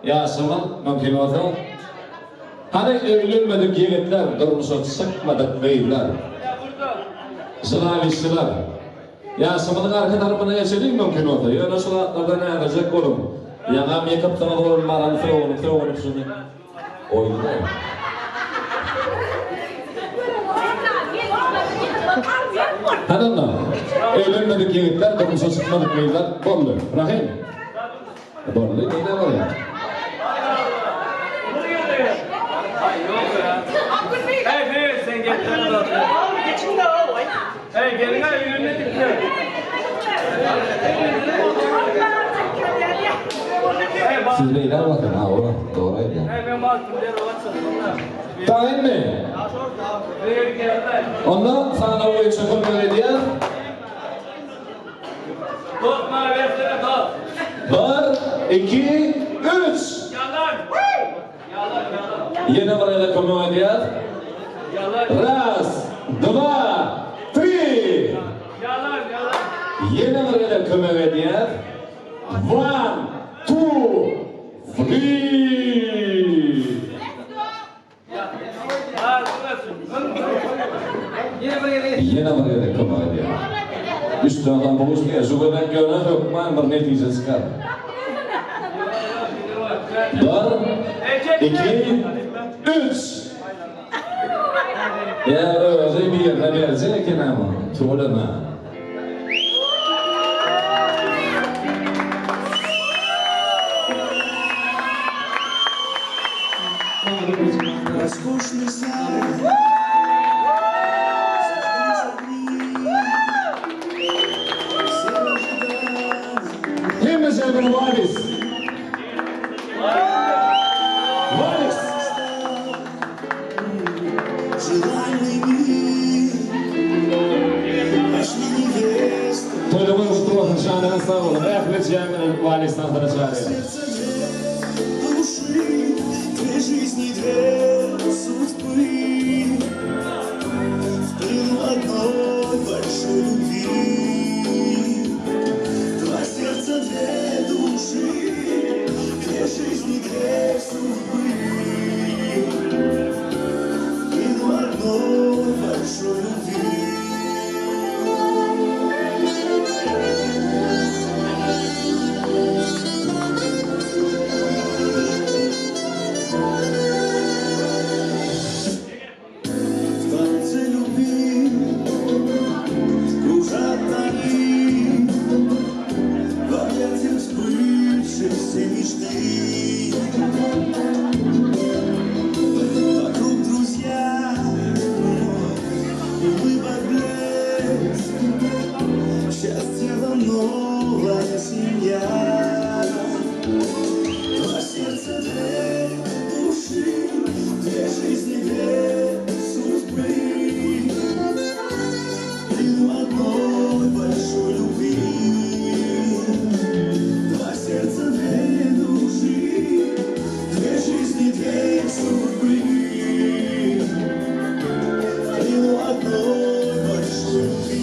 yaşamın mümkün o da. Hani ölülmedik yiğitler, durmuşa çıkmadık, kıyılar. Sıravisçiler. Yaşamının arka tarafına geçelim mümkün o da. Yani suratlardan ne yapacak oğlum? Yanam yıkıp sana doğru maranı fıravunu şunu. Oyunda. Hanımlar, evlenmedik yiğitler, durmuşa çıkmadık yiğitler, borlu. Rahim. Borlu ne var ya?
Hey, sen getirdin zaten. Hey, gelin ha, ürünü dikti.
Siz beyler bakın ha, oğlum. Doğruydu ya.
Hey, ben baktım, der olacaksın.
Tayin mi? Ondan sana o çakıl böyle diye.
Tut bana versene tut.
Var, 2, 3. Yine buraya komediyat. 1, 2, 3. Yine buraya komediyat. 1, 2, 3. Yine buraya komediyat. Üstünden buluşmaya zubadan gören hükman bir netice çıkar. 1, 2, 3. Ya özü bir yerine verecek ki ama. Tuğlama.
Роскошный сад.
Hemimiz bir varis. Varis. To'yda o'tirib sha'nini sog' bo'lib, rahmat jamini varisdan tarafdori.
Две жизни, две судьбы, в плену одной большой любви. Два сердца, две души, две жизни, две судьбы, в плену одной большой любви. Вокруг друзья, выбор блеск, счастье вам новая семья. Два сердца, две души, две жизни, две судьбы, в одной большой любви. Два сердца, две души, две жизни, две судьбы, в одной большой любви.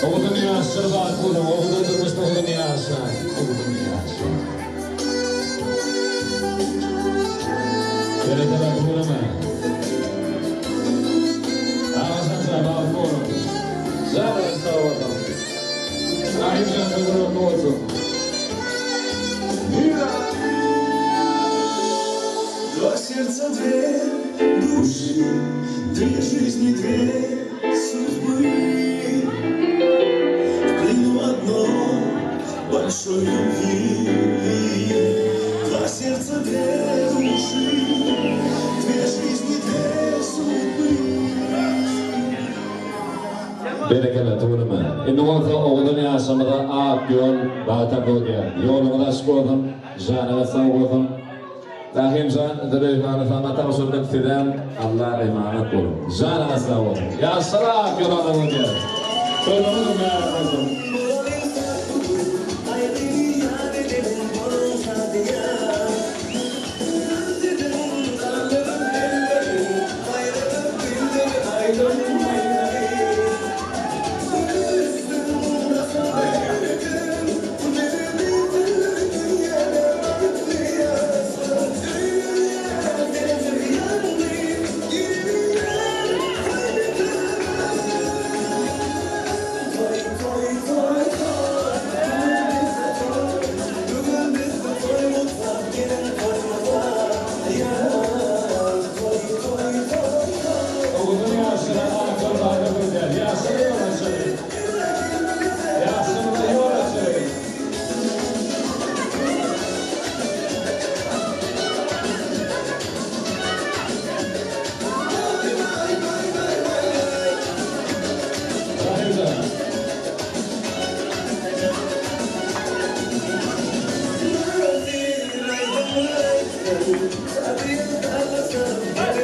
Oğlum yaşa bak bunu, oğlum durmuş oğlum yaşa. Oğlum yaşa. Böyle de bak bunu mu? Ağzınıza bak bunu. Zaten sağ olun. Ayrıca da bunu olsun.
Два сердца, две души, две жизни, две судьбы, в плену одной большой любви. Два сердца, две души, две жизни, две судьбы.
Berekele tuğruma. İndi olsa oğlun yaşamada ağap yol bağıtan doğuya. Yolunu da şıkordum, canına sağ oldum. Rahim can, direymanı sana tavsırlık fiden, Allah'a emanet olun. Canına sağ olun. Yaşlara ağap yoluna doğuya. Kırmızı meraklasın.
Thank you.